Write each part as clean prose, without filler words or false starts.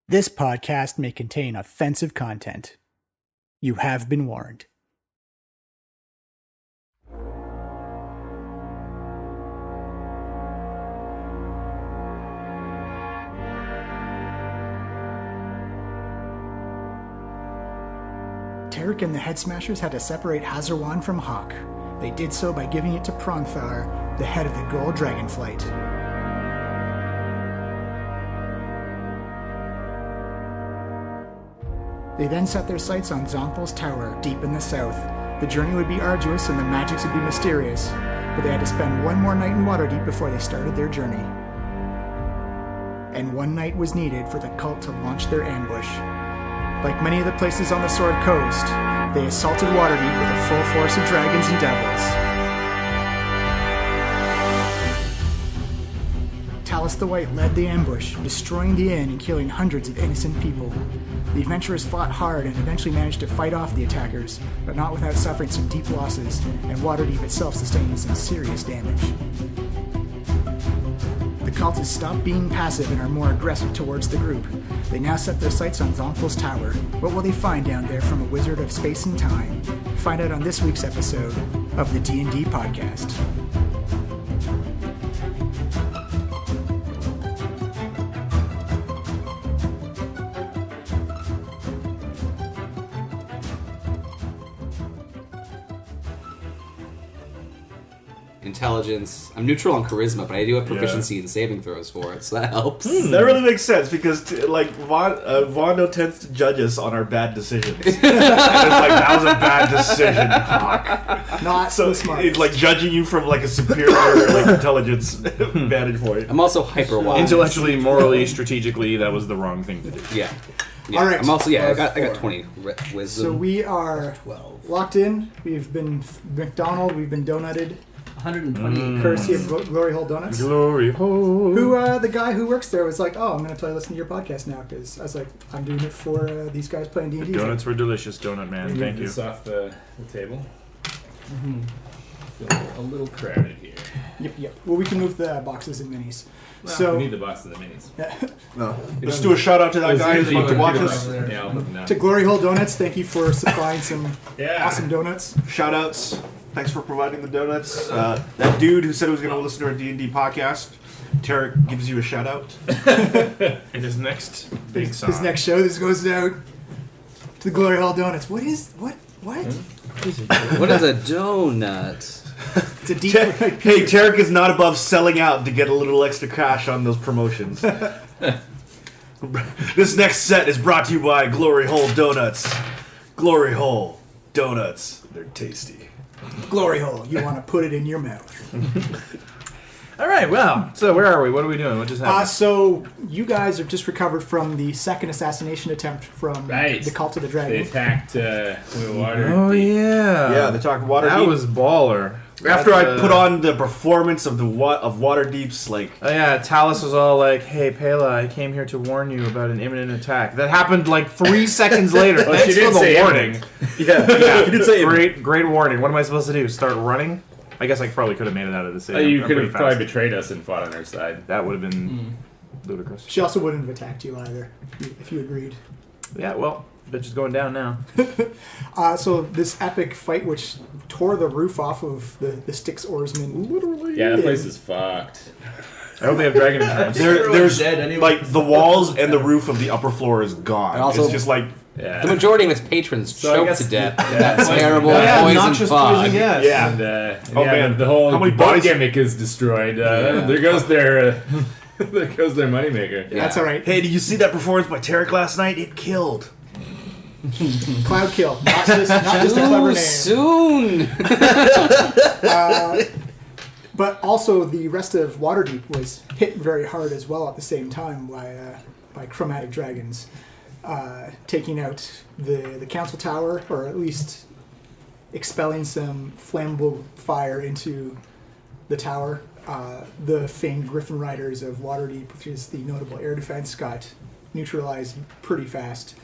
This podcast may contain offensive content. You have been warned. Tarek and the Head Smashers had to separate Hazarwan from Hawk. They did so by giving it to Xonthal, the head of the Gold Dragonflight. They then set their sights on Xonthal's tower, deep in the south. The journey would be arduous and the magics would be mysterious, but they had to spend one more night in Waterdeep before they started their journey. And one night was needed for the cult to launch their ambush. Like many of the places on the Sword Coast, they assaulted Waterdeep with a full force of dragons and devils. Talus the White led the ambush, destroying the inn and killing hundreds of innocent people. The adventurers fought hard and eventually managed to fight off the attackers, but not without suffering some deep losses, and Waterdeep itself sustaining some serious damage. The cultists stopped being passive and are more aggressive towards the group. They now set their sights on Xonthal's tower. What will they find down there from a wizard of space and time? Find out on this week's episode of the D&D Podcast. Intelligence. I'm neutral on charisma, but I do have proficiency in saving throws for it, so that helps. That really makes sense because, Vondo tends to judge us on our bad decisions. It's like, that was a bad decision, Hawk. Not so smart. It's like judging you from like a superior intelligence vantage point. I'm also hyper wise. Intellectually, morally, strategically, that was the wrong thing to do. Yeah. All right. I'm also I got 20 wisdom. So we are locked in. We've been McDonald. We've been donutted. 120. Courtesy of Glory Hole Donuts. Glory hole. Who, the guy who works there was like, oh, I'm going to try to listen to your podcast now, because I was like, I'm doing it for these guys playing D&D. Donuts were delicious, Donut Man. Thank you. This off the table. Feel a little crowded here. Yep. Well, we can move the boxes and minis. We need the box of the minis. No. Let's do a shout out to that guy who's about to watch us. Yeah, I'll put them down. To Glory Hole Donuts, thank you for supplying some awesome donuts. Shout outs. Thanks for providing the donuts. That dude who said he was going to listen to our D&D podcast, Tarek, gives you a shout out. And his next big song. His next show, this goes out to the Glory Hole Donuts. What? What is a donut? It's a deep Hey, Tarek is not above selling out to get a little extra cash on those promotions. This next set is brought to you by Glory Hole Donuts. Glory Hole Donuts. They're tasty. Glory Hole. You want to put it in your mouth. All right, well, so where are we? What are we doing? What just happened? So you guys have just recovered from the second assassination attempt from the Cult of the Dragon. They attacked Waterdeep. Oh, yeah. Yeah, they talked Waterdeep. That was baller. After I put on the performance of Waterdeep's, like... Oh, yeah, Talus was all like, hey, Pela, I came here to warn you about an imminent attack. That happened like 3 seconds later. Well, Thanks she did for the say warning. Yeah, he did say Great warning. What am I supposed to do? Start running? I guess I probably could have made it out of the city. You I'm could pretty have probably fast. betrayed us and fought on our side. That would have been ludicrous. She also wouldn't have attacked you either, if you agreed. Yeah, well, bitch is going down now. So this epic fight, which tore the roof off of the Styx oarsmen, literally. Yeah, that place is fucked. I hope they have dragon insurance. There's dead anyway. like the walls and the roof of the upper floor is gone. And also- It's just like The majority of its patrons So I choked guess- to death in yeah. that terrible poison noxious fog. poison gas. yeah. And, Oh, man. the whole How many boat bodies- gimmick is destroyed. There goes their there goes their moneymaker. Yeah. That's all right. Hey, did you see that performance by Tarek last night? It killed. Cloud Kill, not just a clever name. Soon! But also the rest of Waterdeep was hit very hard as well at the same time by chromatic dragons, taking out the council tower, or at least expelling some flammable fire into the tower. The famed Griffin Riders of Waterdeep, which is the notable air defense, got neutralized pretty fast.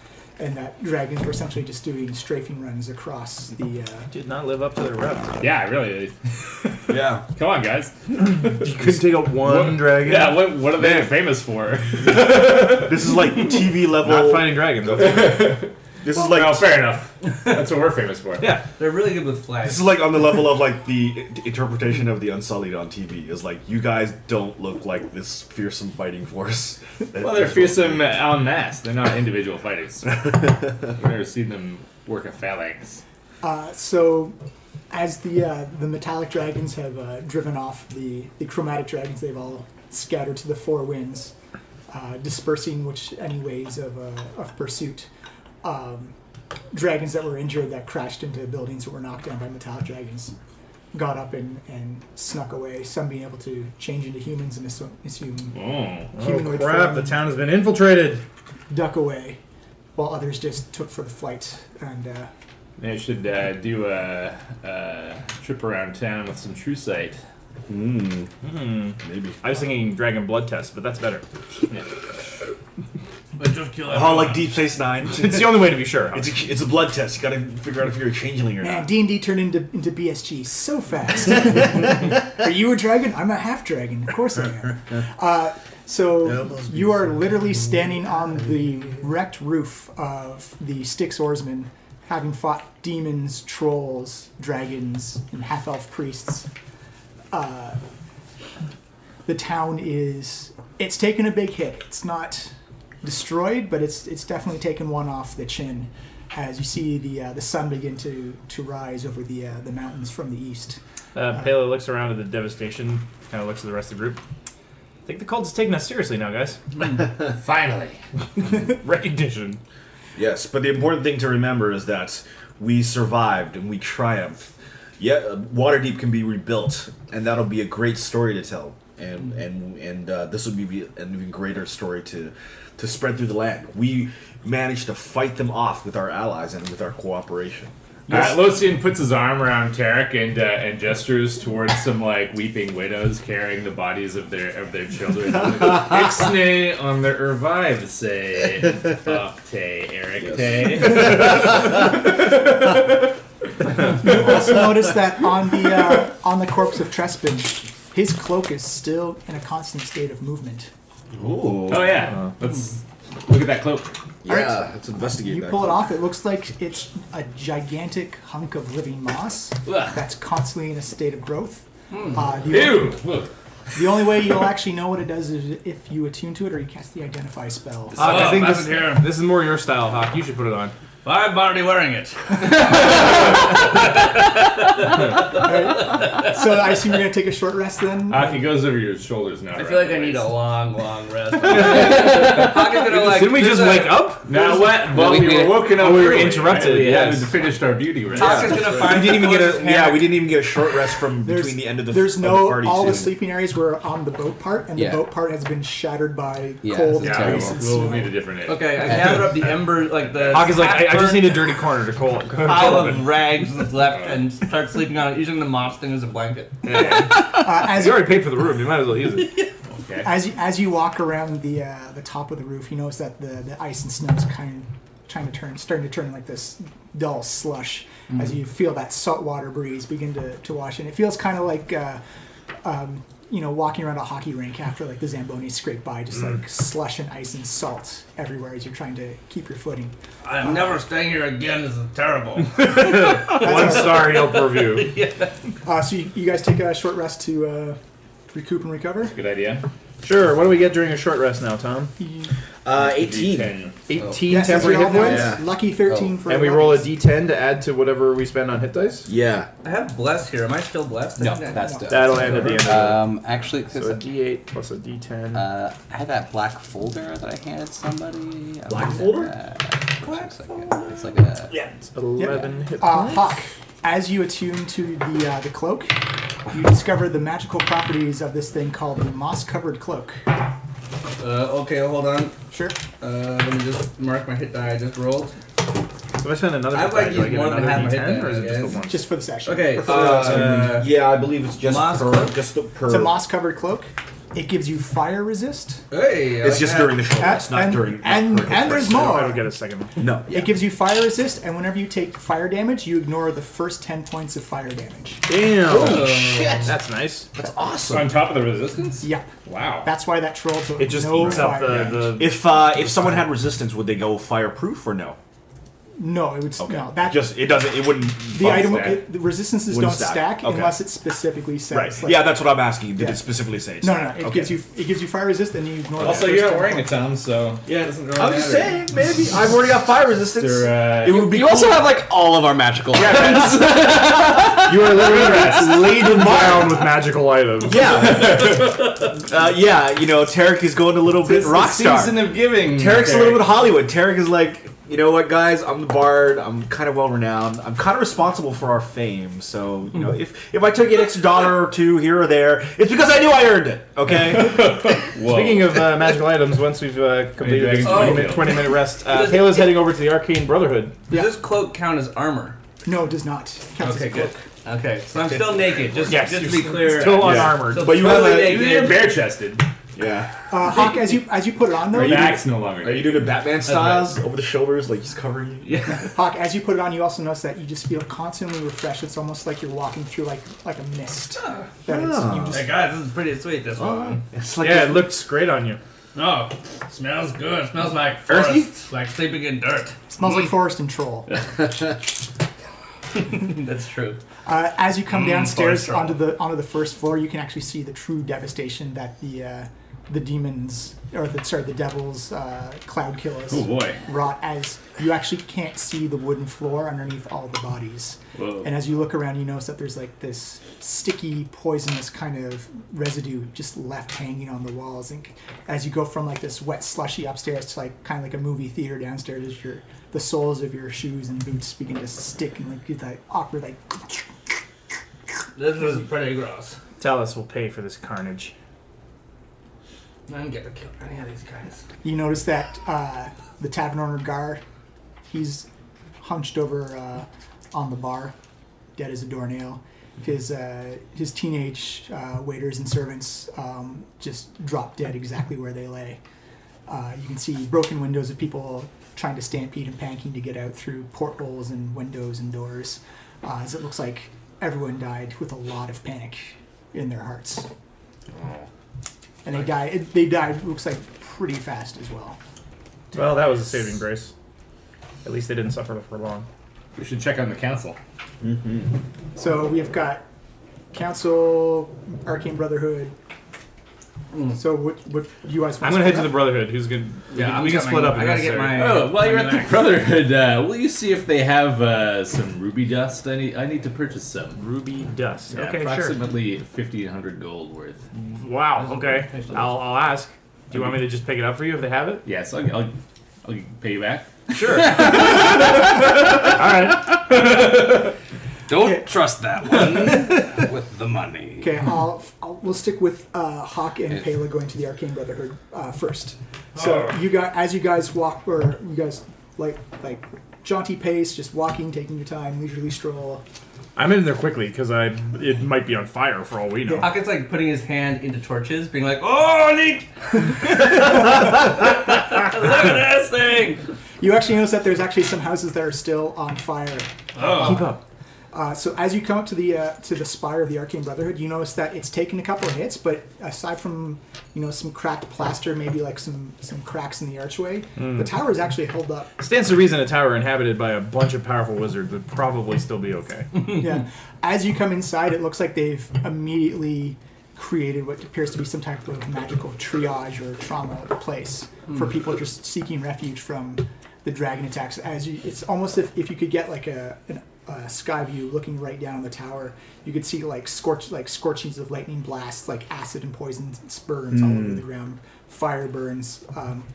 and that dragons were essentially just doing strafing runs across the. Did not live up to their rep. Yeah, really. Yeah. Come on, guys. You couldn't take out one dragon. Yeah, what are they famous for? This is like TV level. Not fighting dragons. This is like Well, fair enough. That's what we're famous for. Yeah. They're really good with flags. this is like on the level of like the interpretation of the Unsullied on TV. Is like you guys don't look like this fearsome fighting force. Well, they're fearsome en masse. They're not individual fighters. I've never seen them work a phalanx. So, as the metallic dragons have driven off the chromatic dragons, they've all scattered to the four winds, dispersing any ways of pursuit. Dragons that were injured that crashed into buildings that were knocked down by metallic dragons got up and snuck away. Some being able to change into humans and assume Oh. humanoid Crap, form, the town has been infiltrated. duck away, while others just took for the flight. And They should do a trip around town with some true sight. Maybe. I was thinking dragon blood test, but that's better. Yeah. But just kill How like Deep Space Nine. It's the only way to be sure. It's a blood test. You gotta figure out if you're a changeling or man, not. D&D turned into BSG so fast. Are you a dragon? I'm a half dragon. Of course I am. So you are literally standing on the wrecked roof of the Styx Oarsmen, having fought demons, trolls, dragons, and half-elf priests. The town it's taken a big hit. It's not destroyed, but it's definitely taken one off the chin as you see the sun begin to rise over the mountains from the east. Pele looks around at the devastation, kind of looks at the rest of the group. I think the cult is taking us seriously now, guys. Finally. Recognition. Yes, but the important thing to remember is that we survived and we triumphed. Yeah, Waterdeep can be rebuilt, and that'll be a great story to tell. And this would be an even greater story to spread through the land. We managed to fight them off with our allies and with our cooperation. Lothian puts his arm around Tarek and gestures towards some like weeping widows carrying the bodies of their children. Ixnay on the revive say Octe Eric Tay. You also notice that on the corpse of Trespin, his cloak is still in a constant state of movement. Ooh. Oh yeah, let's look at that cloak. Yeah, let's investigate You that. pull it off, it looks like it's a gigantic hunk of living moss Ugh. that's constantly in a state of growth. Ew! Look. The only way you'll actually know what it does is if you attune to it or you cast the Identify spell. Hawk, I think that's here. this is more your style, Hawk. You should put it on. I'm already wearing it. So I assume you're going to take a short rest then? He goes over your shoulders now. I feel like I need a long rest. Hawk is gonna, like, Didn't we just there's wake a- up? Now what? Well, we were woken up. we were early, interrupted, right? We yes. hadn't finished our beauty rest. Hawk is gonna find We didn't even get his a hammer. we didn't even get a short rest from There's- between the end of the There's of no, the party all the too. sleeping areas were on the boat part, and the Yeah. boat part has been shattered by Yeah, cold, this is Yeah, terrible. ice, and we'll snow. need a different name. Okay, I gather up the embers, like the Hawk is like, I just half-burnt need a dirty corner to call pile of rags that's left and start sleeping on it, using the moss thing as a blanket. As You already paid for the room. You might as well use it. Okay. as you walk around the top of the roof, you notice that the ice and snow is starting to turn like this dull slush as you feel that saltwater breeze begin to wash in. It feels kind of like walking around a hockey rink after like the Zambonis scrape by, just like slush and ice and salt everywhere as you're trying to keep your footing. I'm never staying here again. This is terrible. 1 star Yelp review. So you guys take a short rest to recoup and recover. Good idea. Sure. What do we get during a short rest now, Tom? 18. D10. 18 Yes, temporary you're hit all points. nice. Lucky 13 for And we roll a weapons. D10 to add to whatever we spend on hit dice. Yeah. I have bless here. Am I still blessed? No, that's done. That'll end at the end of it. Actually, So a D8 plus a D10. I had that black folder that I handed somebody. Black folder? Black folder? It's like a... It's 11 hit points. Hawk, as you attune to the cloak, you discover the magical properties of this thing called the moss-covered cloak. Okay, hold on. Sure. Let me just mark my hit die I just rolled. So if I spend another I'd hit like die, to do I use get more than another half my hit D10 or is dice, it just guys. the one? Just for the session. Okay, Or for the rest. Yeah, I believe it's just Moss per cloak? just per. It's a moss-covered cloak. It gives you fire resist. Hey, It's just during the short rest, not during. And there's more. I don't get a second. No. It gives you fire resist, and whenever you take fire damage, you ignore the first 10 points of fire damage. Damn. Holy shit! That's nice. That's So awesome. on top of the resistance? Yep. Wow. That's why that troll took It just no eats up fire damage. the If someone had resistance, would they go fireproof or no? No, it would Okay. no. That Just it doesn't. It wouldn't. the item. stack. The resistances Wouldn't don't stack Okay. unless it specifically says. Right. like- Yeah, that's what I'm asking. Did Yeah. it specifically say? No, no. It Okay. gives you fire resist, and you ignore. Also, the you're first not 10 wearing a points. ton, so yeah, it doesn't really I'm just matter. saying, maybe I've already got fire resistance. It would be. You cool. also have like all of our magical items. You are literally laden down with magical items. Yeah. Yeah. You know, Tarek is going a little bit It's the rockstar. season of giving. Tarek's a little bit Hollywood. Tarek is like, you know what, guys? I'm the bard. I'm kind of well renowned. I'm kind of responsible for our fame. So, you know, if I took an extra $1 or two here or there, it's because I knew I earned it. Okay. Whoa. Speaking of magical items, once we've completed this Oh. 20-minute rest, Payla's heading over to the Arcane Brotherhood. Yeah. Does this cloak count as armor? No, it does not. It counts as a Okay, good. cloak. Okay, so I'm still naked. Just Yes, to you're be clear. Still Yeah. unarmored. So But you have totally a- naked. You're bare chested. Yeah. Hawk, as you put it on though, Your you- back's no longer. Are you doing the Batman styles over the shoulders, like he's covering you? Yeah. Hawk, as you put it on, you also notice that you just feel constantly refreshed. It's almost like you're walking through like a mist. That it's, you just, Hey guys, this is pretty sweet. This one. It's like Yeah, it looks great on you. Oh, smells good. Smells like Earthy? forest, like sleeping in dirt. smells like forest and troll. That's true. As you come downstairs forest troll. onto the first floor, you can actually see the true devastation that the demons or the devils cloud killers Oh boy. wrought. As you actually can't see the wooden floor underneath all the bodies. Whoa. And as you look around, you notice that there's like this sticky, poisonous kind of residue just left hanging on the walls. And as you go from like this wet, slushy upstairs to like kind of like a movie theater downstairs, as the soles of your shoes and boots begin to stick and like get that awkward like. This is pretty gross. Talus will pay for this carnage. I didn't get to kill any of these guys. You notice that the tavern owner Gar, he's hunched over on the bar, dead as a doornail. His teenage waiters and servants just drop dead exactly where they lay. You can see broken windows of people trying to stampede and panking to get out through portholes and windows and doors, as it looks like everyone died with a lot of panic in their hearts. And they died, looks like, pretty fast as well. Well, that was a saving grace. At least they didn't suffer for long. We should check on the council. So we've got Council, Arcane Brotherhood. So what do you guys want? I'm gonna head to the Brotherhood. Who's good? Yeah, we can split up. I gotta get my. Oh, while you're at the my- Brotherhood, will you see if they have some ruby dust? I need to purchase some. Ruby dust. Yeah, Okay, sure. approximately 1,500 gold worth. Wow. Okay. I'll ask. Do you want me to just pick it up for you if they have it? Yes, I'll pay you back. Sure. All right. Don't trust that one with the money. Okay, we'll stick with Hawk and Pela going to the Arcane Brotherhood first. So you guys walk, or you guys like jaunty pace, just walking, taking your time, leisurely stroll. I'm in there quickly because it might be on fire for all we know. Hawkett's like putting his hand into torches, being like, "Oh, neat! Look at this thing!" You actually notice that there's actually some houses that are still on fire. Keep up. So as you come up to the spire of the Arcane Brotherhood, you notice that it's taken a couple of hits, but aside from some cracked plaster, maybe like some cracks in the archway, the tower is actually held up. Stands to reason a tower inhabited by a bunch of powerful wizards would probably still be okay. Yeah. As you come inside, it looks like they've immediately created what appears to be some type of magical triage or trauma place for people just seeking refuge from the dragon attacks. It's almost if you could get like a sky view looking right down on the tower, you could see like scorchings of lightning blasts, like acid and poison burns all over the ground, fire burns,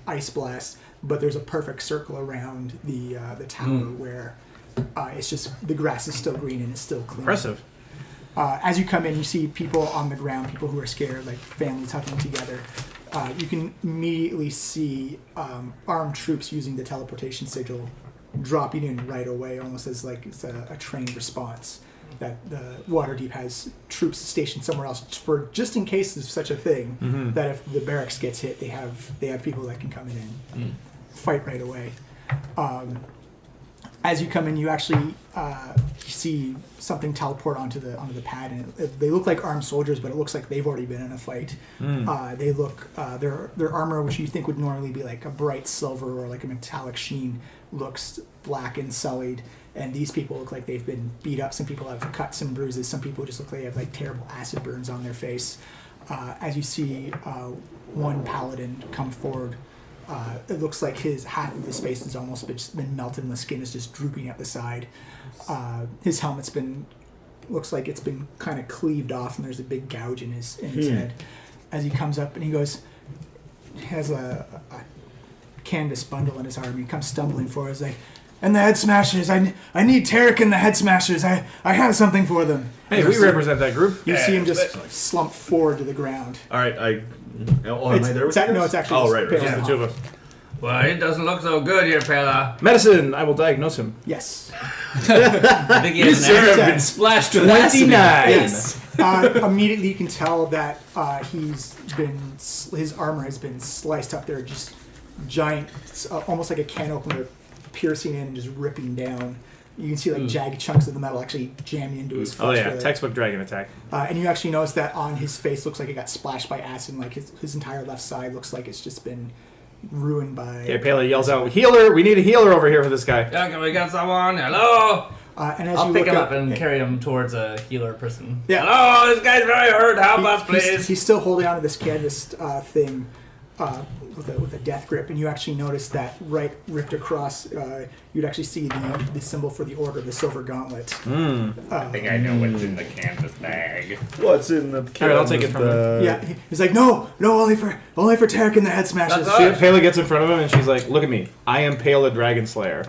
ice blasts. But there's a perfect circle around the tower where it's just the grass is still green and it's still clean. Impressive. As you come in, you see people on the ground, people who are scared, like families huddling together. You can immediately see armed troops using the teleportation sigil dropping in right away, almost as like it's a trained response. that the Waterdeep has troops stationed somewhere else for just in case there's such a thing. That if the barracks gets hit, they have people that can come in and fight right away. As you come in, you actually see something teleport onto the pad, and they look like armed soldiers, but it looks like they've already been in a fight. They look their armor, which you think would normally be like a bright silver or like a metallic sheen, looks black and sullied. And these people look like they've been beat up. Some people have cuts and bruises. Some people just look like they have like terrible acid burns on their face. As you see one paladin come forward. It looks like half of his face has almost been melted and the skin is just drooping at the side. His helmet's looks like it's been kind of cleaved off and there's a big gouge in his head. As he comes up and he has a canvas bundle in his arm. He comes stumbling forward. He's like, and the Head Smashers, I need Tarek and the Head Smashers. I have something for them. Hey, we represent that group. You see him just slump forward to the ground. All right, am I there with you guys? No, it's actually right. Pale. Just the two of us. Well, it doesn't look so good here, Pela. Medicine. I will diagnose him. Yes. You sir have been splashed with 29. Yes. Immediately you can tell that his armor has been sliced up. There are just giant, almost like a can opener, piercing in and just ripping down. You can see like jagged chunks of the metal actually jamming into his flesh. Oh yeah, textbook dragon attack. And you actually notice that on his face looks like it got splashed by acid, and like his entire left side looks like it's just been ruined by... Okay, Pele yells out, "Healer! We need a healer over here for this guy." Yeah, can we get someone? Hello? And as I'll you pick look him up and carry him towards a healer person. Yeah. Hello, this guy's very hurt. Help us, please. He's still holding onto this canvas thing with a death grip, and you actually notice that right ripped across, you'd actually see the symbol for the Order, the Silver Gauntlet. I think I know what's in the canvas bag. What's in the? All right, I'll take it from him. Yeah, he's like, no, only for Tarek and the Head Smashers. Pele gets in front of him and she's like, "Look at me. I am Pele Dragon Slayer,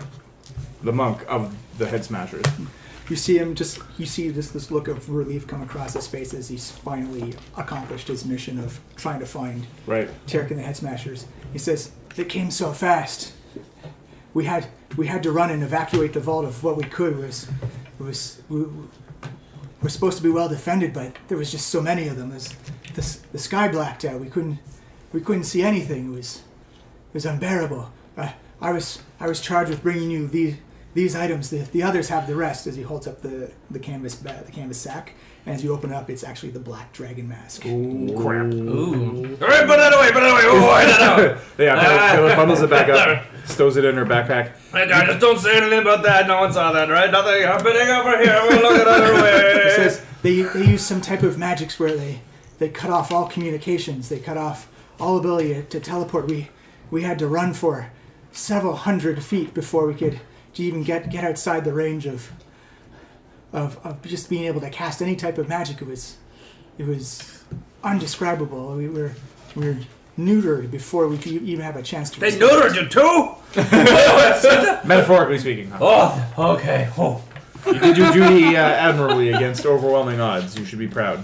the monk of the Head Smashers." You see him this look of relief come across his face as he's finally accomplished his mission of trying to find Tarek and the Head Smashers. He says, "They came so fast. We had to run and evacuate the vault of what we could. We're supposed to be well defended, but there was just so many of them. The sky blacked out. We couldn't see anything. It was unbearable. I was charged with bringing you these items. The others have the rest." As he holds up the canvas sack, and as you open it up, it's actually the black dragon mask. Ooh, crap. Ooh. All right, put that away. Oh, I don't know. Yeah, Pele bundles it back up, stows it in her backpack. Hey, just don't say anything about that. No one saw that, right? Nothing happening over here. We'll look at other way. He says they use some type of magics where they cut off all communications. They cut off all ability to teleport. We had to run for several hundred feet before we could even get outside the range of just being able to cast any type of magic. It was undescribable. We were neutered before we could even have a chance to. They neutered you too? Metaphorically speaking. Oh, okay. Oh. You did your duty admirably against overwhelming odds. You should be proud.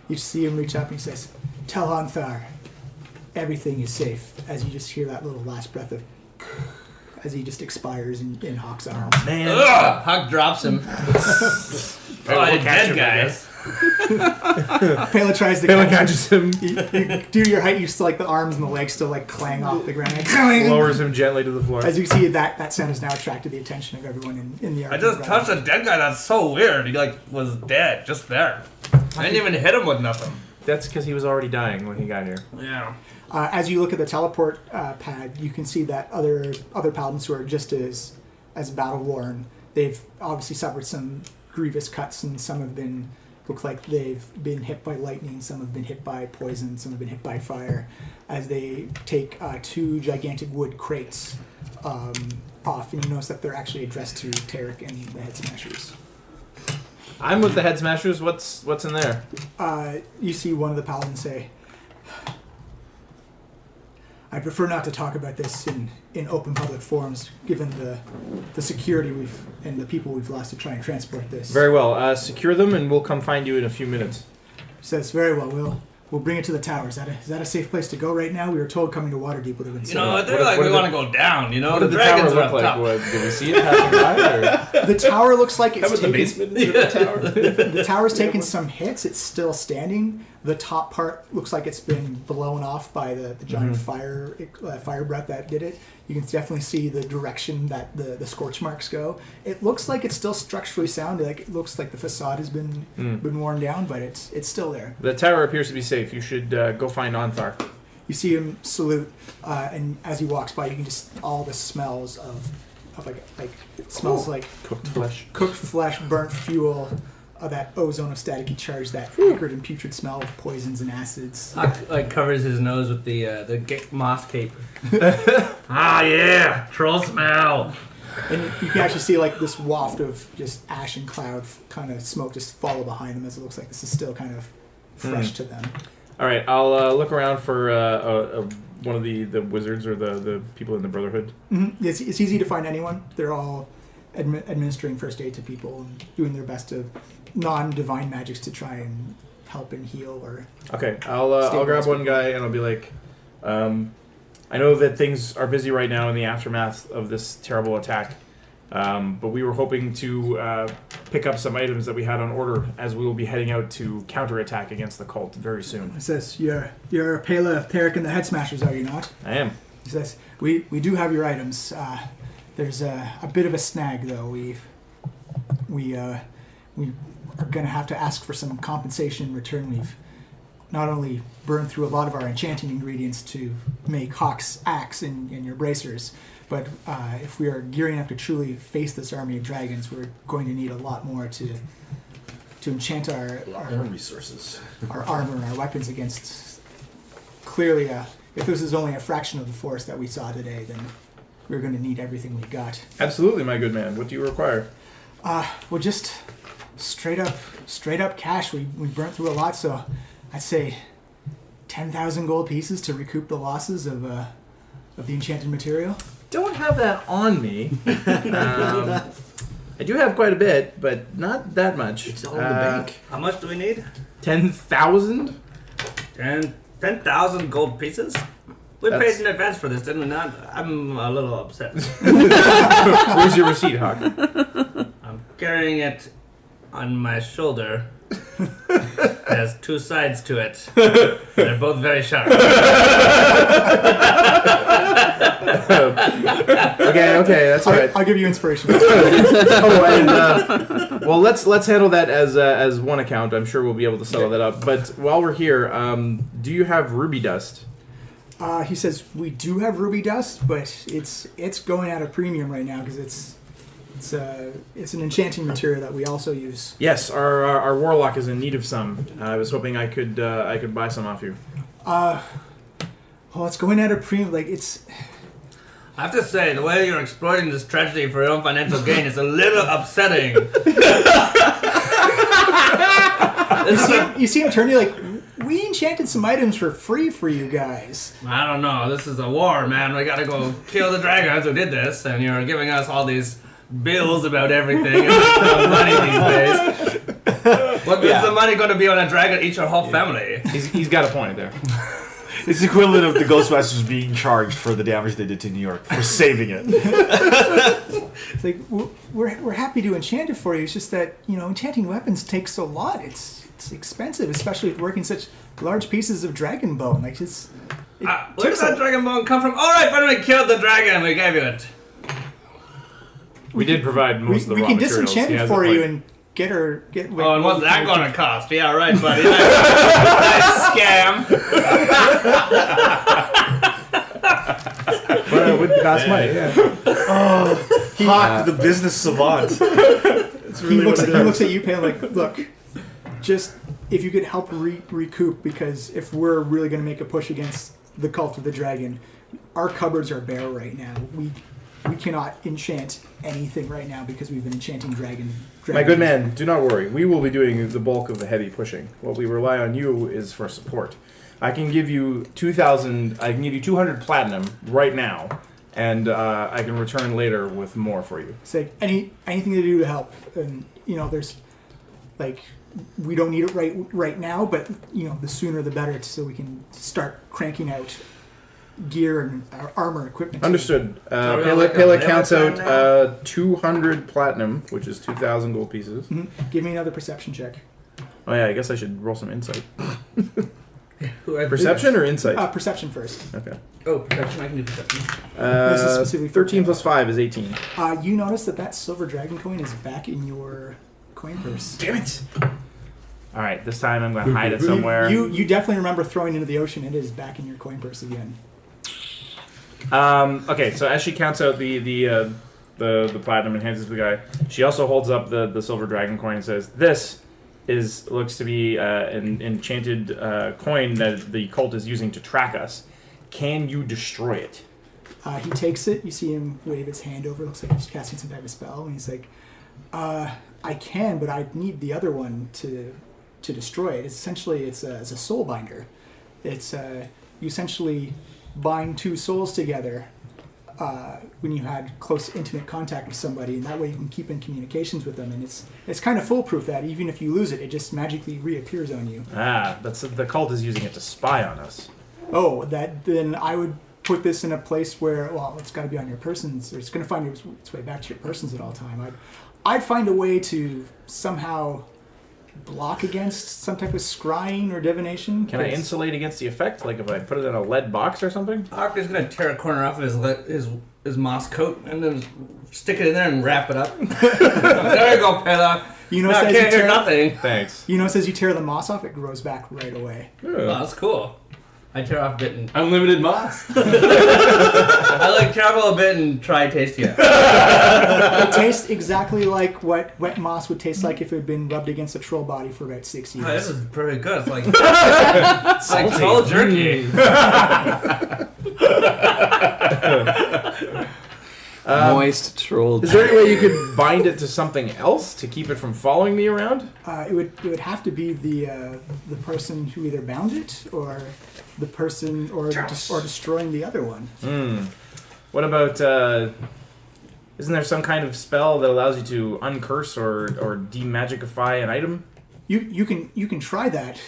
You see him reach up and he says, "Tell Xonthal, everything is safe." As you just hear that little last breath of as he just expires in Hawk's arms. Man. Ugh, Hawk drops him. Dead guys. Pele tries to catches him. Due to your height, you still like the arms and the legs still like clang off the ground. Lowers him gently to the floor. As you see, that sound has now attracted the attention of everyone in the I just touched a dead guy. That's so weird. He was dead just there. I didn't even hit him with nothing. That's because he was already dying when he got here. Yeah. As you look at the teleport pad, you can see that other paladins who are just as battle worn, they've obviously suffered some grievous cuts, and some have look like they've been hit by lightning, some have been hit by poison, some have been hit by fire, as they take two gigantic wood crates off, and you notice that they're actually addressed to Tarek and the Head Smashers. I'm with the Head Smashers. What's in there? You see one of the paladins say, "I prefer not to talk about this in open public forums, given the security and the people we've lost to try and transport this." Very well. Secure them, and we'll come find you in a few minutes. He says, "Very well, we'll bring it to the tower. Is that a safe place to go right now? We were told coming to Waterdeep would have been safe. You know, they're like, we want to go down, you know? What The did the tower dragons are look up like? top. What, did we see it passing by? Or? The tower looks like it's That was the taken, basement of the tower. the tower's taken some hits. It's still standing. The top part looks like it's been blown off by the giant fire breath that did it. You can definitely see the direction that the scorch marks go. It looks like it's still structurally sound. Like it looks like the facade has been worn down, but it's still there. The tower appears to be safe. You should go find Xonthal. You see him salute, and as he walks by, you can just all the smells of like it smells like Cooked flesh. burnt fuel. That ozone of staticky charge, that acrid and putrid smell of poisons and acids. Huck, like, covers his nose with the moth cape. Ah, yeah! Troll smell! And you can actually see like this waft of just ash and cloud kind of smoke just follow behind them as it looks like this is still kind of fresh to them. All right, I'll look around for one of the wizards or the people in the Brotherhood. Mm-hmm. It's easy to find anyone. They're all administering first aid to people and doing their best to non-divine magics to try and help and heal or... Okay, I'll grab one guy and I'll be like, I know that things are busy right now in the aftermath of this terrible attack, but we were hoping to pick up some items that we had on order as we will be heading out to counterattack against the cult very soon. It says, you're Pela, Tarek, and the Head Smashers, are you not? I am. He says, we do have your items. There's a bit of a snag, though. We are going to have to ask for some compensation in return. We've not only burned through a lot of our enchanting ingredients to make Hawk's axe and your bracers, but if we are gearing up to truly face this army of dragons, we're going to need a lot more to enchant our resources, our armor and our weapons against. Clearly, if this is only a fraction of the force that we saw today, then we're going to need everything we got. Absolutely, my good man. What do you require? Well, just straight up cash. We burnt through a lot, so I'd say 10,000 gold pieces to recoup the losses of the enchanted material. Don't have that on me. I do have quite a bit, but not that much. It's all in the bank. How much do we need? 10,000? 10,000 gold pieces? We paid in advance for this, didn't we not? I'm a little upset. Where's your receipt, Hawk? I'm carrying it on my shoulder. It has two sides to it. They're both very sharp. Okay, that's all right. I'll give you inspiration. Well, let's handle that as one account. I'm sure we'll be able to settle that up. But while we're here, do you have ruby dust? He says we do have ruby dust, but it's going at a premium right now because it's an enchanting material that we also use. Yes, our warlock is in need of some. I was hoping I could buy some off you. Well, it's going at a premium. Like it's. I have to say, the way you're exploiting this tragedy for your own financial gain is a little upsetting. You see him turn to you like, we enchanted some items for free for you guys. I don't know. This is a war, man. We gotta go kill the dragons who did this, and you're giving us all these bills about everything and money these days. What is the money going to be on a dragon eat your whole family? He's got a point there. It's the equivalent of the Ghostbusters being charged for the damage they did to New York for saving it. It's like we're happy to enchant it for you. It's just that enchanting weapons takes a lot. It's expensive, especially with working such large pieces of dragon bone. Like where does that dragon bone come from? All right, when we killed the dragon, we gave you it. We did provide most of the raw we can materials. disenchant it for you and get. Oh, and what's that going to cost? Yeah, right, buddy. Nice scam. But it would cost money. Yeah. Hawk, the business savant. It's really he looks at you, Pale, like, look, just if you could help recoup, because if we're really going to make a push against the cult of the dragon, our cupboards are bare right now. We cannot enchant anything right now because we've been enchanting dragons. My good man, do not worry. We will be doing the bulk of the heavy pushing. What we rely on you is for support. I can give you 2,000. I can give you 200 platinum right now, and I can return later with more for you. Say anything to do to help, and there's like we don't need it right now, but the sooner the better, so we can start cranking out gear and armor equipment. Understood. we Pele got like a counts limit out 200 platinum, which is 2,000 gold pieces. Give me another perception check. Oh yeah, I guess I should roll some insight. Who Perception or insight? Perception first. Okay. Oh, perception. I can do perception. This is specifically for 13 plus 5 is 18. You notice that silver dragon coin is back in your coin purse. Damn it! All right, this time I'm going to hide it somewhere. You definitely remember throwing it into the ocean. It is back in your coin purse again. Okay, so as she counts out the platinum and hands it to the guy, she also holds up the silver dragon coin and says, "This looks to be an enchanted coin that the cult is using to track us. Can you destroy it?" He takes it. You see him wave his hand over. It looks like he's casting some type of spell. And he's like, "I can, but I need the other one to destroy it." It's a soul binder. It's you essentially bind two souls together when you had close, intimate contact with somebody, and that way you can keep in communications with them. And it's kind of foolproof that even if you lose it, it just magically reappears on you. The cult is using it to spy on us. Oh, then I would put this in a place where, well, it's got to be on your persons, or it's going to find its way back to your persons at all time. I'd find a way to somehow block against some type of scrying or divination. Can I insulate against the effect? Like if I put it in a lead box or something? Arthur's gonna tear a corner off of his moss coat and then stick it in there and wrap it up. There you go, Pela. I can't hear nothing. Thanks. As you tear the moss off, it grows back right away. Oh, that's cool. I tear off a bit and Unlimited moss. I travel a bit and try tasting it. It tastes exactly like what wet moss would taste like if it had been rubbed against a troll body for about 6 years. Oh, this is pretty good. It's like it's like troll jerky. Moist troll. Is there any way you could bind it to something else to keep it from following me around? It would have to be the person who either bound it or the person or destroying the other one. What about isn't there some kind of spell that allows you to uncurse or demagicify an item? You can try that.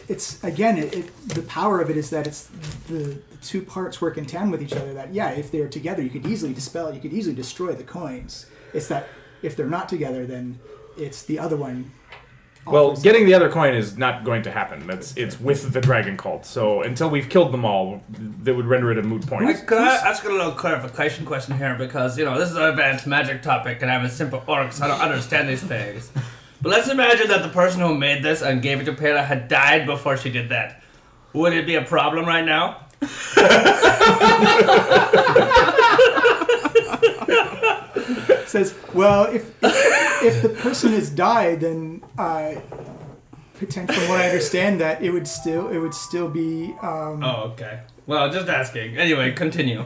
It's again, the power of it is that it's the two parts work in tandem with each other. That if they're together, you could easily dispel. You could easily destroy the coins. It's that if they're not together, then it's the other one. Well, getting the other coin is not going to happen. It's with the dragon cult. So until we've killed them all, that would render it a moot point. Could I ask a little clarification question here? Because, this is an advanced magic topic and I'm a simple orc, so I don't understand these things. But let's imagine that the person who made this and gave it to Pela had died before she did that. Would it be a problem right now? Says, well, if the person has died, then potentially, from what I understand, that it would still be. Oh, okay. Well, just asking. Anyway, continue.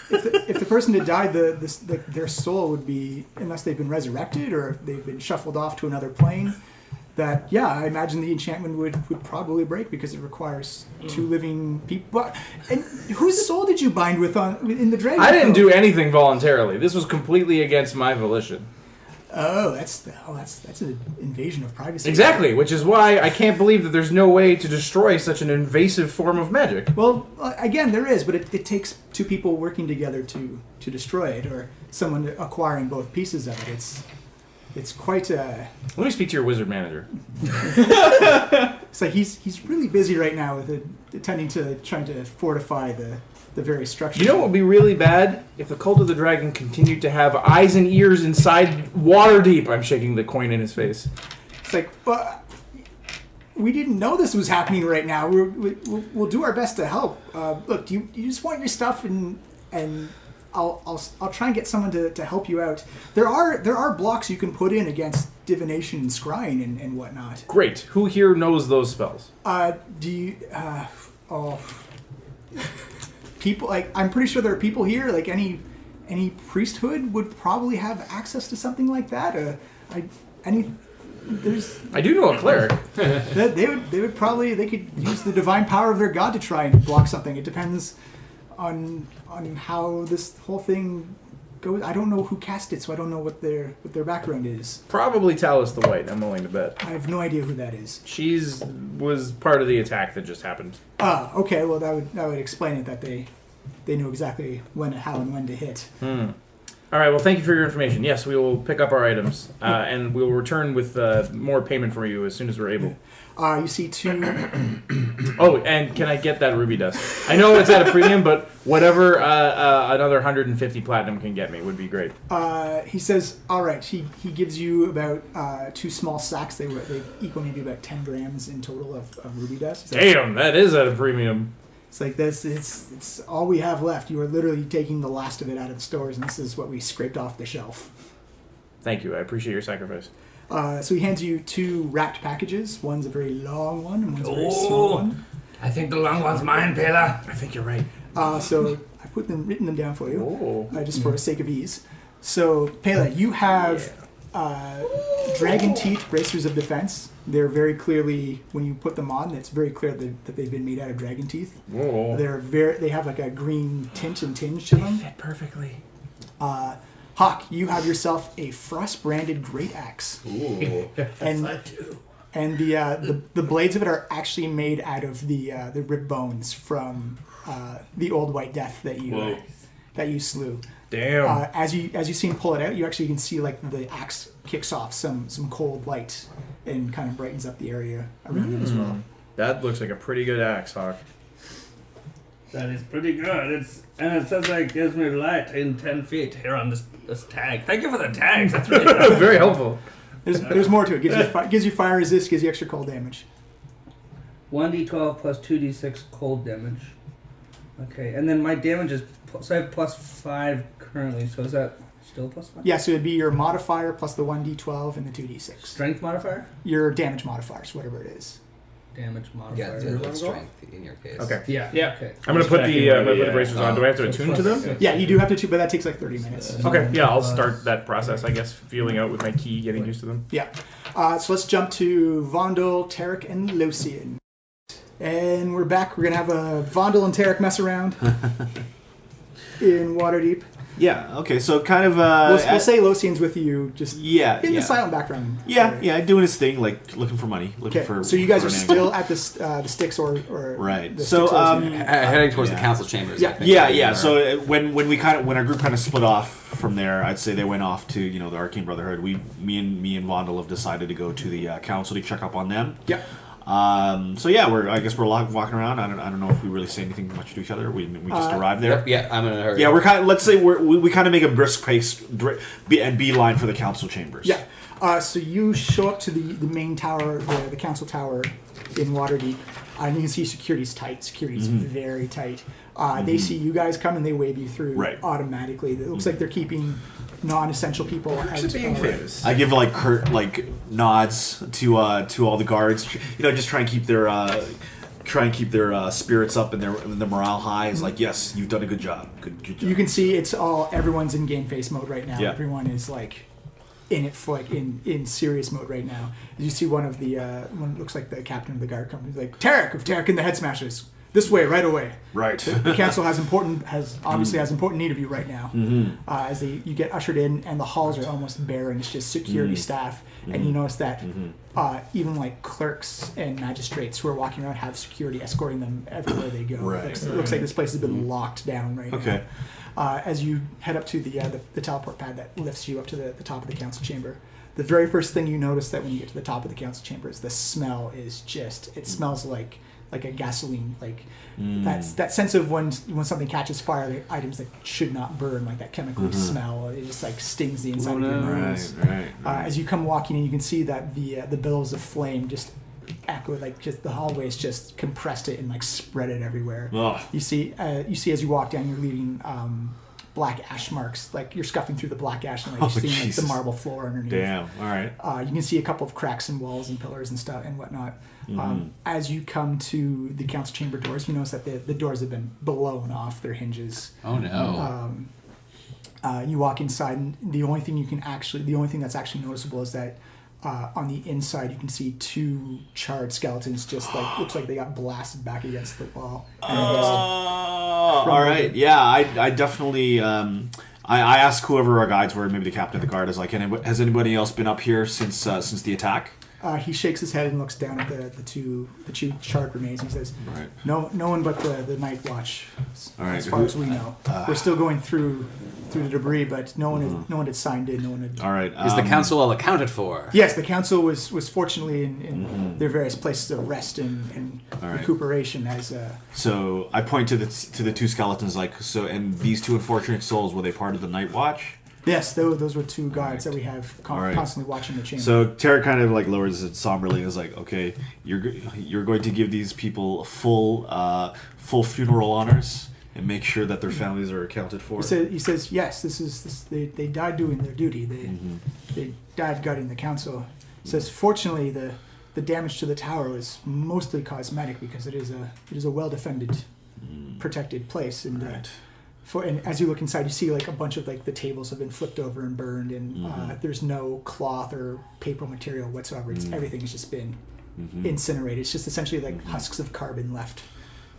If the person had died, their soul would be, unless they've been resurrected or if they've been shuffled off to another plane. That I imagine the enchantment would probably break because it requires two living people. And whose soul did you bind with in the dragon? I didn't do anything voluntarily. This was completely against my volition. Oh, that's an invasion of privacy. Exactly, which is why I can't believe that there's no way to destroy such an invasive form of magic. Well, again, there is, but it takes two people working together to destroy it, or someone acquiring both pieces of it. It's quite a... Let me speak to your wizard manager. It's like he's really busy right now with trying to fortify the very structure. You know what would be really bad? If the Cult of the Dragon continued to have eyes and ears inside Waterdeep. I'm shaking the coin in his face. It's like, well, we didn't know this was happening right now. We'll do our best to help. Look, do you just want your stuff and I'll try and get someone to help you out. There are blocks you can put in against divination and scrying and whatnot. Great. Who here knows those spells? People, I'm pretty sure there are people here, like any priesthood would probably have access to something like that. I do know a cleric. They could use the divine power of their god to try and block something. It depends on how this whole thing goes. I don't know who cast it, so I don't know what their background is. Probably Talus the White. I'm willing to bet. I have no idea who that is. She's was part of the attack that just happened. Ah, okay. Well, that would explain it. That they knew exactly how and when to hit. All right. Well, thank you for your information. Yes, we will pick up our items, and we will return with more payment for you as soon as we're able. You see two. Oh, and can I get that ruby dust? I know it's at a premium, but whatever another 150 platinum can get me would be great. He says, "All right." He gives you about 2 small sacks. They equal maybe about 10 grams in total of ruby dust. Damn, that is at a premium. It's like this. It's all we have left. You are literally taking the last of it out of the stores, and this is what we scraped off the shelf. Thank you. I appreciate your sacrifice. So he hands you 2 wrapped packages. One's a very long one, and one's a very small one. I think the long one's mine, Pela. I think you're right. So I written them down for you, Oh. just for the sake of ease. So Pela, you have dragon teeth bracers of defense. They're very clearly, when you put them on, it's very clear that they've been made out of dragon teeth. Whoa. They have like a green tint and tinge to them. Fit perfectly. Hawk, you have yourself a frost-branded great axe. Ooh. And I do. and the blades of it are actually made out of the rib bones from the old White Death that you slew. Damn. As you see him pull it out, you actually can see like the axe kicks off some cold light and kind of brightens up the area around it as well. That looks like a pretty good axe, Hawk. That is pretty good. It says that it gives me light in 10 feet here on this tag. Thank you for the tags. That's really good. Very helpful. There's more to it. Gives you fire resist, gives you extra cold damage. 1d12 plus 2d6 cold damage. Okay, and then my damage is so I have +5 currently. So is that still +5? Yeah, so it'd be your modifier plus the 1d12 and the 2d6. Strength modifier. Your damage modifiers, whatever it is. Damage Yeah, modifier. it's strength in your case. Okay. Yeah. Yeah. Okay. I'm gonna put checking the whether the, bracers on. Do I have to attune to them? Yeah, you do have to, but that takes like 30 minutes. Okay. Yeah, I'll start that process. I guess feeling out with my key, getting used to them. Yeah. So let's jump to Vondel, Tarek, and Lucian. And we're back. We're going to have a Vondel and Tarek mess around in Waterdeep. Yeah. Okay. So kind of. We'll say Lucian's with you just Yeah. in yeah. the silent background. Yeah, doing his thing, like looking for money, looking Okay, for. so you guys for are an still angle. at the Styx or Right. the So, Styx Heading towards the Yeah. council chambers. Yeah. I think. Yeah. So when our group kind of split off from there, I'd say they went off to the Arcane Brotherhood. Me and Vondel have decided to go to the council to check up on them. Yeah. So yeah, I guess we're walking around. I don't know if we really say anything much to each other. We just arrived there. Yep, yeah, I'm in a hurry. Yeah, we're kind of. Let's say we kind of make a brisk pace and beeline for the council chambers. Yeah. So you show up to the main tower, the council tower in Waterdeep, and you can see security's tight. Security's very tight. They see you guys come and they wave you through automatically. It looks like they're keeping non-essential people out. famous. I give curt nods to all the guards. Just try and keep their spirits up and their morale high. It's like, yes, you've done a good job. Good job. You can see everyone's in game face mode right now. Yeah. Everyone is in it for in serious mode right now. You see one of the one looks like the captain of the guard company. He's like, Tarek of Tarek and the Head Smashers. This way, right away. Right. The council has important need of you right now. As you get ushered in, and the halls are almost barren. It's just security staff, and you notice that even clerks and magistrates who are walking around have security escorting them everywhere they go. Right. It looks like this place has been locked down right Okay. now. As you head up to the teleport pad that lifts you up to the top of the council chamber, the very first thing you notice that when you get to the top of the council chamber is the smell is it smells like a gasoline, that sense of when something catches fire, the items that should not burn, like that chemical smell, it just stings the inside of your nose. Right. As you come walking in, you can see that the billows of flame just echo, just the hallways just compressed it and spread it everywhere. Ugh. You see as you walk down, you're leaving black ash marks, you're scuffing through the black ash and you're seeing Jesus. the marble floor underneath. Damn. All right. You can see a couple of cracks in walls and pillars and stuff and whatnot. As you come to the council chamber doors, you notice that the doors have been blown off their hinges. Oh no. You walk inside, and the only thing that's actually noticeable is that on the inside you can see 2 charred skeletons, just looks like they got blasted back against the wall. And All right. Yeah, I definitely I asked whoever our guides were, maybe the captain of the guard, is like, has anybody else been up here since the attack? He shakes his head and looks down at the two charred remains. He says, Right. No one but the night watch, All right. as far as we know. We're still going through the debris, but no one had signed in. No one had. All right. Is the council all accounted for? Yes, the council was fortunately in their various places of rest and right. recuperation as. So I point to the two skeletons, like, so, and these two unfortunate souls, were they part of the night watch? Yes, those were two guards that we have Right. constantly watching the chamber. So Tarek kind of like lowers it somberly and is like, okay, you're going to give these people full funeral honors and make sure that their families are accounted for. He says yes. They died doing their duty. They died guarding the council. He says fortunately the damage to the tower was mostly cosmetic because it is a well defended, protected place and. Right. And as you look inside, you see like a bunch of like the tables have been flipped over and burned, and there's no cloth or paper material whatsoever. Everything's just been incinerated. It's just essentially like husks of carbon left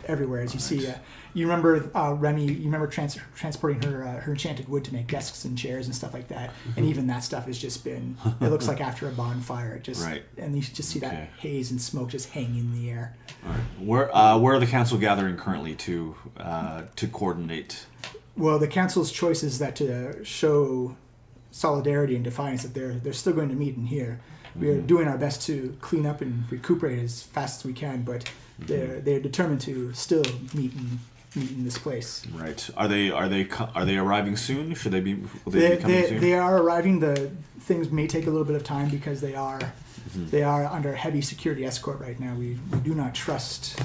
everywhere. As you see, you remember Remy. You remember transporting her enchanted wood to make desks and chairs and stuff like that. And even that stuff has just been. It looks like after a bonfire. It just and you just see that haze and smoke just hanging in the air. All right. Where are the council gathering currently to coordinate? Well, the council's choice is that to show solidarity and defiance that they're still going to meet in here. We are doing our best to clean up and recuperate as fast as we can, but they're determined to still meet in this place. Right. Are they arriving soon? Will they be coming soon? They are arriving. The things may take a little bit of time because they are under heavy security escort right now. We do not trust.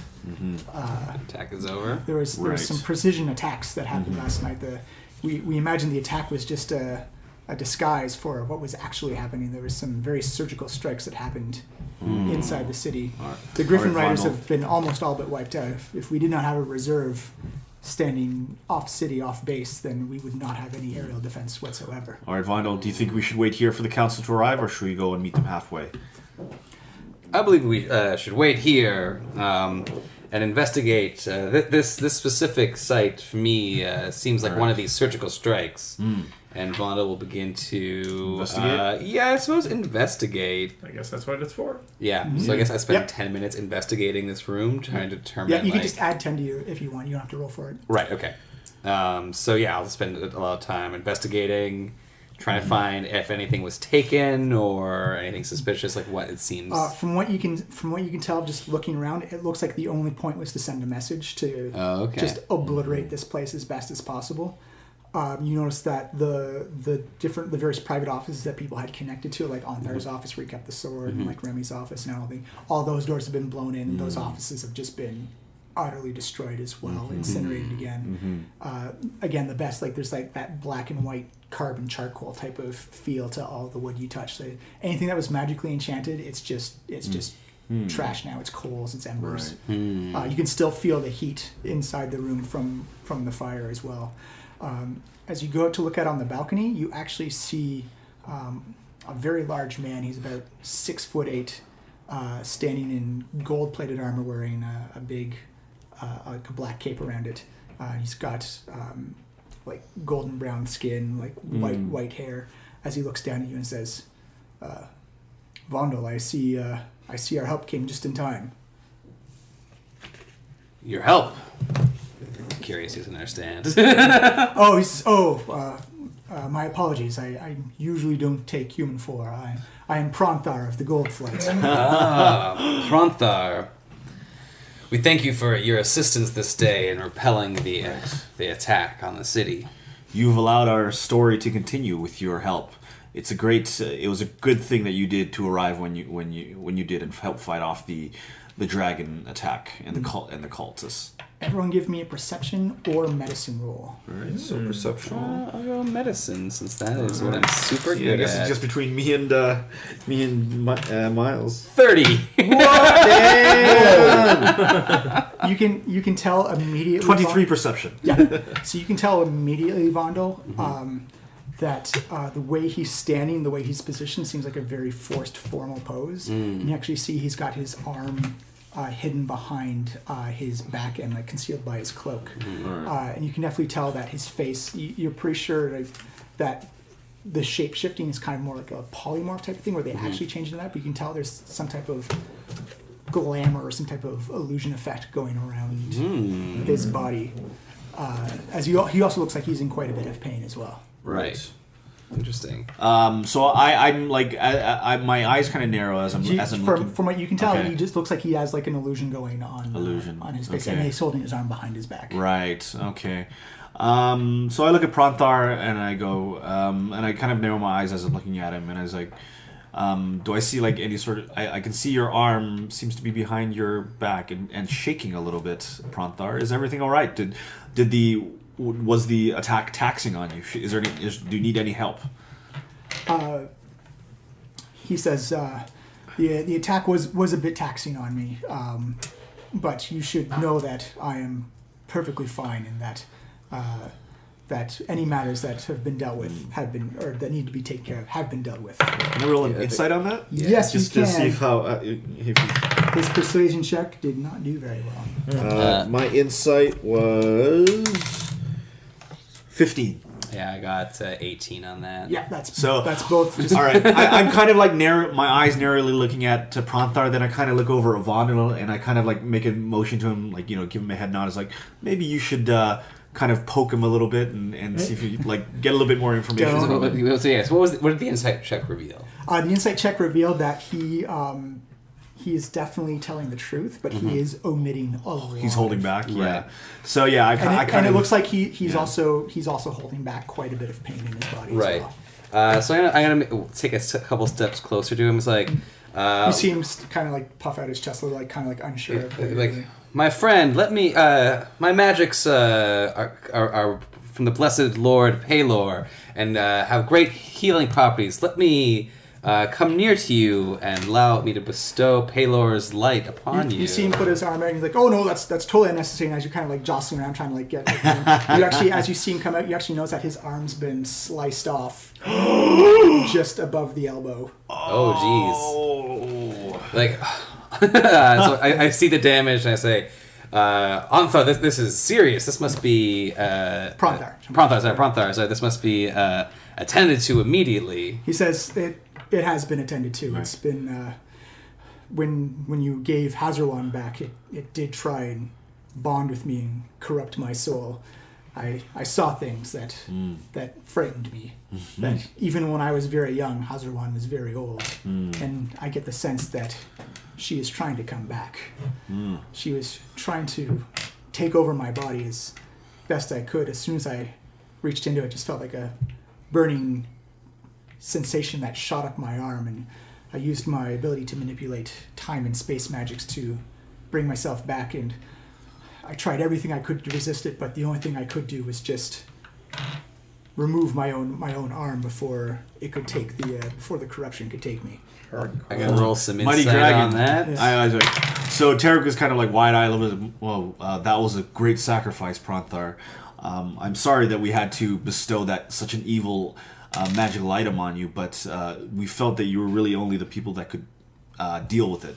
Attack is over. There was some precision attacks that happened last night. We imagine the attack was just a disguise for what was actually happening. There was some very surgical strikes that happened inside the city. The Griffin Riders have been almost all but wiped out. If we did not have a reserve standing off city, off base, then we would not have any aerial defense whatsoever. All right, Vondel, do you think we should wait here for the council to arrive, or should we go and meet them halfway? I believe we should wait here and investigate. This specific site, for me, seems like one of these surgical strikes. And Vonda will begin to... Investigate? I suppose investigate. I guess that's what it's for. Yeah, so I guess I spent 10 minutes investigating this room, trying to determine... Yeah, you can just add 10 to you if you want. You don't have to roll for it. Right, okay. So yeah, I'll spend a lot of time investigating, trying to find if anything was taken or anything suspicious, like what it seems. From what you can tell, just looking around, it looks like the only point was to send a message to just obliterate this place as best as possible. You notice that the various private offices that people had connected to, like Xonthal's office where he kept the sword, and like Remy's office and all those doors have been blown in, and those offices have just been utterly destroyed as well, incinerated again. Again, the best, like there's like that black and white carbon charcoal type of feel to all the wood you touch. So anything that was magically enchanted, it's just trash now. It's coals, it's embers. Right. You can still feel the heat inside the room from the fire as well. As you go out to look out on the balcony, you actually see a very large man. He's about 6'8", standing in gold-plated armor, wearing a big, a black cape around it. He's got like golden brown skin, like white hair. As he looks down at you and says, "Vondel, I see our help came just in time." Your help? Curious, he doesn't understand. My apologies. I usually don't take human for. I am Pronthar of the Gold Flight. Pronthar. We thank you for your assistance this day in repelling the attack on the city. You've allowed our story to continue with your help. It was a good thing that you did to arrive when you did and help fight off the dragon attack and the cultists. Everyone give me a perception or medicine roll. All right, so perception. I'll go medicine, since that is what I'm super Yeah, good I guess at. it's just between me and Miles. 30. Damn! You can tell immediately. 23 perception. Yeah. So you can tell immediately, Vondel, that the way he's standing, the way he's positioned, seems like a very forced, formal pose. And you actually see he's got his arm hidden behind his back and like concealed by his cloak. And you can definitely tell that his face. You're pretty sure that the shape shifting is kind of more like a polymorph type of thing, where they actually change into that. But you can tell there's some type of glamour or some type of illusion effect going around his body. As he also looks like he's in quite a bit of pain as well. Right. Interesting. So I'm like, my eyes kind of narrow as I'm looking. From what you can tell, Okay. he just looks like he has like an illusion going on. On his face, Okay. and he's holding his arm behind his back. Right. Okay. So I look at Pronthar and I go, and I kind of narrow my eyes as I'm looking at him, and I was like, do I see like any sort of? I can see your arm seems to be behind your back and shaking a little bit. Pronthar, is everything all right? Was the attack taxing on you? Is there any? Do you need any help? He says the attack was a bit taxing on me, but you should know that I am perfectly fine, and that any matters that have been dealt with that need to be taken care of have been dealt with. Can I roll an insight on that? Yes, Just you to can. see how. If His persuasion check did not do very well. my insight was 15. Yeah, I got 18 on that. Yeah, that's All both. right, I'm kind of like my eyes narrowly looking at to Pronthar. Then I kind of look over at Vaughn and I kind of like make a motion to him, like give him a head nod. It's like maybe you should kind of poke him a little bit and see if you like get a little bit more information. Don't. from him. So yes, what did the insight check reveal? The insight check revealed that he is definitely telling the truth, but he is omitting a lot. He's holding back. Yeah. Right. So yeah, I And kind it of looks like he's also holding back quite a bit of pain in his body. Right. As well. So I'm gonna take a couple steps closer to him. It's like You see him kind of like puff out his chest, like kind of like unsure. of what like he- my friend, let me. My magics are from the blessed Lord Palor and have great healing properties. Let me come near to you and allow me to bestow Palor's light upon you. You see him put his arm out, and he's like, "Oh no, that's totally unnecessary." And as you're kind of like jostling around, trying to like get, you actually, as you see him come out, you actually notice that his arm's been sliced off just above the elbow. Oh, jeez. Like, so I see the damage and I say, Antha, this is serious. This must be Pronthar. Sorry, this must be attended to immediately. He says it has been attended to. Right. It's been when you gave Hazarwan back, it did try and bond with me and corrupt my soul. I saw things that frightened me. That even when I was very young, Hazarwan was very old, and I get the sense that she is trying to come back. She was trying to take over my body as best I could. As soon as I reached into it, just felt like a burning sensation that shot up my arm, and I used my ability to manipulate time and space magics to bring myself back, and I tried everything I could to resist it, but the only thing I could do was just remove my own arm before it could take before the corruption could take me. I can roll some Mighty insight Dragon. on that. Yes. I was like, so Tarek was kind of like wide-eyed a little bit. Whoa, that was a great sacrifice, Pronthar. I'm sorry that we had to bestow such an evil magical item on you, but we felt that you were really only the people that could deal with it.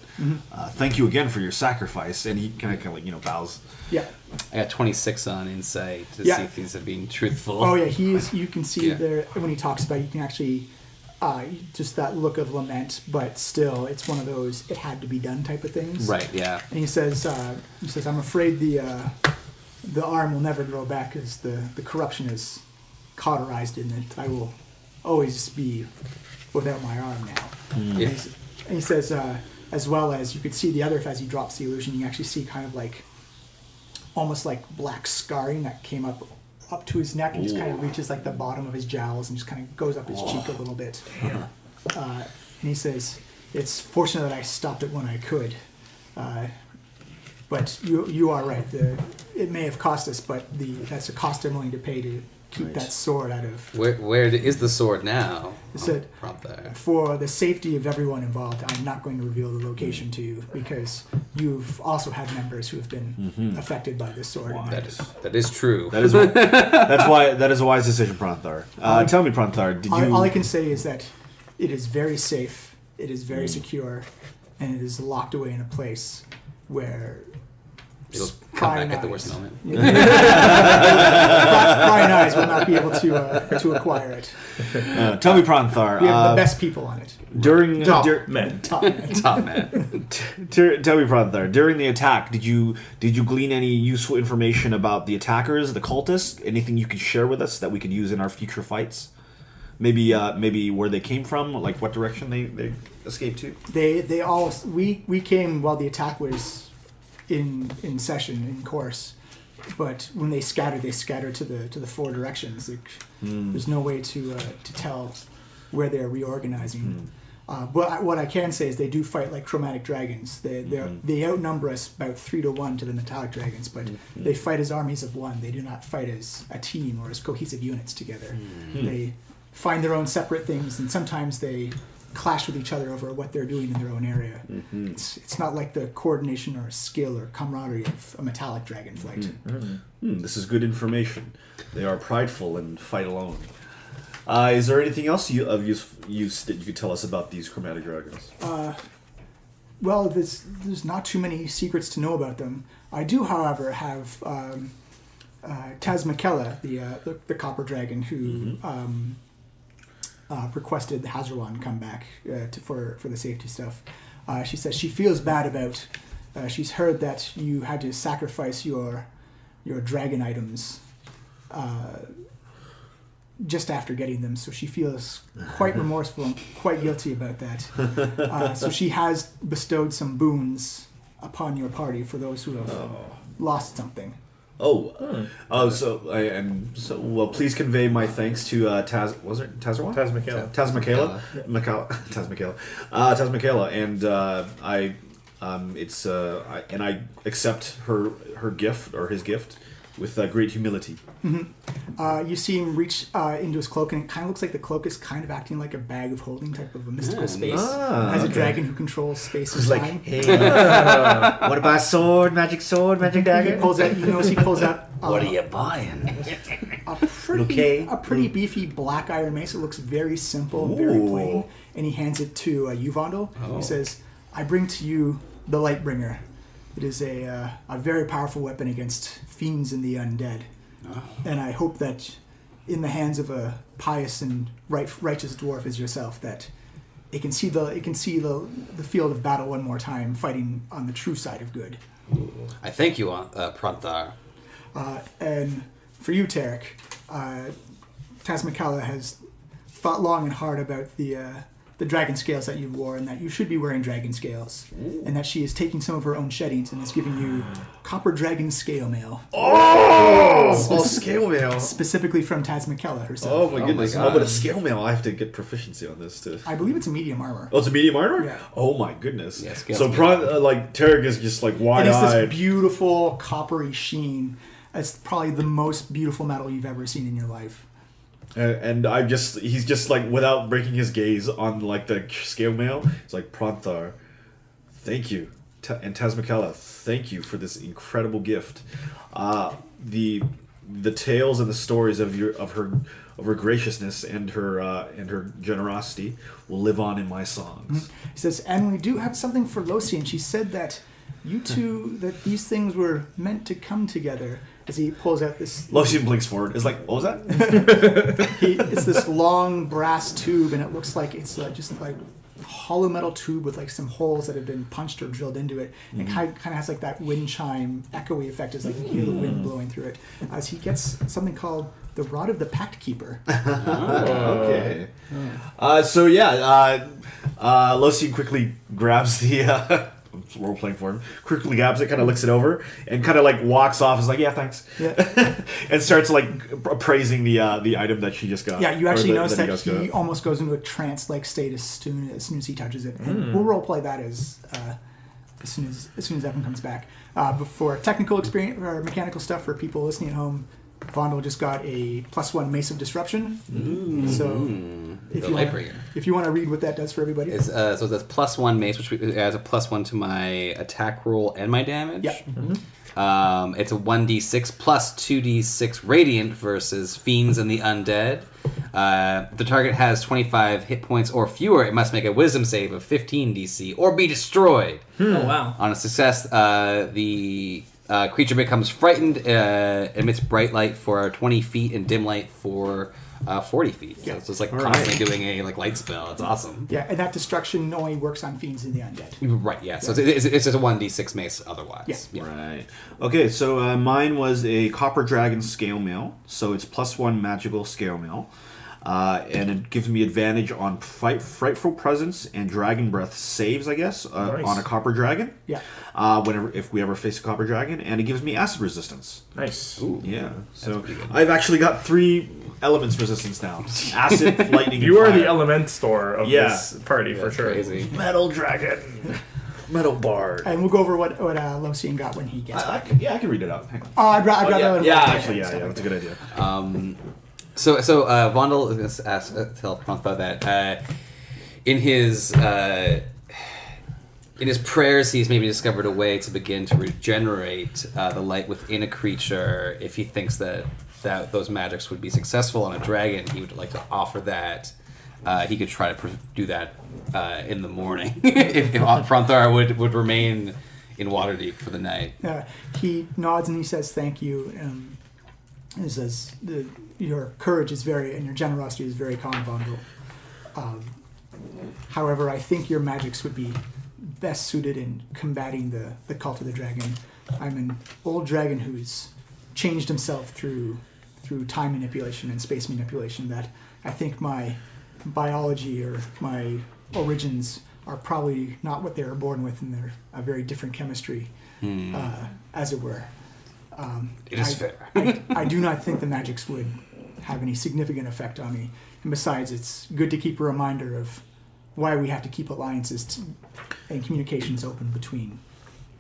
Thank you again for your sacrifice. And he kind of like bows. Yeah. I got 26 on insight to Yeah. see if these are being truthful. Oh yeah, he is. You can see Yeah. there when he talks about it, you can actually just that look of lament, but still, it's one of those it had to be done type of things. Right, yeah. And he says, I'm afraid the arm will never grow back as the corruption is cauterized in it. I will always be without my arm now. If, And he says, as well as you could see the other, as he drops the illusion, you can actually see kind of like, almost like black scarring that came up to his neck and just kind of reaches like the bottom of his jowls and just kind of goes up his cheek a little bit. And he says, it's fortunate that I stopped it when I could. But you are right. It may have cost us, but that's a cost I'm willing to pay to keep that sword out of. where is the sword now? He said, Pronthar. for the safety of everyone involved, I'm not going to reveal the location to you because you've also had members who have been affected by this sword. And That is true. That is a wise decision, Pronthar. Tell me, Pronthar, did you? all I can say is that it is very safe, it is very secure, and it is locked away in a place where It'll come prying back at the eyes- worst moment. Prying eyes will not be able to acquire it. Tell me, Pranthar. We have the best people on it. During Top men. Top men. Top man. Tell me, Pranthar. During the attack, did you glean any useful information about the attackers, the cultists? Anything you could share with us that we could use in our future fights? Maybe where they came from, like what direction they escaped to. They all we came while the attack was in session, in course, but when they scattered to the four directions. There's no way to tell where they're reorganizing. But what I can say is they do fight like chromatic dragons. They outnumber us about 3-1 to the metallic dragons, but they fight as armies of one. They do not fight as a team or as cohesive units together. They find their own separate things, and sometimes they clash with each other over what they're doing in their own area. It's not like the coordination or skill or camaraderie of a metallic dragon fight. This is good information. They are prideful and fight alone. Is there anything else of use that you could tell us about these chromatic dragons? Well, there's not too many secrets to know about them. I do, however, have Tasmakella, the copper dragon, who requested the Hazarwan come back for the safety stuff. She says she feels bad about. She's heard that you had to sacrifice your dragon items just after getting them, so she feels quite remorseful and quite guilty about that. So she has bestowed some boons upon your party for those who have lost something. Well, please convey my thanks to Tazarwan? Tasmakela. Tasmakela, and I accept her gift or his gift with great humility. You see him reach into his cloak, and it kind of looks like the cloak is kind of acting like a bag of holding type of a mystical space. As a dragon who controls space and time. Hey, what about magic dagger? He pulls out. You notice he pulls out. What are you buying? A pretty beefy black iron mace. It looks very simple, very plain, and he hands it to Xonthal. He says, "I bring to you the Lightbringer. It is a very powerful weapon against fiends and the undead, and I hope that in the hands of a pious and righteous dwarf as yourself, that it can see the field of battle one more time, fighting on the true side of good." I thank you, Pranthar. And for you, Tarek, Tasmakella has thought long and hard about the dragon scales that you wore, and that you should be wearing dragon scales, and that she is taking some of her own sheddings and is giving you copper dragon scale mail. Scale mail. Specifically from Tasmakella herself. Oh my goodness! God. But a scale mail, I have to get proficiency on this too. I believe it's a medium armor. Oh, it's a medium armor? Yeah. Oh my goodness. Yeah, scales so Tarek is just like And it's wide-eyed. this beautiful coppery sheen. It's probably the most beautiful metal you've ever seen in your life. And he's just like, without breaking his gaze on like the scale mail, it's like, Pranthar, thank you. And Tasmakella, thank you for this incredible gift. The tales and the stories of her graciousness and her generosity will live on in my songs. He says, and we do have something for Losi, and she said that you two, that these things were meant to come together. As he pulls out this... Losian blinks forward. It's like, what was that? It's this long brass tube, and it looks like it's just like hollow metal tube with like some holes that have been punched or drilled into it. And it kind of has like that wind chime echoey effect as like you hear the wind blowing through it. As he gets something called the Rod of the Pact Keeper. Okay. Losian quickly grabs the... role playing for him. Quickly grabs it, kind of looks it over, and kind of like walks off. Is like, yeah, thanks, and starts like appraising the item that she just got. Yeah, you actually notice that he got. almost goes into a trance-like state as soon as he touches it. And we'll role play that as soon as Evan comes back. Before technical experience or mechanical stuff for people listening at home, Vondel just got a +1 Mace of Disruption. So If the you wanna- Lightbringer. If you want to read what that does for everybody. So that's +1 mace, which adds a +1 to my attack roll and my damage. Yeah. It's a 1d6 plus 2d6 radiant versus fiends and the undead. The target has 25 hit points or fewer. It must make a wisdom save of 15 DC or be destroyed. Oh wow. On a success, the creature becomes frightened, emits bright light for 20 feet and dim light for 40 feet. So it's just like constantly doing a light spell. It's awesome. Yeah, and that destruction only works on fiends and the undead. Right, yeah. So it's just a 1d6 mace otherwise. Yeah. Right. Okay, so mine was a Copper Dragon Scale Mail. So it's +1 magical Scale Mail. And it gives me advantage on Frightful Presence and Dragon Breath saves, I guess, on a Copper Dragon. Yeah. If we ever face a Copper Dragon. And it gives me Acid Resistance. Nice. Ooh. Yeah. So I've actually got 3 elements resistance now. Acid, lightning, You and are fire. the element store of Yeah. this party for sure. Crazy. Metal Dragon. Metal Bard. And we'll go over what Losian got when he gets back. I can read it out. Hang on. I'd rather. Actually, that's a good idea. So Vondel is going to tell Prontha that in his prayers, he's maybe discovered a way to begin to regenerate the light within a creature. If he thinks that those magics would be successful on a dragon, he would like to offer that. He could try to do that in the morning if Pronthar would remain in Waterdeep for the night. He nods and he says thank you. He says your courage is and your generosity is very common, Vondel. However, I think your magics would be best suited in combating the cult of the dragon. I'm an old dragon who's changed himself through time manipulation and space manipulation, that I think my biology or my origins are probably not what they were born with, and they're a very different chemistry, as it were. It is fair. I do not think the magics would have any significant effect on me. And besides, it's good to keep a reminder of why we have to keep alliances and communications open between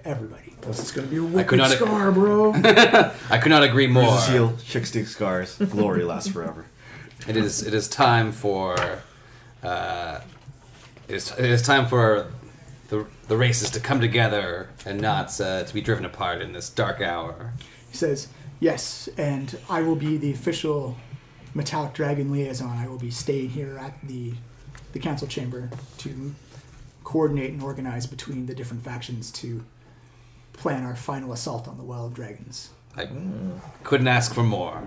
everybody. This is going to be a I wicked could not- scar, bro. I could not agree more. Bruises heal, chick stick scars. Glory lasts forever. It is time for it is time for the races to come together and not to be driven apart in this dark hour. He says, yes, and I will be the official Metallic Dragon liaison. I will be staying here at the council chamber to coordinate and organize between the different factions to plan our final assault on the Well of Dragons. I couldn't ask for more.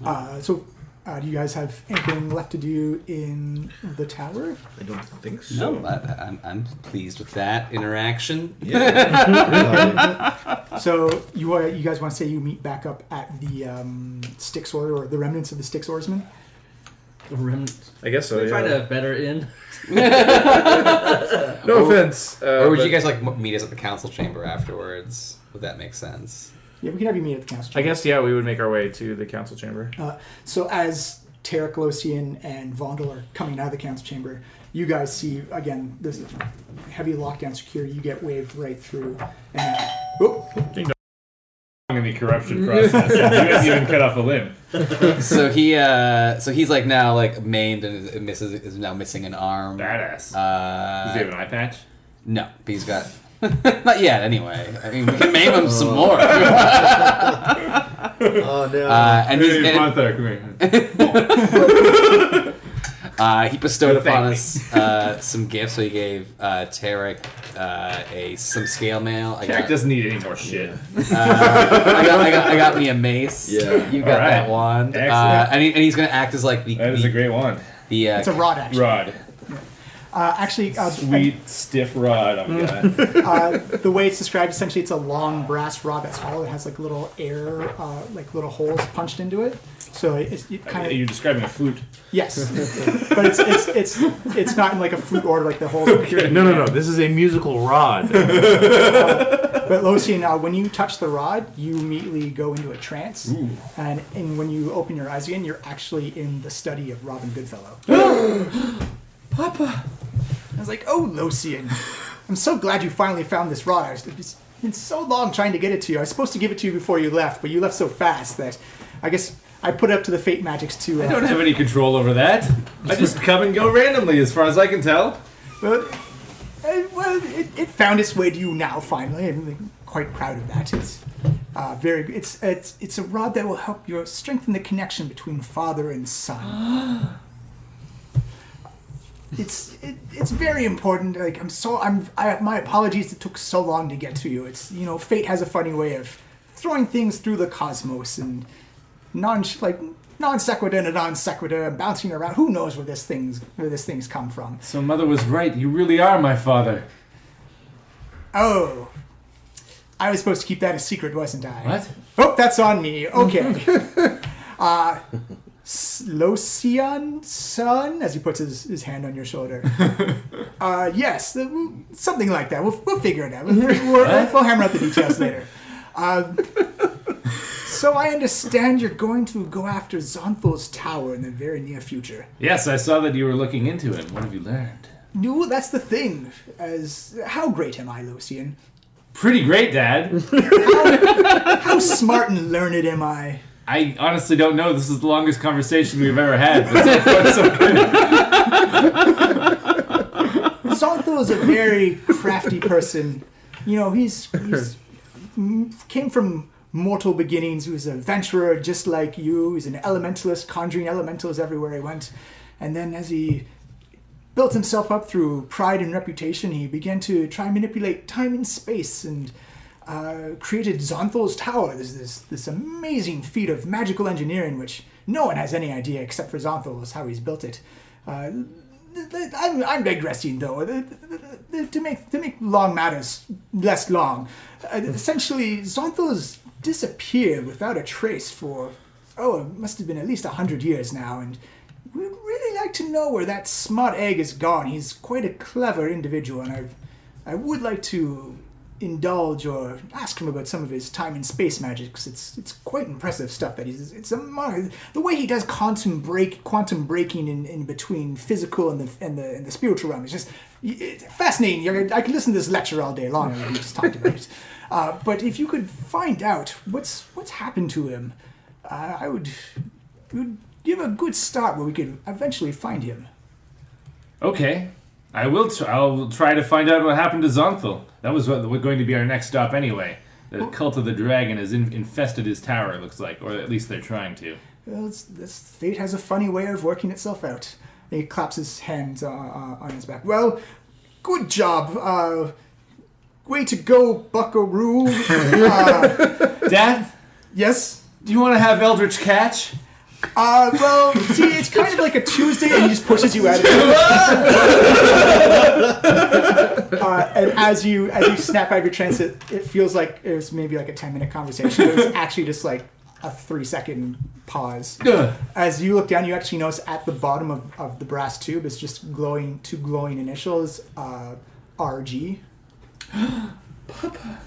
Do you guys have anything left to do in the tower? I don't think so. No, I'm pleased with that interaction. Yeah. So you guys want to say you meet back up at the Styx or the remnants of the Styx Oarsmen? I guess so, We find yeah. a better inn. No offense. Or would but you guys meet us at the council chamber afterwards? Would that make sense? Yeah, we can have you meet at the council I chamber. guess, yeah, we would make our way to the council chamber. So as Tarek, Losian, and Vondel are coming out of the council chamber, you guys see, again, this heavy lockdown security. You get waved right through. And In the corruption process. You guys even cut off a limb. So he's like now like maimed and is now missing an arm. Badass. Does he have an eye patch? No, but he's got not yet. Anyway, I mean we can maim him some more. Oh no. And he's Hey, and, Panther, come here. he bestowed Thank upon me. us some gifts. So he gave Tarek some scale mail. Tarek doesn't need any more shit. I got me a mace. Yeah. You got All right. that wand. Excellent. And he's gonna act as like That is a great wand. it's a rod, actually. Rod. Sweet, stiff rod I'm got. The way it's described, essentially, it's a long brass rod that's hollow. It has like little air, like little holes punched into it. So it kind of You're describing a flute. yes, but it's not in like a flute order like the holes appear. No. This is a musical rod. But Losian, when you touch the rod, you immediately go into a trance, and when you open your eyes again, you're actually in the study of Robin Goodfellow. Papa, I was like, oh, Losian, I'm so glad you finally found this rod. It's been so long trying to get it to you. I was supposed to give it to you before you left, but you left so fast that I guess I put it up to the fate magics to. I don't have any control over that. I just come and go randomly, as far as I can tell. Well, it found its way to you now. Finally, I'm quite proud of that. It's very. It's a rod that will help you strengthen the connection between father and son. It's very important. Like my apologies. It took so long to get to you. It's fate has a funny way of throwing things through the cosmos and non sequitur and non sequitur and bouncing around. Who knows where this thing's come from? So Mother was right. You really are my father. Oh, I was supposed to keep that a secret, wasn't I? What? Oh, that's on me. Okay. Locian son, as he puts his hand on your shoulder. Yes, something like that. We'll figure it out. We'll hammer out the details later. So I understand you're going to go after Xonthal's tower in the very near future. Yes, I saw that you were looking into it. What have you learned? No, that's the thing. How great am I, Lucian? Pretty great, Dad. How smart and learned am I? I honestly don't know. This is the longest conversation we've ever had. But so far, so good. Xonthal is a very crafty person. He's came from mortal beginnings. He was an adventurer just like you. He's an elementalist, conjuring elementals everywhere he went. And then as he built himself up through pride and reputation, he began to try and manipulate time and space and created Xonthal's tower. There's this amazing feat of magical engineering which no one has any idea except for Xonthal is how he's built it. I'm digressing though. To make long matters less long, essentially Xonthal disappeared without a trace for it must have been at least 100 years now, and we'd really like to know where that smart egg is gone. He's quite a clever individual, and I would like to indulge or ask him about some of his time and space magic, because it's quite impressive stuff that the way he does quantum breaking in between physical and the spiritual realm is just fascinating. I could listen to this lecture all day long and we just talked about it. But if you could find out what's happened to him, it would give a good start where we could eventually find him. Okay. I will. I'll try to find out what happened to Xonthal. That was going to be our next stop anyway. The cult of the dragon has infested his tower, it looks like. Or at least they're trying to. Well, this fate has a funny way of working itself out. He claps his hands on his back. Well, good job. Way to go, buckaroo. Dad? Yes? Do you want to have Eldritch Catch? Well, see, it's kind of like a Tuesday, and he just pushes you out of it. And as you snap out of your trance, it feels like it was maybe like a 10-minute conversation. It was actually just like a 3-second pause. As you look down, you actually notice at the bottom of the brass tube is just two glowing initials, RG. Papa.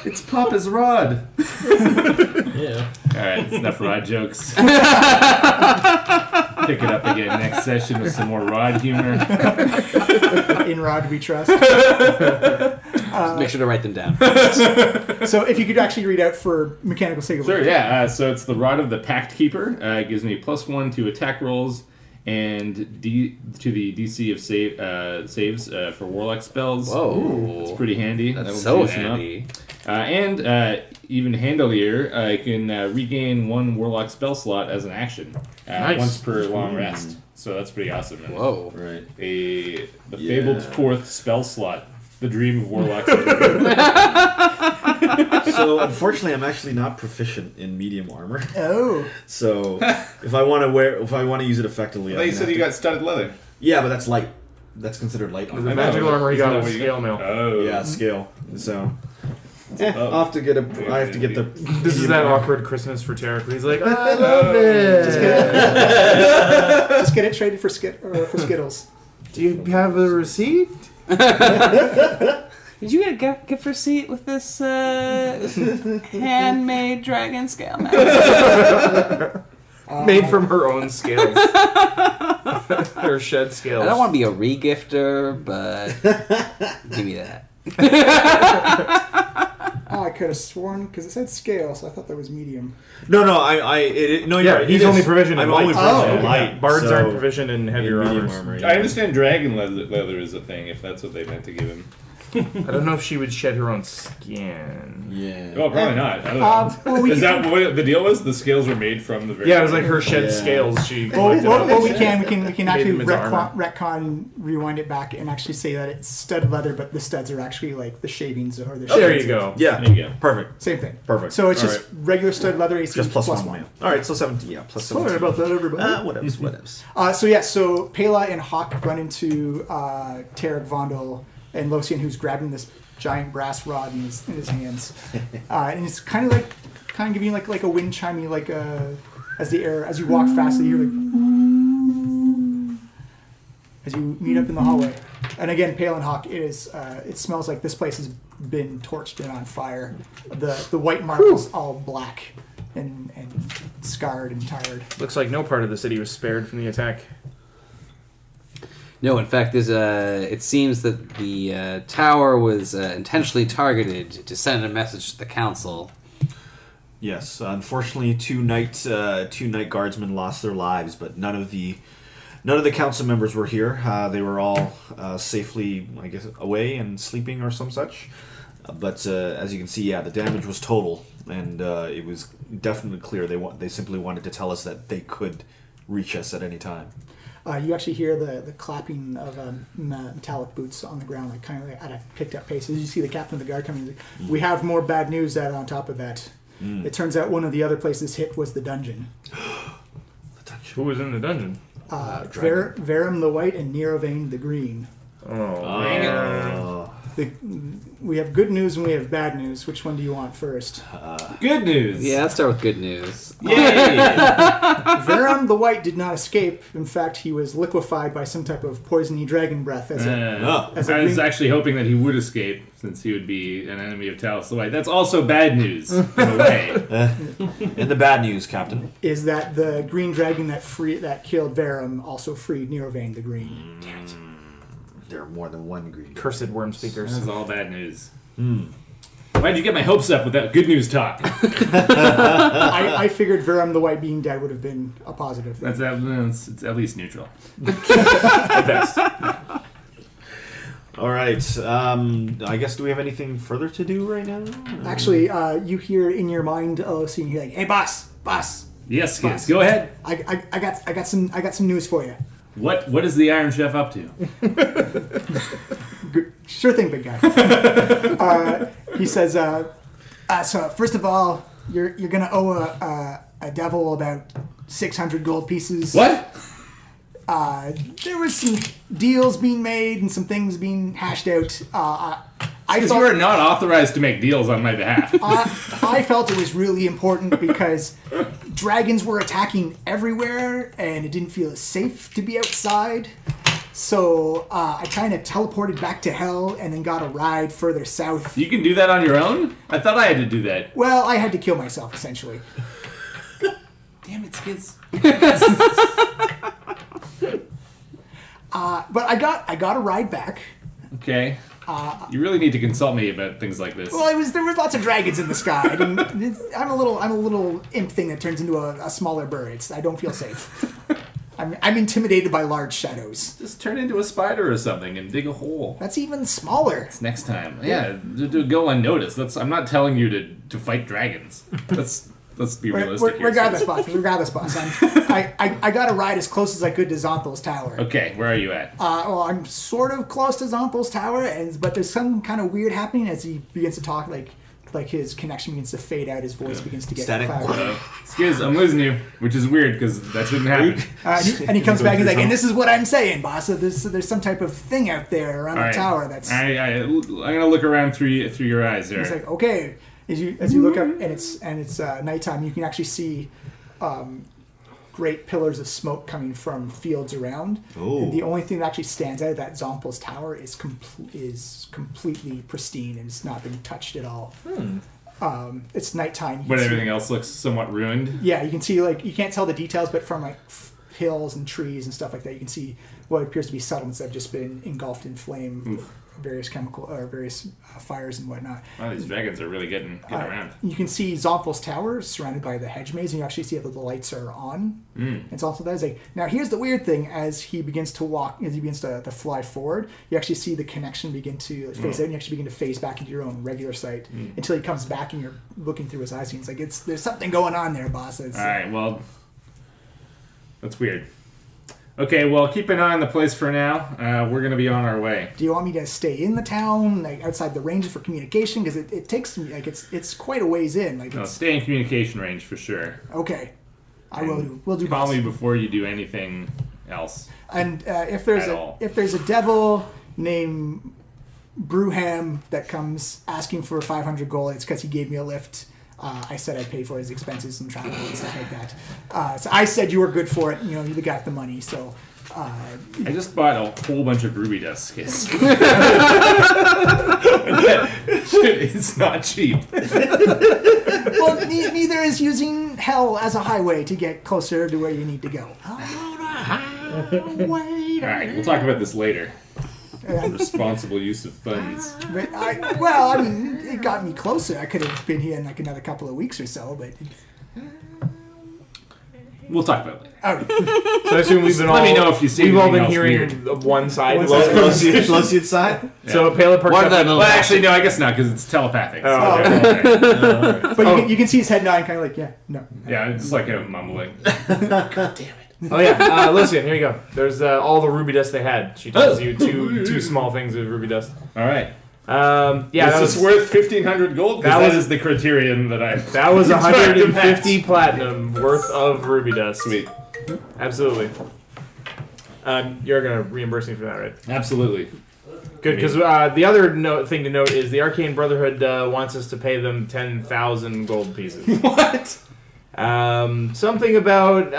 It's Papa's rod. Yeah. Alright, enough rod jokes. Pick it up again next session with some more rod humor. In Rod we trust. Make sure to write them down. So if you could actually read out for mechanical signal. Sure, yeah. So it's the Rod of the Pact Keeper. It gives me +1 to attack rolls and to the DC of saves for warlock spells. Whoa. It's pretty handy. That's That'll so juice 'em up. handy. And even handilier, I can regain 1 warlock spell slot as an action once per long rest. So that's pretty awesome. And Whoa. Right. the fabled 4th spell slot, the dream of warlocks. So unfortunately, I'm actually not proficient in medium armor. Oh. So if I want to use it effectively, They said you got studded leather. Yeah, but that's light. That's considered light The armor. magical armor he got Isn't that was what you scale mail. Oh. Yeah, scale. So I'll have to get I have to get the. This is that awkward Christmas for Tarek. He's like, I love it. Just get it traded for Skittles. Do you have a receipt? Did you get a gift receipt with this handmade dragon scale map? Made from her own scales. Her shed scales. I don't want to be a regifter, but give me that. Oh, I could have sworn because it said scale, so I thought that was medium. No, no, you're right. He's It only is. provisioned in I'm light. only provisioned in Oh, light. Bards so- aren't provisioned in heavier medium armors. armor. I understand dragon leather is a thing, if that's what they meant to give him. I don't know if she would shed her own skin. Yeah. Oh, probably not. I don't know. Well, we Is can, that what the deal was? The scales were made from the very... Yeah, it was like her shed Yeah. scales. She well, collected well, on. well, we can actually them into armor. retcon, rewind it back, and actually say that it's stud leather, but the studs are actually like the shavings or the There shavings. you go. Yeah. There you go. Perfect. Same thing. Perfect. So it's All just right. regular stud leather AC Just plus one. one. Yeah. All right, so 17. Yeah, plus 17. Sorry about that, everybody. Whatevs. So Pela and Hawk run into Tarek Vondel and Losian, who's grabbing this giant brass rod in his hands, and it's kind of giving you like a wind chimey, like as you walk fast, you hear like as you meet up in the hallway. And again, Pale and Hawk, it smells like this place has been torched and on fire. The white marble's all black and scarred and tired. Looks like no part of the city was spared from the attack. No, in fact, it seems that the tower was intentionally targeted to send a message to the council. Yes, unfortunately, two night guardsmen lost their lives, but none of the council members were here. They were all safely, I guess, away and sleeping or some such. But as you can see, the damage was total, and it was definitely clear they simply wanted to tell us that they could reach us at any time. You actually hear the clapping of metallic boots on the ground, like kind of at a picked up pace. As you see the captain of the guard coming, we have more bad news that on top of that. It turns out one of the other places hit was the dungeon. Who was in the dungeon? Verum the White and Nerovane the Green. Oh. We have good news and we have bad news. Which one do you want first? Good news! Yeah, let's start with good news. Yay! Verum the White did not escape. In fact, he was liquefied by some type of poisony dragon breath. As I was green- actually hoping that he would escape, since he would be an enemy of Talos the White. That's also bad news, in a way. And the bad news, Captain. is that the green dragon that killed Verum also freed Nerovane the Green. Damn it. There are more than one green. Cursed worm speakers. This is all bad news. Why'd you get my hopes up with that good news talk? I figured Verum the White being dead would have been a positive thing. It's at least neutral. At best. All right. I guess, do we have anything further to do right now? Actually, you hear in your mind, seeing you like, "Hey, boss, Yes, kids, go ahead. I got some news for you." What is the Iron Chef up to? Sure thing, big guy. He says, "So first of all, you're gonna owe a devil about 600 gold pieces." What? There was some deals being made and some things being hashed out. Because you are not authorized to make deals on my behalf. I felt it was really important because dragons were attacking everywhere and it didn't feel safe to be outside. So I kind of teleported back to hell and then got a ride further south. You can do that on your own? I thought I had to do that. Well, I had to kill myself, essentially. Damn it, Skids. But I got a ride back. Okay. You really need to consult me about things like this. Well, there was lots of dragons in the sky. I'm a little imp thing that turns into a smaller bird. I don't feel safe. I'm intimidated by large shadows. Just turn into a spider or something and dig a hole. That's even smaller. It's next time. Yeah, go unnoticed. I'm not telling you to fight dragons. Let's be realistic here. Regardless, boss. I got a ride as close as I could to Xonthal's tower. Okay, where are you at? Well, I'm sort of close to Xonthal's tower, but there's some kind of weird happening as he begins to talk, like his connection begins to fade out, his voice begins to get Static. cloudy. Skiz, I'm losing you, which is weird because that shouldn't happen. And he comes back and he's like, and this is what I'm saying, boss. So there's some type of thing out there around the tower that's... I'm gonna look around through your eyes there. It's like, okay. As you look up and it's nighttime, you can actually see great pillars of smoke coming from fields around. And the only thing that actually stands out of that Xonthal's tower is completely pristine and it's not been touched at all. It's nighttime. But everything else looks somewhat ruined. Yeah, you can see you can't tell the details, but from hills and trees and stuff like that. You can see what appears to be settlements that have just been engulfed in flame, various chemical or various fires and whatnot. Wow, these dragons are really getting around. You can see Xonthal's tower surrounded by the hedge maze, and you actually see that the lights are on. And also that is like, now here's the weird thing: as he begins to walk, as he begins to fly forward, you actually see the connection begin to phase out, and you actually begin to phase back into your own regular sight until he comes back, and you're looking through his eyes, and he's like, there's something going on there, boss. All right, well, that's weird. Okay, well, keep an eye on the place for now. We're going to be on our way. Do you want me to stay in the town, like outside the range for communication? Because it takes me, like, it's quite a ways in. Like, No, stay in communication range for sure. Okay, I will do. We'll do. Call best. me before you do anything else. And if there's a devil named Brewham that comes asking for 500 gold, it's because he gave me a lift. I said I'd pay for his expenses and travel and stuff like that. So I said you were good for it. You know, you got the money. So I just bought a whole bunch of ruby dust kits. It's not cheap. well, neither is using hell as a highway to get closer to where you need to go. All right, we'll talk about this later. Responsible use of funds. But I mean, it got me closer. I could have been here in like another couple of weeks or so, but we'll talk about it later. All right. So I assume we've been Let me know if you see we've all anything been else hearing weird. one side. Losian side? So Pela perked up. Well, actually, no, I guess not, because it's telepathic. Oh, So, okay. But you can see his head nodding, kind of like, yeah, no. yeah, it's like a mumbling. God damn it. Oh yeah, listen, here you go. There's all the ruby dust they had. She tells you two small things of ruby dust. All right. Yeah, This that is was worth 1,500 gold. That is the criterion that I. that was 150 platinum worth of ruby dust. Sweet. Absolutely. You're gonna reimburse me for that, right? Absolutely. Good, because the other thing to note is the Arcane Brotherhood wants us to pay them 10,000 gold pieces. What? Something about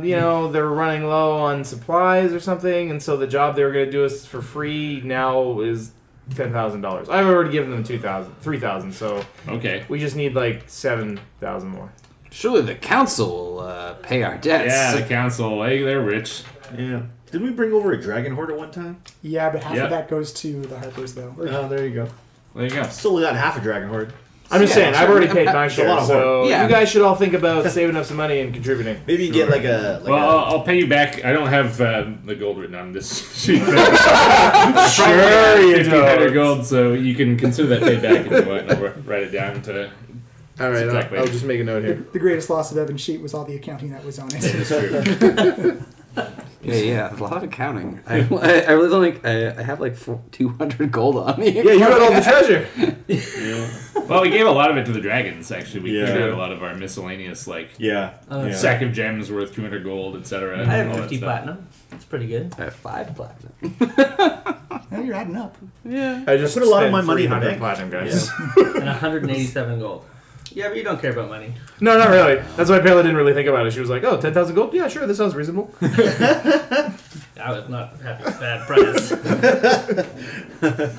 they're running low on supplies or something, and so the job they were going to do us for free now is $10,000. I've already given them 3,000, so Okay. we just need like 7,000 more. Surely the council will pay our debts. Yeah, the council. Hey, they're rich. Yeah. Did we bring over a dragon horde at one time? Yeah, but half Yep. of that goes to the Harpers, though. Oh, there you go. There you go. Still got half a dragon horde. I'm just saying, I've already paid my a share, lot of so work. Yeah. you guys should all think about saving up some money and contributing. Maybe you get like a. Well, I'll pay you back. I don't have the gold written on this sheet. Sure you 1,500 don't. gold, so you can consider that paid back if you want. I'll write it down to. All right, Exactly. I'll just make a note here. The greatest loss of Evan's sheet was all the accounting that was on it. It's true. Yeah, a lot of accounting. I really don't think I have like 200 gold on me. Yeah, you got all the treasure. Well, we gave a lot of it to the dragons. Actually, we Yeah. cleared out a lot of our miscellaneous, like Yeah. sack of gems worth 200 gold, etc. I have 50 platinum. That's pretty good. I have 5 platinum. Oh, you're adding up. Yeah. I just put a lot of spent my money in the 300 bank. platinum, guys. And 187 gold. Yeah, but you don't care about money. No, not really. That's why Pela didn't really think about it. She was like, "Oh, 10,000 gold? Yeah, sure, this sounds reasonable." I was not happy with that price.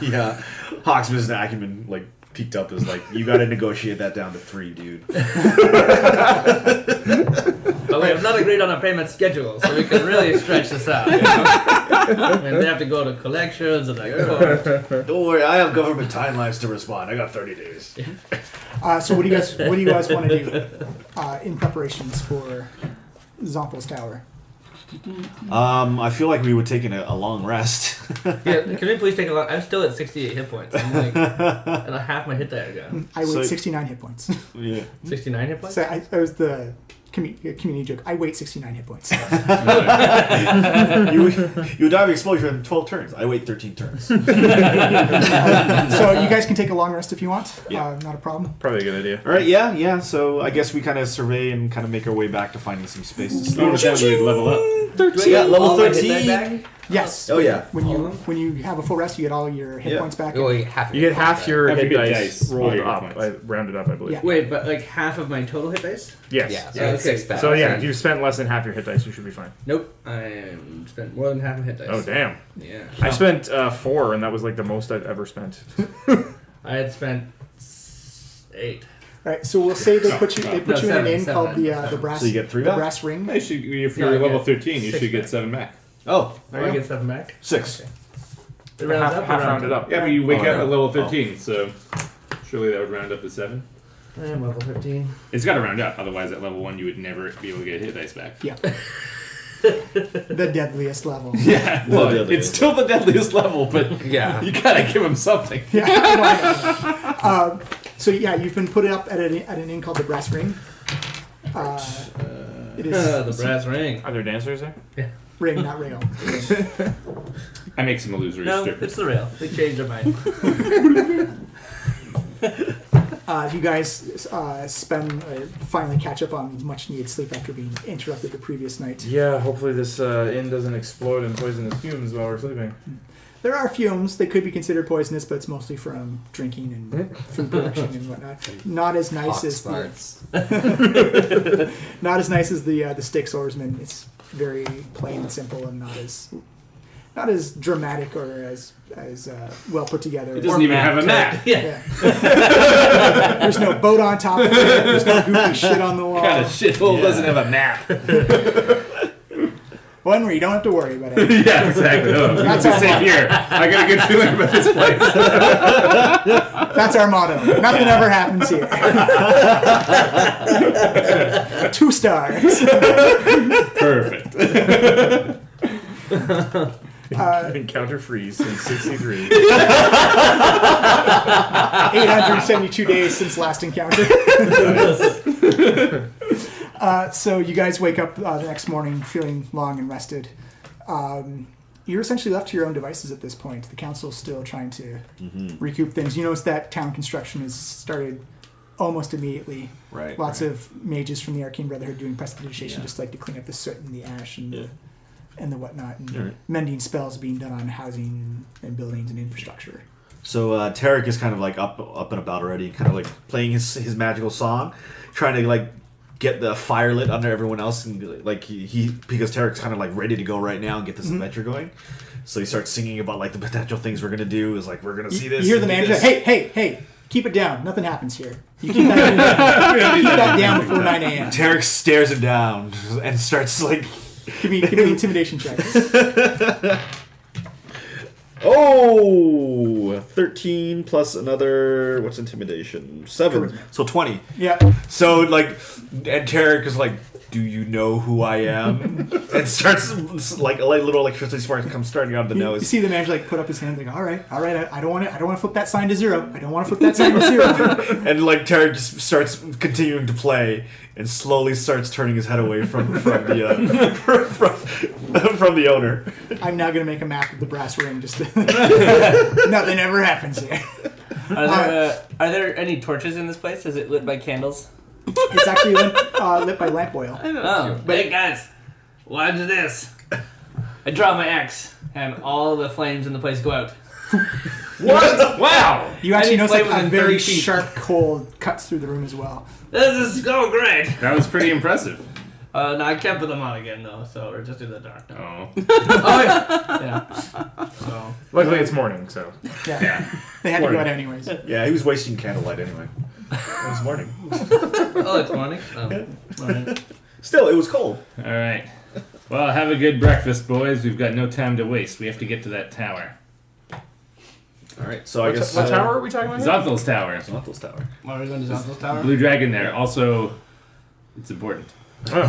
Yeah. Hawk's business acumen like peaked up as like, you got to negotiate that down to 3, dude. But we have not agreed on a payment schedule, so we can really stretch this out. You know? I mean, they have to go to collections and like, Don't worry, I have government timelines to respond. I got 30 days. So what do you guys want to do in preparations for Xonthal's tower? I feel like we would take a long rest. yeah, can we please take a look? I'm still at 68 hit points. I'm like, and half my hit die are gone. I wait So- 69 hit points. Yeah. 69 hit points? So that was the community joke. I wait 69 hit points. You die of exposure in 12 turns. I wait 13 turns. So you guys can take a long rest if you want. Yeah. Not a problem. Probably a good idea. All right, yeah. So I guess we kind of survey and kind of make our way back to finding some space to Oh, sleep. with that, we'd level up. Do I Yeah, get level all my hit 13. die back? Yes. Oh yeah. When you have a full rest, you get all your hit Yeah. points back. Oh, wait, half. You get half your Half hit your dice rolled all your up. hit I points. rounded up, I believe. Yeah. Wait, but like half of my total hit dice? Yes. Yeah, so Yeah, it's okay. 6,000. So yeah, if you've spent less than half your hit dice, you should be fine. Nope. I spent more than half my hit dice. Oh damn! Yeah. I spent 4, and that was like the most I'd ever spent. I had spent 8. right, so we'll say they put you in an seven, inn seven. called the brass. So you get 3 the back? brass ring. If Yeah, you're I level get 13, you 6 should get back. 7 back. Oh, I get 7 back. 6. It rounds Half, up. half or rounded up. Yeah, but you wake Oh, up yeah. at level 13, so surely that would round up to 7. I'm level 13. It's got to round up, otherwise at level 1 you would never be able to get hit dice back. Yeah. The deadliest level. Yeah, Well, well, deadly. it's still the deadliest level, but Yeah. you gotta give him something. Yeah. So yeah, you've been put up at an inn called the Brass Ring. It is The brass ring. Are there dancers there? ring, not rail. I make some illusory No, strippers. it's the rail. They changed their mind. You guys finally catch up on much needed sleep after being interrupted the previous night. Yeah, hopefully this inn doesn't explode in poisonous fumes while we're sleeping. There are fumes. They could be considered poisonous, but it's mostly from drinking and food production and whatnot. Not as nice as not as nice as the Styx oarsman. It's very plain and simple, and not as dramatic or as well put together. It doesn't even have a map. Yeah. Yeah. There's no boat on top of it. There's no goofy shit on the wall. What kind of shithole doesn't have a map? One where you don't have to worry about it. Yeah, exactly. Oh, That's it's all. safe here. I got a good feeling about this place. That's our motto. Nothing ever happens here. 2 stars. Perfect. Encounter freeze in 63. 872 days since last encounter. So you guys wake up the next morning feeling long and rested. You're essentially left to your own devices at this point. The council's still trying to recoup things. You notice that town construction has started almost immediately. Right. Lots of mages from the Arcane Brotherhood doing prestidigitation just like to clean up the soot and the ash and the whatnot. And mending spells being done on housing and buildings and infrastructure. So Tarek is kind of like up and about already, kind of like playing his magical song, trying to like get the fire lit under everyone else, and like he because Tarek's kind of like ready to go right now and get this adventure going. So he starts singing about like the potential things we're gonna do. Is like we're gonna see this. You hear the and do manager, this. hey, keep it down. Nothing happens here. You keep that down before 9 a.m. Tarek stares him down and starts like, Give me an intimidation check. oh, 13 plus another, what's intimidation? 7. Charisma. So 20. Yeah. So like, and Tarek is like, do you know who I am? And starts like a little electricity spark comes starting out of the You nose. see the manager like put up his hand, like, all right, I don't want to flip that sign to 0. I don't want to flip that sign to 0. And like Tarek just starts continuing to play and slowly starts turning his head away from the from the owner. I'm now gonna make a map of the brass ring. Just nothing ever happens here. Are there any torches in this place? Is it lit by candles? It's actually lit by lamp oil. Oh, but hey guys, watch this. I draw my axe, and all the flames in the place go out. What? Wow! You actually Any notice like flame a within very 30 feet. sharp cold cuts through the room as well. This is so great. That was pretty impressive. No, I can't put them on again though, so we're just in the dark now. Oh. Oh yeah. So Luckily it's morning, so. Yeah, they had to go out anyways. Yeah, he was wasting candlelight anyway. It was morning. oh, it's morning. Oh, alright. Still, it was cold. All right. Well, have a good breakfast, boys. We've got no time to waste. We have to get to that tower. All right, so I guess What tower are we talking about? here? Xonthal's tower. Xonthal tower. Why are we going to Xonthal Tower? Blue dragon there. Also, it's important. Oh,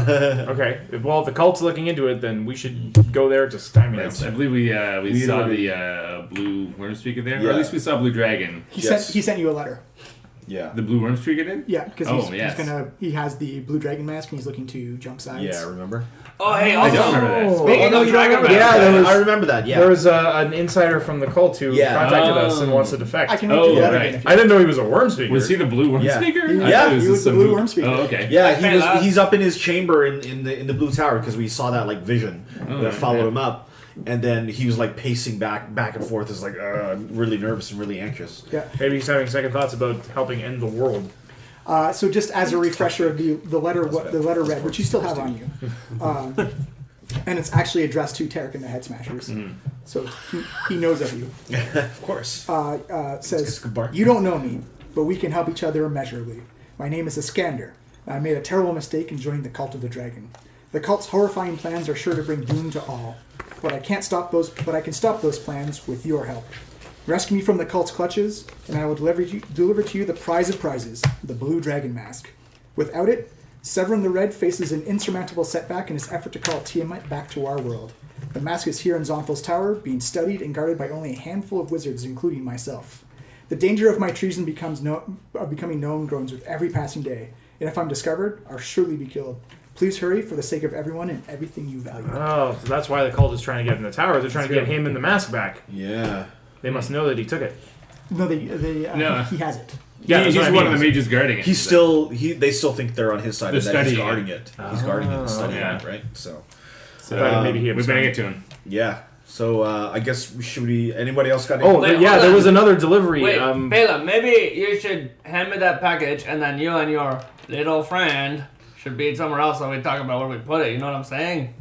okay. Well, if the cult's looking into it, then we should go there to stymie Yes, I them. believe we saw already- the blue worm speaker there. Or Yeah. at least we saw blue dragon. He Yes. sent you a letter. Yeah. The blue worm speaker did? Yeah, because Oh, yes. he has the blue dragon mask and he's looking to jump sides. Yeah, remember? Oh, hey, I don't also, remember that. speaking Oh, no, of you don't Dragon remember Mask, Yeah, there was- I remember that, yeah. There was an insider from the cult who Yeah. contacted us Oh. and wants to defect. I can Oh, read you that right. again if you I didn't know he was a worm speaker. Was he the blue worm Yeah. speaker? Yeah, I thought it he was just the some blue worm speaker. Oh, okay. Yeah, Hey, lad. he's up in his chamber in the blue tower because we saw that like vision that followed yeah. him up. And then he was like pacing back and forth, is like really nervous and really anxious. Yeah. Maybe he's having second thoughts about helping end the world. So just as a refresher of the letter, what the letter read, which you still have on you, and it's actually addressed to Tarek and the Head Smashers, so he knows of you. Of course. Says, good bark. "You don't know me, but we can help each other immeasurably. My name is Iskander. I made a terrible mistake and joined the Cult of the Dragon. The cult's horrifying plans are sure to bring doom to all, but I can stop those plans with your help. Rescue me from the cult's clutches, and I will deliver to you the prize of prizes, the blue dragon mask. Without it, Severin the Red faces an insurmountable setback in his effort to call Tiamat back to our world. The mask is here in Xonthal's tower, being studied and guarded by only a handful of wizards, including myself. The danger of my treason becoming known grows with every passing day, and if I'm discovered, I'll surely be killed. Please hurry for the sake of everyone and everything you value. Oh, so that's why the cult is trying to get in the tower. They're trying to get him and the mask back. Yeah. They must know that he took it. No, No. he has it. Yeah, he's that's what I one of mean. the mages guarding it. They still think they're on his side They're and that he's studying guarding it. He's guarding it and studying yeah. it, right? So, So maybe he we better get to him. yeah. So, I guess anybody else got Oh, Wait, yeah, hold there on. was another delivery. Wait, Bela, maybe you should hand me that package, and then you and your little friend should be somewhere else so we talk about where we put it. You know what I'm saying?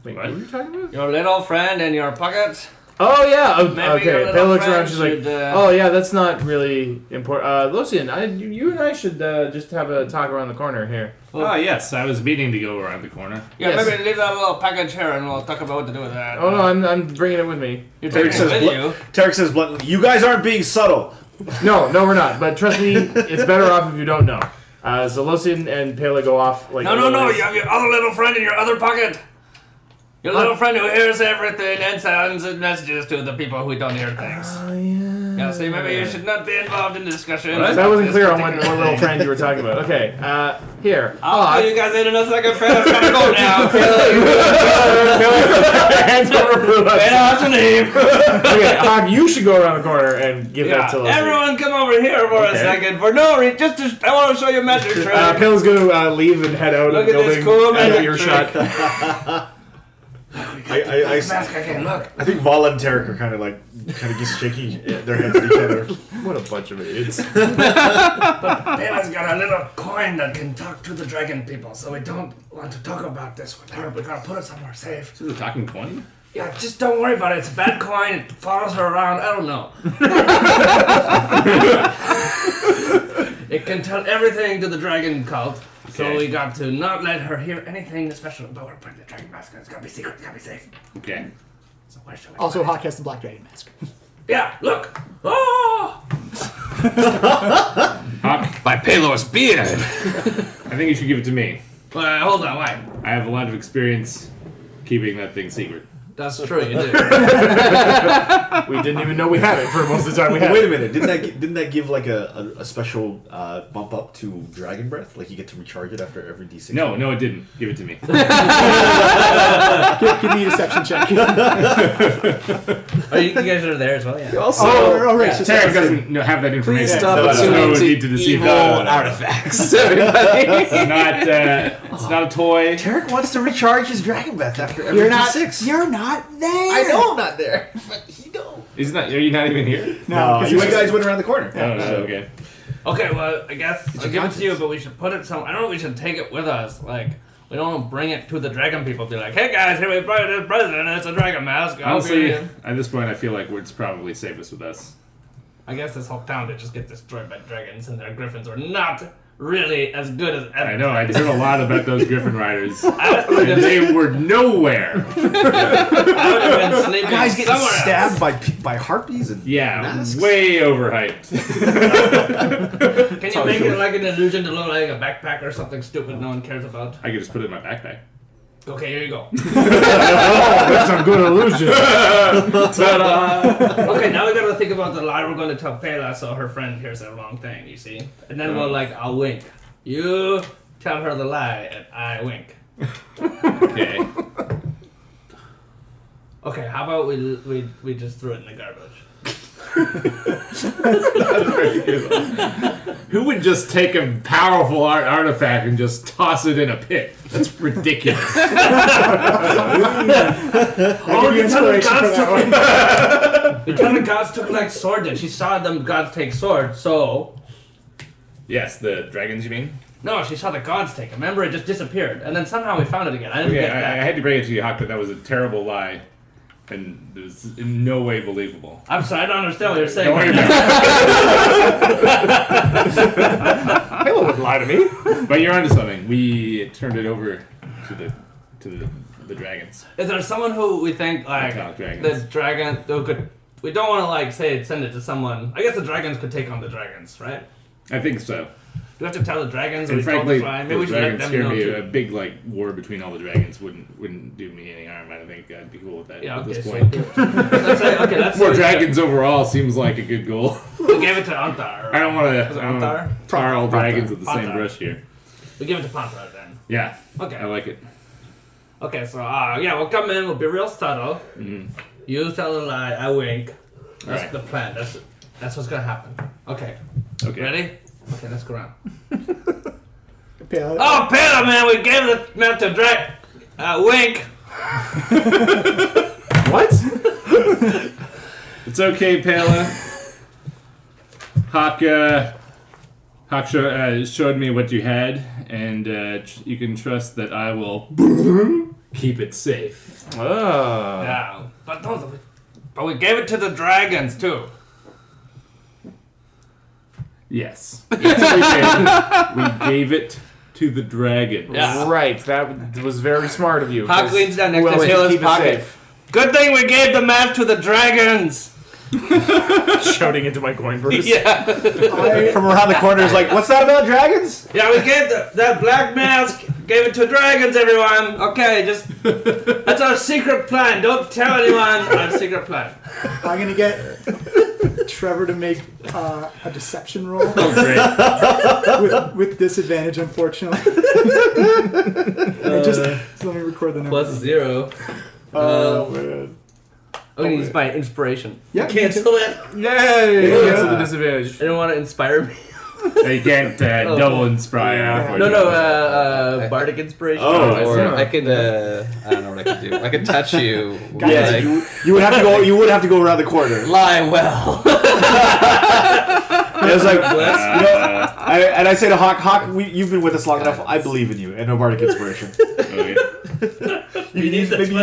Wait, what are you talking about? Your little friend in your pocket. Oh, yeah. Maybe your Okay, little Pale looks around. friend She's like, should, oh, yeah, that's not really important. Lucian, you and I should just have a talk around the corner here. Oh, yes, I was meaning to go around the corner. Yeah, Yes. maybe leave that little package here, and we'll talk about what to do with that. Oh, no, I'm bringing it with me. You're Tarek taking it with you. Tarek says bluntly, "You guys aren't being subtle." No, we're not. But trust me, it's better off if you don't know. So Lucian and Pele go off. Like No, you have your other little friend in your other pocket. Your little friend who hears everything and sends messages to the people who don't hear things. Oh, yeah. Yeah, see, maybe you should not be involved in the discussion. So I wasn't clear on what little friend you were talking about. Okay, here. I'll fill you guys in a second. Fast, gotta go now. Hands over blue. What's your name? Okay, Hawk, you should go around the corner and give that to Yeah, Lucian. everyone come over here for a Okay. second. For no reason, I want to show you a magic trick. Pale's going to leave and head out of Look the at this building. cool magic earshot. I Mask, I can look. think Vala and Tarek are kind of just shaking their heads at each other. What a bunch of idiots. Bela's got a little coin that can talk to the dragon people, so we don't want to talk about this with her. We gotta put it somewhere safe. This is a talking coin? Yeah, just don't worry about it. It's a bad coin. It follows her around. I don't know. It can tell everything to the dragon cult. So Okay. we got to not let her hear anything special about her putting the dragon mask on. It's gotta be secret. It's gotta be safe. Okay. So where should we Also, put it? Hawk has the black dragon mask. Yeah, look. Oh! Hawk, By Pelor's beard! I think you should give it to me. Hold on, wait. I have a lot of experience keeping that thing secret. That's true, you do. We didn't even know we had it for most of the time we had Wait it. a minute, didn't that give like a special bump up to Dragon Breath? Like you get to recharge it after every D6? No, it didn't. Give it to me. Give me a deception check. Oh, you guys are there as well, yeah. Also, right. yeah. so Tarek doesn't have that information. please stop so there's no assuming need to deceive evil anyone. artifacts, everybody. It's not a toy. Tarek wants to recharge his Dragon Breath after every You're not. D6. You're not there. I know I'm not there, but he don't. Are you not even here? No, because you he's- guys went around the corner. Oh, no, okay. Okay, well, I guess I'll give it to conscious? you, but we should put it some. I don't know if we should take it with us. Like, we don't want to bring it to the dragon people. Be like, hey guys, here we brought this present, and it's a dragon mask. Honestly, at this point, I feel like it's probably safest with us. I guess this whole town did just get destroyed by dragons, and their griffins were not really as good as ever. I know, I heard a lot about those Griffin Riders. I would And have they were nowhere. been sleeping Guys getting somewhere stabbed else. by harpies and Yeah, masks? way overhyped. Can you make it like an illusion to look like a backpack or something stupid no one cares about? I could just put it in my backpack. Okay, here you go. That's some good illusion. Okay, now we gotta think about the lie we're going to tell Pela so her friend hears the wrong thing, you see? And then I'll wink. You tell her the lie, and I wink. Okay. Okay, how about we just threw it in the garbage? Who would just take a powerful artifact and just toss it in a pit? That's ridiculous. Oh, you inspiration for that one. The Lieutenant Gods took like sword did. She saw them gods take sword, so... Yes, the dragons, you mean? No, she saw the gods take it. Remember, it just disappeared. And then somehow we found it again. I didn't Okay, get I that. had to bring it to you, Hawk, but that was a terrible lie. And it was in no way believable. I'm sorry, I don't understand what you're saying. Don't worry about Halo wouldn't lie to me. it. But you're onto something. We turned it over to the dragons. Is there someone who we think like Metallic dragons. the dragon who could? We don't want to like send it to someone. I guess the dragons could take on the dragons, right? I think so. Do we have to tell the dragons? Or And we told frankly, them fine? Maybe we the should let dragons them scare know me. too. A big war between all the dragons wouldn't do me any harm. I don't think I'd be cool with that Yeah, at okay. this So point. let's say More we- dragons overall seems like a good goal. We gave it to Antar. I don't want Was it to Antar? tar all dragons with the same Pantar. brush here. We give it to Pantar then. Yeah, Okay. I like it. Okay, so we'll come in. We'll be real subtle. Mhm. You tell a lie. I wink. That's Alright. the plan. That's what's gonna happen. Okay. Okay. Ready? Okay, let's go around. Pale. Oh, Pela, man, we gave the map to Drake. Wink. What? It's okay, Pela. Hawk showed me what you had, and you can trust that I will keep it safe. Oh. Yeah, but we gave it to the dragons too. Yes. We gave it to the dragons. Yeah. Right, that was very smart of you. Hawk 'cause leans down next who to else can Taylor's keep it pocket. safe? Good thing we gave the map to the dragons. Shouting into my coin purse. Yeah. From around the corner is like, what's that about dragons? Yeah, we gave that black mask. Gave it to dragons, everyone. Okay, that's our secret plan. Don't tell anyone our secret plan. I'm gonna get Trevor to make a deception roll Oh, great. with disadvantage, unfortunately. just let me record the number. +0. Oh, man. I'm gonna use my inspiration. Yeah, Cancel it. Yay! Yeah. Cancel the disadvantage. I don't want to inspire me. You can't double inspire. Yeah. No, bardic inspiration. Oh, Or Yeah. I could, I don't know what I could do. I could touch you. Yeah, like, you would have to go. You would have to go around the corner. lie well. It was like, I say to Hawk, you've been with us long enough. I believe in you, and no bardic inspiration. Okay. You can use, maybe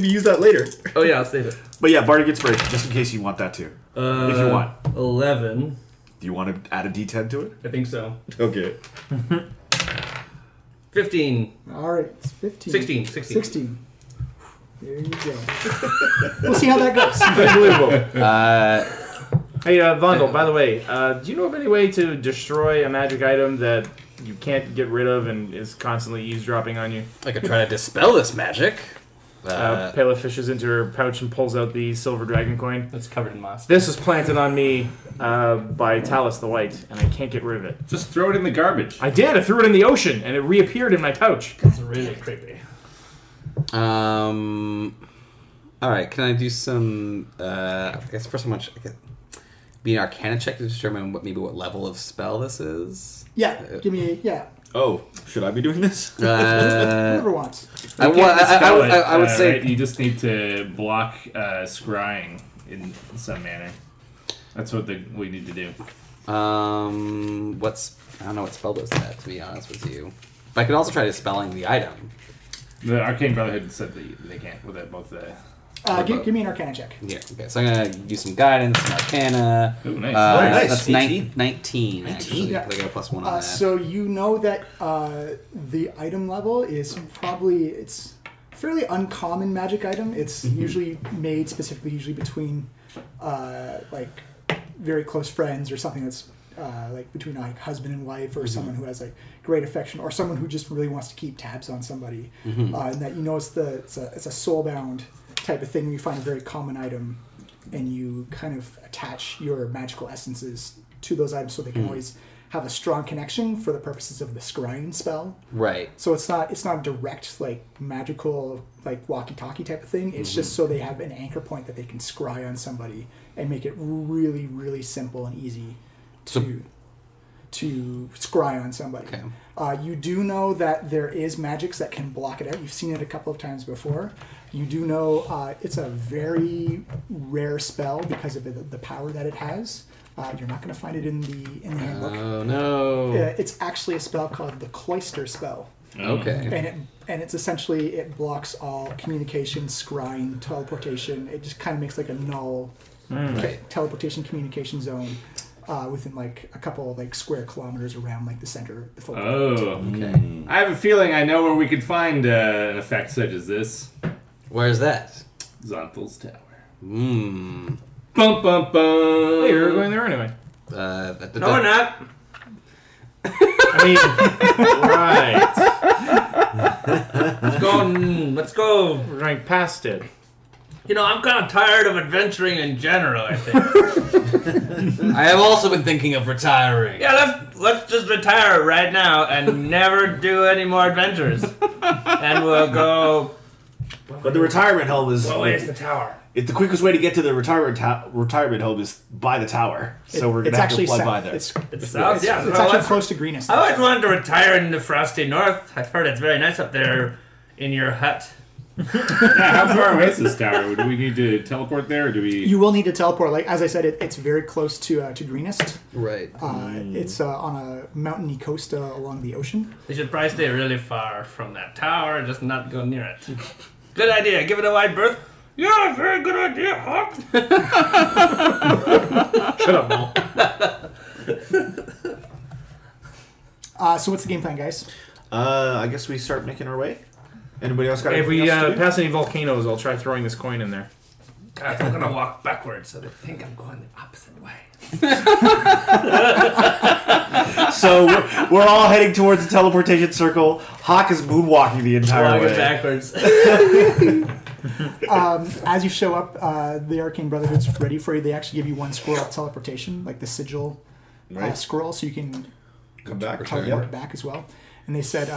use that later. Oh yeah, I'll save it. But yeah, bardic inspiration, just in case you want that too. If you want. 11. Do you want to add a D10 to it? I think so. Okay. 15. All right, it's 15. 16. 16. There you go. We'll see how that goes. Unbelievable. Hey, Hey, Vondel, by the way, do you know of any way to destroy a magic item that you can't get rid of and is constantly eavesdropping on you? I could try to dispel this magic. Pela fishes into her pouch and pulls out the silver dragon coin. It's covered in moss. This was planted on me by Talus the White, and I can't get rid of it. Just throw it in the garbage. I did. I threw it in the ocean, and it reappeared in my pouch. It's really creepy. All right. Can I do some? I guess first I want to be an Arcana check to determine what level of spell this is. Yeah, give me Oh, should I be doing this? whoever wants. I would say right? You just need to block scrying in some manner. That's what we need to do. I don't know what spell does that. To be honest with you, but I could also try dispelling the item. The Arcane Brotherhood said that they can't with it both the. Give me an Arcana check. Yeah. Okay. So I'm gonna do some guidance, some Arcana. Ooh, nice. nice. That's 19 actually. Yeah. I got a +1 on that. So you know that the item level is it's a fairly uncommon magic item. It's usually made specifically between like very close friends or something that's like between like husband and wife or someone who has like great affection or someone who just really wants to keep tabs on somebody. And that it's a soulbound type of thing. You find a very common item and you kind of attach your magical essences to those items so they can always have a strong connection for the purposes of the scrying spell. Right. So it's not direct like magical like walkie-talkie type of thing. It's just so they have an anchor point that they can scry on somebody and make it really, really simple and easy to scry on somebody. Okay. You do know that there is magics that can block it out. You've seen it a couple of times before. You do know it's a very rare spell because of the power that it has. You're not going to find it in the handbook. Oh no. It's actually a spell called the Cloister spell. Okay. And it and it's essentially, it blocks all communication, scrying, teleportation. It just kind of makes like a null teleportation communication zone within like a couple of like square kilometers around like the center of the footprint. Oh, okay. I have a feeling I know where we could find an effect such as this. Where's that? Xonthal's Tower. Mmm. Bum bum bum. Hey, we were going there anyway. No, we're not. I mean, right. Let's go. We're going past it. You know, I'm kind of tired of adventuring in general, I think. I have also been thinking of retiring. Yeah, let's just retire right now and never do any more adventures. And we'll go... But the retirement home is... What way is the tower? The quickest way to get to the retirement home is by the tower. So we're going to have to fly by there. It's south, yeah. It's actually close to Greenest. I always wanted to retire in the frosty north. I've heard it's very nice up there in your hut. How far away is this tower? Do we need to teleport there, or do we... You will need to teleport. Like as I said, it's very close to Greenest. Right. It's on a mountainy coast along the ocean. We should probably stay really far from that tower and just not go near it. Good idea. Give it a wide berth. Yeah, very good idea, Hawk. Shut up, Mo. So what's the game plan, guys? I guess we start making our way. Anybody else got Hey, if anything we else to do? pass any volcanoes, I'll try throwing this coin in there. Guys, I'm gonna walk backwards so they think I'm going the opposite way. So we're all heading towards the teleportation circle. Hawk is moonwalking the entire Walking way. backwards. As you show up, the Arcane Brotherhood's ready for you. They actually give you one scroll of teleportation, like the sigil Right. scroll, so you can Come back. teleport back as well. And they said,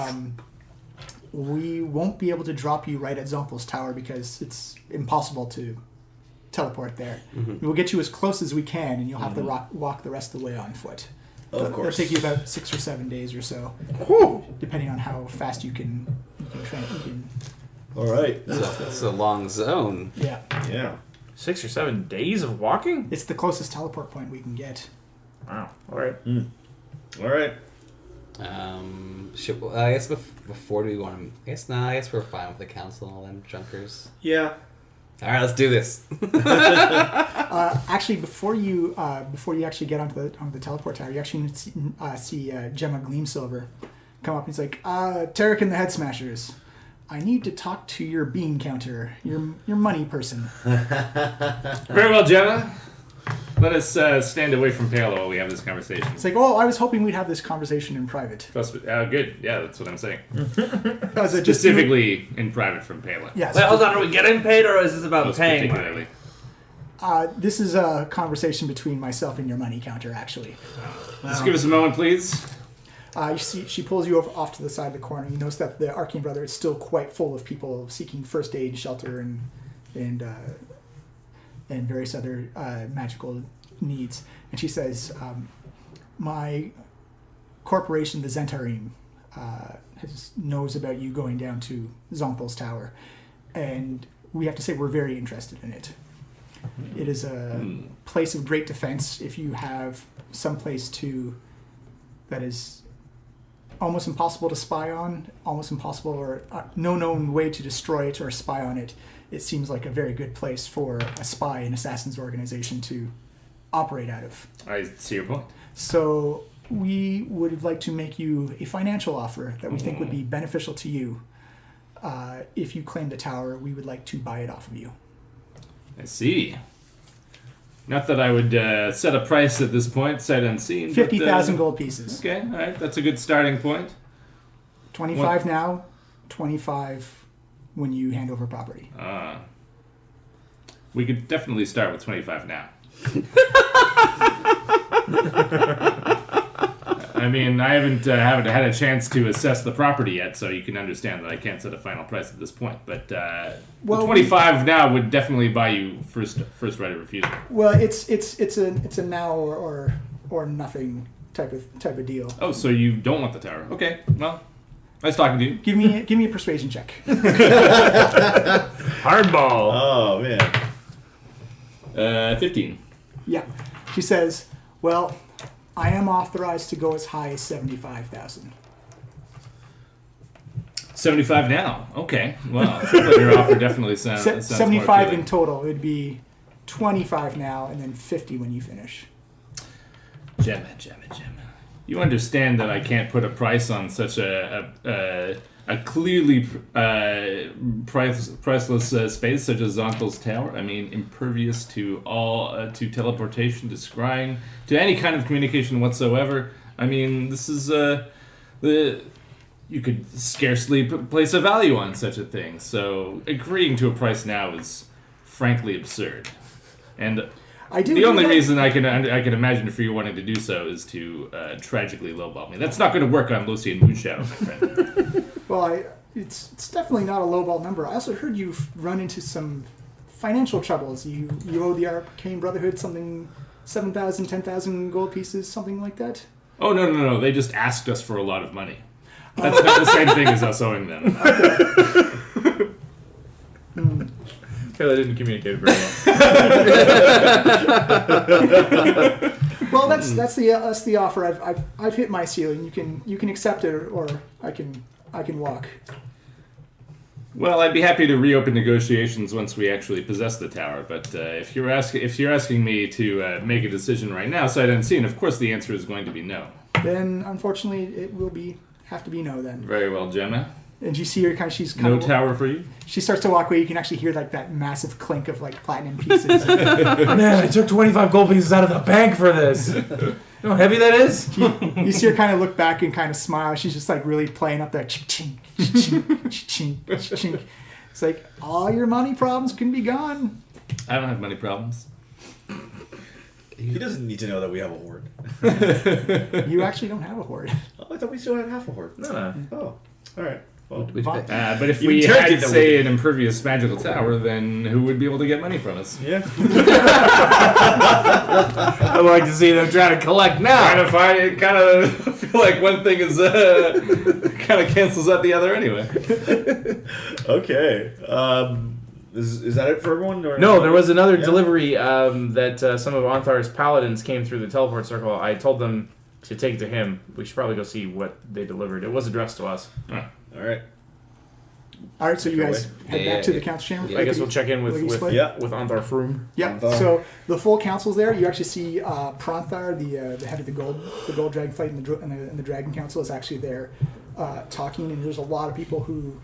we won't be able to drop you right at Xonthal's Tower because it's impossible to teleport there. We'll get you as close as we can, and you'll have to walk the rest of the way on foot. Of course. It'll take you about 6 or 7 days or so, depending on how fast you can All right. It's a long zone. Yeah. Yeah. 6 or 7 days of walking? It's the closest teleport point we can get. Wow. All right. All right. I guess before do we want to... I guess we're fine with the council and all them junkers. Yeah. All right, let's do this. Actually, before you actually get onto the teleport tower, you actually see Gemma Gleamsilver come up and he's like, Tarek and the Head Smashers, I need to talk to your bean counter, your money person. Very well, Jenna. Let us stand away from Palo while we have this conversation. It's like, oh, I was hoping we'd have this conversation in private. Good. Yeah, that's what I'm saying. Specifically, in private from Palo. yes. Wait, hold on. Are we getting paid, or is this about Most paying particularly. money? This is a conversation between myself and your money counter, actually. Just give us a moment, please. You see, she pulls you off to the side of the corner. You notice that the Arcane Brother is still quite full of people seeking first aid, shelter, and various other magical needs. And she says, my corporation, the Zentarim, knows about you going down to Xonthal's Tower. And we have to say we're very interested in it. It is a place of great defense. If you have some place that is almost impossible to spy on, almost impossible or no known way to destroy it or spy on it, it seems like a very good place for a spy and assassin's organization to operate out of. I see your point. So we would like to make you a financial offer that we think would be beneficial to you. If you claim the tower, we would like to buy it off of you. I see. Not that I would set a price at this point, sight unseen. 50,000 gold pieces. Okay, all right. That's a good starting point. 25 now, 25 when you hand over property. We could definitely start with 25 now. I mean, I haven't had a chance to assess the property yet, so you can understand that I can't set a final price at this point. But the 25 now would definitely buy you first right of refusal. Well, it's a now or nothing type of deal. Oh, so you don't want the tower? Okay, well, nice talking to you. Give me a persuasion check. Hardball. Oh, man. 15. Yeah. She says, well, I am authorized to go as high as 75,000. 75 now. Okay. Well, your offer definitely sounds 75 more in total. It would be 25 now, and then 50 when you finish. Gemma. You understand that I can't put a price on such a clearly priceless space such as Xonthal's Tower. I mean, impervious to all to teleportation, to scrying, to any kind of communication whatsoever. I mean, this is you could scarcely place a value on such a thing. So agreeing to a price now is frankly absurd. And the only reason I can imagine for you wanting to do so is to tragically lowball me. That's not going to work on Lucy and Moonshadow, my friend. Well, it's definitely not a lowball number. I also heard you've run into some financial troubles. You owe the Arcane Brotherhood something, 7,000, 10,000 gold pieces, something like that? Oh, no. They just asked us for a lot of money. That's not the same thing as us owing them. Taylor didn't communicate very well. Well, that's the offer. I've hit my ceiling. You can accept it, or I can walk. Well, I'd be happy to reopen negotiations once we actually possess the tower. But if you're asking me to make a decision right now, sight unseen, of course the answer is going to be no. Then, unfortunately, it will have to be no. Then. Very well, Gemma. And you see her she's no tower for you. She starts to walk away. You can actually hear that massive clink of platinum pieces. Man, I took 25 gold pieces out of the bank for this. You know how heavy that is? You see her kind of look back and kind of smile. She's just really playing up that chink, chink, chink, chink. It's like, all your money problems can be gone. I don't have money problems. He doesn't need to know that we have a horde. You actually don't have a horde. Oh, I thought we still had half a horde. No. Oh, all right. Well, but if You we turned had, it that say, way. an impervious magical tower, then who would be able to get money from us? yeah. I'd like to see them trying to collect now. Trying to find it, kind of feel like one thing is kind of cancels out the other anyway. Okay. Is that it for everyone? Or No, there was another delivery that some of Onthar's paladins came through the teleport circle. I told them to take it to him. We should probably go see what they delivered. It was addressed to us. All right. All right, so you guys head back to the council chamber. I guess we'll check in with Yeah. Onthar Froome. Yeah. So the full council's there. You actually see Pronthar, the head of the gold dragon fight and the dragon council is actually there talking. And there's a lot of people who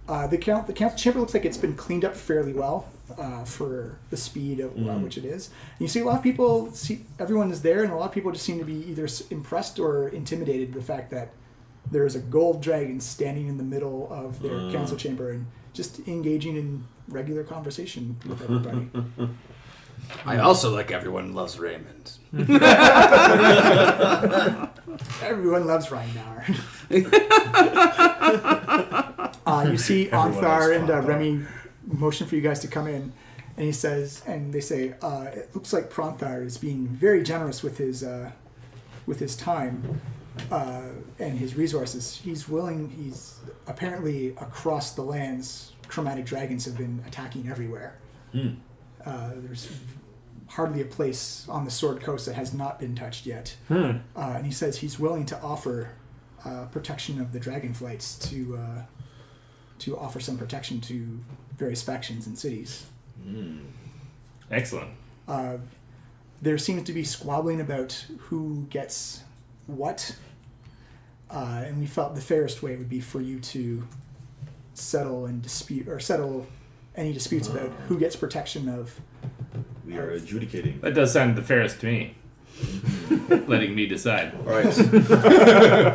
the council chamber looks like it's been cleaned up fairly well for the speed of which it is. And you see a lot of people. Everyone is there, and a lot of people just seem to be either impressed or intimidated by the fact that there is a gold dragon standing in the middle of their council chamber and just engaging in regular conversation with everybody. I also, like everyone, loves Raymond. Everyone loves Rheinauer. You see Everyone Onthar loves and Remy motion for you guys to come in, and they say, it looks like Pronthar is being very generous with his time and his resources. He's apparently across the lands, chromatic dragons have been attacking everywhere. There's hardly a place on the Sword Coast that has not been touched yet. And he says he's willing to offer protection of the dragon flights to offer some protection to various factions and cities. Excellent. There seems to be squabbling about who gets what, and we felt the fairest way would be for you to settle any disputes about who gets protection of. We are adjudicating. That does sound the fairest to me. Letting me decide. All right.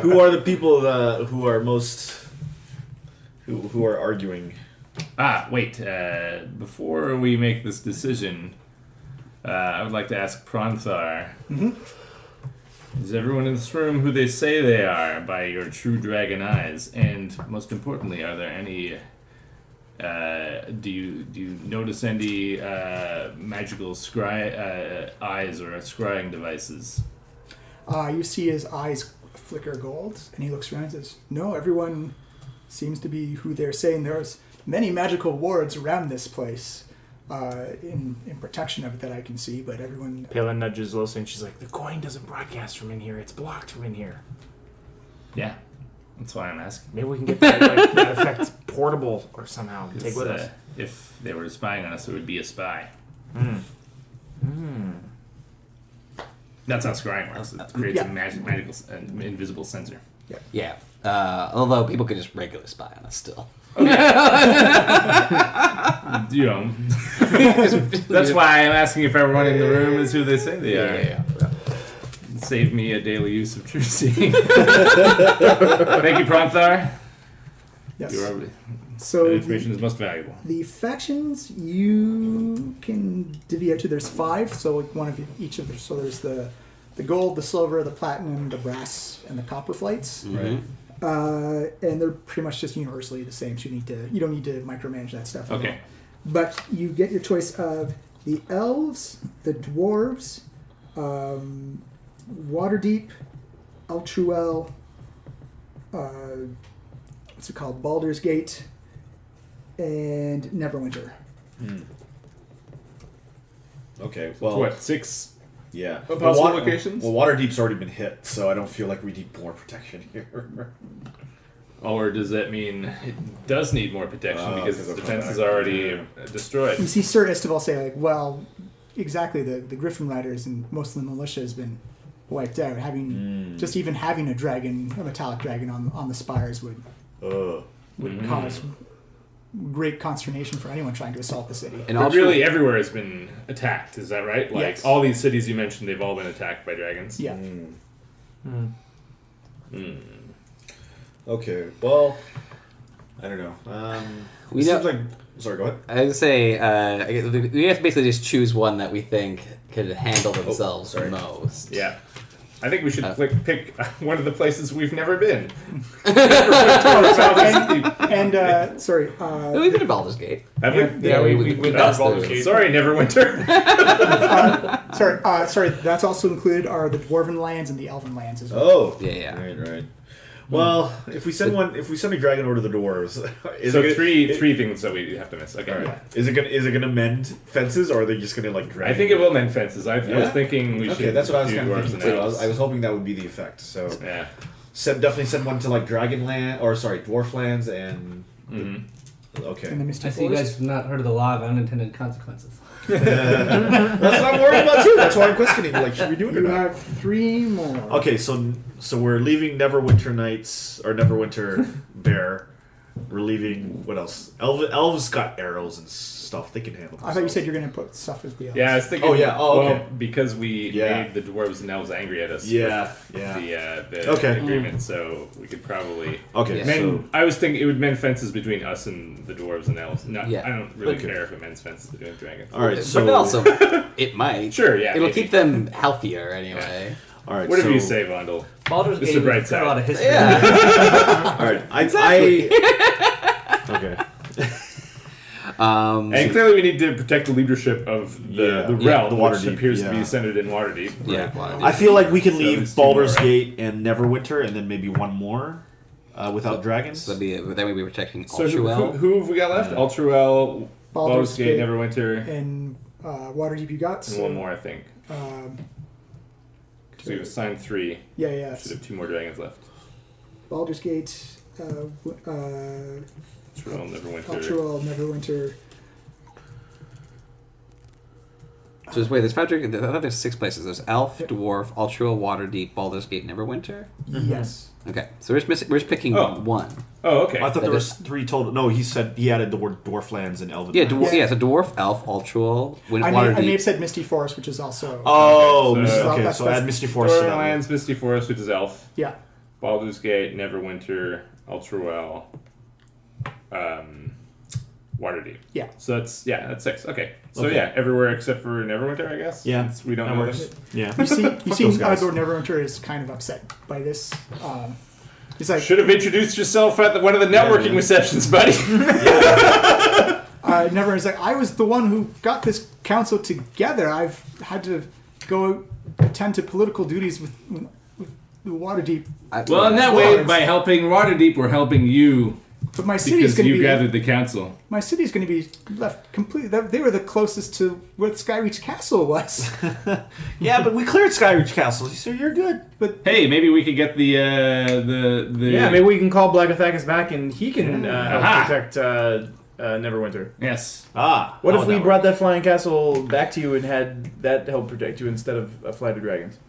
Who are the people who are most who are arguing? Wait. Before we make this decision, I would like to ask Pronthar. Is everyone in this room who they say they are by your true dragon eyes? And most importantly, are there any? Do you notice any magical eyes or scrying devices? You see his eyes flicker gold, and he looks around and says, "No, everyone seems to be who they're saying. There's many magical wards around this place." In protection of it that I can see, but everyone... Palin nudges Wilson. She's like, the coin doesn't broadcast from in here. It's blocked from in here. Yeah. That's why I'm asking. Maybe we can get that effect portable or somehow take with us. If they were spying on us, it would be a spy. That's how scrying works. It creates a magical, invisible sensor. Yeah. Although people could just regular spy on us still. You know, that's why I'm asking if everyone in the room is who they say they are. Yeah. Save me a daily use of truth seeing. Thank you, Pronthar. Yes. Your So information is most valuable. the factions you can divvy out to. There's 5, so like one of each of them. So there's the gold, the silver, the platinum, the brass, and the copper flights. Right. And they're pretty much just universally the same. So you don't need to micromanage that stuff. at Okay. all. But you get your choice of the elves, the dwarves, Waterdeep, Ultruel, what's it called, Baldur's Gate, and Neverwinter. Okay, well, What, 6 yeah. possible locations? Well, Waterdeep's already been hit, so I don't feel like we need more protection here. Or does that mean it does need more protection because its because of defense is combat. already destroyed? You see Sir Estival say, like, well, exactly, the Griffin Riders and most of the militia has been wiped out. Just even having a dragon, a metallic dragon on the spires would cause great consternation for anyone trying to assault the city. And But also, really, everywhere has been attacked. Is that right? Like Yes. all these cities you mentioned, they've all been attacked by dragons. Yeah. Okay, well, I don't know. We It know- seems like. Sorry, go ahead. I would say we have to basically just choose one that we think could handle themselves sorry. most. Yeah. I think we should pick one of the places we've never been. And sorry, We've been to Baldur's Gate. Have we? Yeah, we passed Baldur's through. Gate. Sorry, Neverwinter. sorry. That's also included are the Dwarven lands and the Elven lands as well. Oh, Yeah. right. Well, if we send a dragon over to the dwarves, is So it gonna, three things that we have to miss. Okay. All right. Is it gonna mend fences, or are they just gonna like drag? I think it will mend fences. I was Yeah? thinking we Okay, should that's what I was do kind of dwarves thinking and too. elves. I was hoping that would be the effect. So Yeah. definitely send one to like Dragonland, or sorry, Dwarf lands, and okay. And the Misty I see you Forest. guys have not heard of the law of unintended consequences. That's what I'm worried about too. That's why I'm questioning. Like, should we do it or You not? have 3 more. Okay, so we're leaving Neverwinter Nights or Neverwinter Bear. We're leaving what else? Elves got arrows and stuff. They can handle. I thought you said you're going to put stuff with the elves. Yeah, I was thinking. Oh, yeah. Oh, okay. Well, because we Yeah. made the dwarves and elves angry at us. Yeah, with yeah. The Okay. agreement, so we could probably. Okay, Yeah. Mend, I was thinking it would mend fences between us and the dwarves and elves. No, Yeah. I don't really Okay. care if it mends fences between dragons. all right. But So also, it might. Sure, yeah. It'll maybe. keep them healthier anyway. all right. Whatever so, you say, Vondel. Baldur's Mr. Gate has Brightside. got a lot of history. Yeah. All right. Okay. And clearly, we need to protect the leadership of the realm, the which Waterdeep, appears to yeah. be centered in Waterdeep. Yeah. I feel like we can So leave there's 2 Baldur's more, right? Gate and Neverwinter, and then maybe one more without dragons. So then we'd be protecting So who Ultruel. have we got left? Ultruel, Baldur's Gate, Gate, Neverwinter, and Waterdeep you got. and So, one more, I think. So we've assigned 3. Yeah. Should have 2 more dragons left. Baldur's Gate, Ultruel, Neverwinter. Ultruel, Neverwinter. So there's 5 dragons. I thought there's 6 places. There's Elf, Dwarf, Ultruel, Waterdeep, Baldur's Gate, Neverwinter. Yes. Okay, so we're just picking Oh. one. Oh, okay. I thought That there was is- 3 total. No, he said he added the word dwarf lands and elven. Yeah, lands. so Dwarf, Elf, Ultruel, I may Waterdeep. have said Misty Forest, which is also. Oh, Okay, so- okay. that's- So that's- add Misty Forest to that one. Lands, Misty Forest, which is Elf. Yeah. Baldur's Gate, Neverwinter, Ultruel, Waterdeep. Yeah. So that's 6. Okay. So Okay. yeah, everywhere except for Neverwinter, I guess. Yeah, Since we don't that know works. them. Yeah. You see, those guys. Lord Neverwinter is kind of upset by this. He's like, Should have introduced yourself at one of the networking man. receptions, buddy. Neverwinter's like, I was the one who got this council together. I've had to go attend to political duties with the Waterdeep. Well, in that way, by helping Waterdeep, we're helping you But my city is Because going to you be gathered the council. my city is going to be left completely. They were the closest to where Skyreach Castle was. Yeah, but we cleared Skyreach Castle, so you're good. But Hey, maybe we could get the Yeah, maybe we can call Blagathakis back and he can help Aha. protect Neverwinter. Yes. What if we that brought that flying castle back to you and had that help protect you instead of a flight of dragons?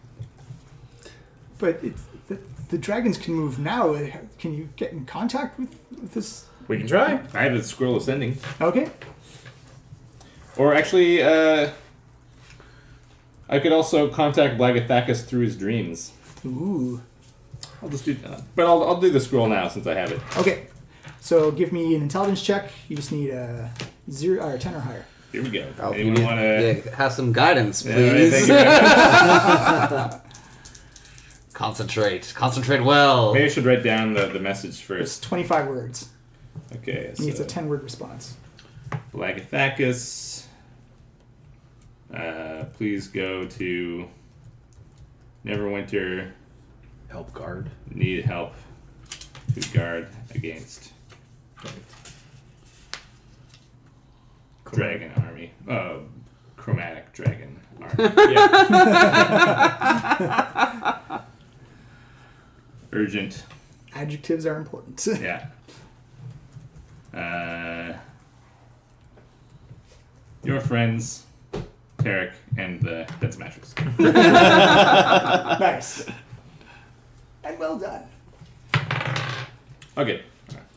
the dragons can move now. Can you get in contact with this? We can try. I have a scroll of sending. Okay. Or actually, I could also contact Blagathakis through his dreams. Ooh. I'll just do that. But I'll do the scroll now since I have it. Okay. So give me an intelligence check. You just need a 0 or 10 or higher. Here we go. Oh, Anyone want to... have some guidance, Yeah, please? thank you. Concentrate well. Maybe I should write down the message It's first. 25 words. Okay. It needs a So 10-word response. Blagathakis, please go to Neverwinter. Help guard. Need help to guard against dragon army. Chromatic dragon army. Urgent. Adjectives are important. Yeah. Your friends, Tarek, and the Dead Smashers. Nice. And well done. Okay.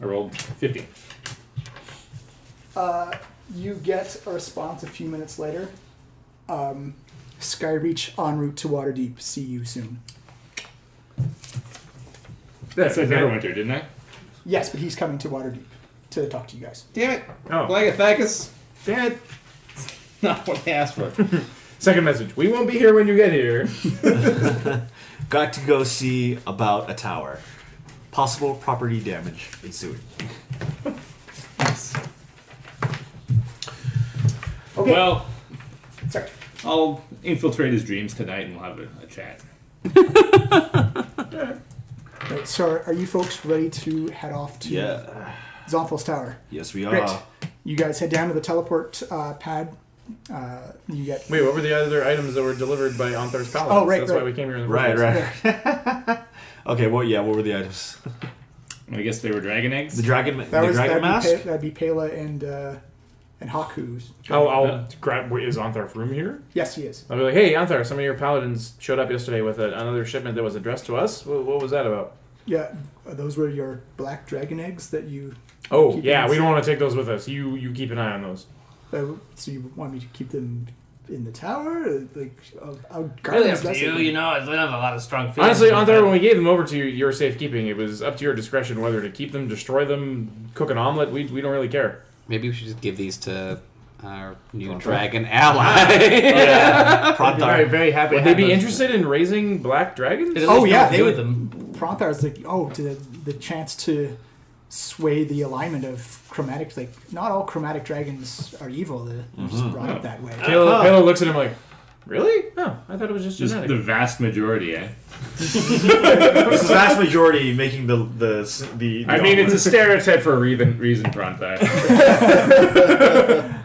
I rolled 15. You get a response a few minutes later. Skyreach en route to Waterdeep. See you soon. I said Neverwinter, didn't I? Yes, but he's coming to Waterdeep to talk to you guys. Damn it. Oh. Blagathakis. Dad. Not what I asked for. Second message. We won't be here when you get here. Got to go see about a tower. Possible property damage ensuing. Okay. Well, Sorry. I'll infiltrate his dreams tonight and we'll have a chat. Right, so are you folks ready to head off to Xonthal's Tower? Yes, we are. Great. You guys head down to the teleport pad. You get. Wait, what were the other items that were delivered by Onthar's Palace? Oh, right, That's right. why we came here in the first Right, place. right. Okay, what were the items? I guess they were dragon eggs. The dragon That'd mask? that'd be Pela and Haku's. I'll grab. Wait, is Onthar's room here? Yes, he is. I'll be like, hey, Onthar, some of your paladins showed up yesterday with another shipment that was addressed to us. What was that about? Yeah, those were your black dragon eggs that you. Oh, keep yeah, in- we don't want to take those with us. You keep an eye on those. So you want me to keep them in the tower? Like, I'll guard Really them up as to best you, I can. you know, I don't have a lot of strong feelings. Honestly, about Onthar, that. when we gave them over to your safekeeping, it was up to your discretion whether to keep them, destroy them, cook an omelet. We don't really care. Maybe we should just give these to our new Pronthar. dragon ally. Very, Pronthar. very happy. Would to they have be those. interested in raising black dragons? It Oh, doesn't yeah, have to they do with would- them. Pronthar's like, the chance to sway the alignment of chromatic. Like, not all chromatic dragons are evil. They're just brought up that way. Palo looks at him like, really? No, I thought it was just Just genetic. the vast majority, eh? It's the vast majority making the I mean, it's a stereotype for a reason, Pronthar.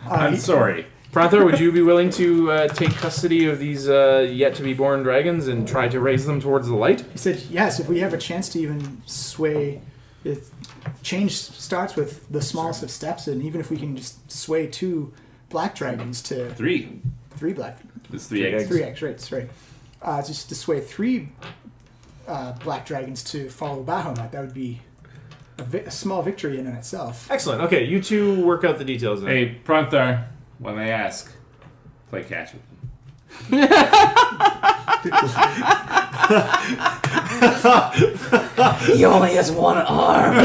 I'm sorry. Pranthar, would you be willing to take custody of these yet-to-be-born dragons and try to raise them towards the light? He said, yes, if we have a chance to even sway. Change starts with the smallest of steps, and even if we can just sway 2 black dragons to 3. 3 black. It's 3 eggs. 3 eggs, right, sorry. Just to sway 3 black dragons to follow Bahamut, that would be a small victory in and itself. Excellent. Okay, you two work out the details then. Hey, Pronthar, when they ask, play catch with them. He only has one arm.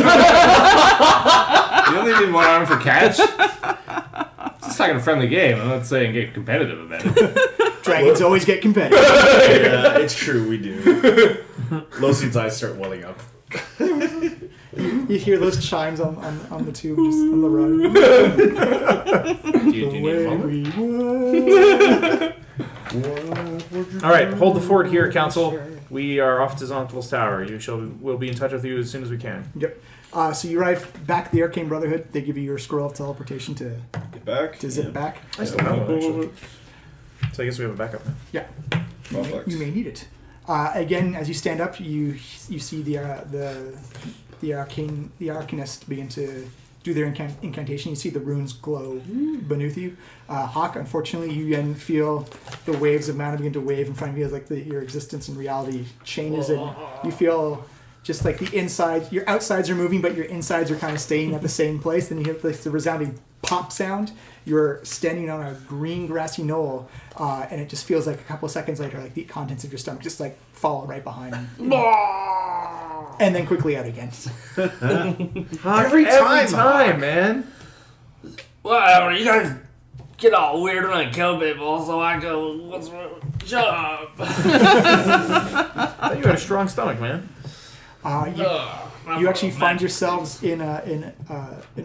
You only need one arm for catch? Just talking a friendly game. I'm not saying get competitive about it. Dragons always get competitive. Yeah, it's true, we do. Losie's eyes start welling up. You hear those chimes on the tube, just on the run. Do you need a moment? We were. All right, hold the fort here, Council. We are off to Xonthal's Tower. We'll be in touch with you as soon as we can. Yep. So you arrive back at the Arcane Brotherhood. They give you your scroll of teleportation to Get back. zip back. I still have one, actually. So I guess we have a backup now. Yeah, Perfect. you may need it. Again, as you stand up, you see the arcanist begin to do their incantation. You see the runes glow beneath you. Hawk, unfortunately, you again feel the waves of mana begin to wave in front of you as like your existence and reality changes, and you feel just like the inside, your outsides are moving, but your insides are kind of staying at the same place. Then you hear the resounding pop sound. You're standing on a green grassy knoll, and it just feels like a couple of seconds later, like the contents of your stomach just like fall right behind you. And then quickly out again. Every time, man. Whatever, you guys get all weird when I kill people, so I go, what's wrong? Shut up. I thought you had a strong stomach, man. You actually find yourselves in an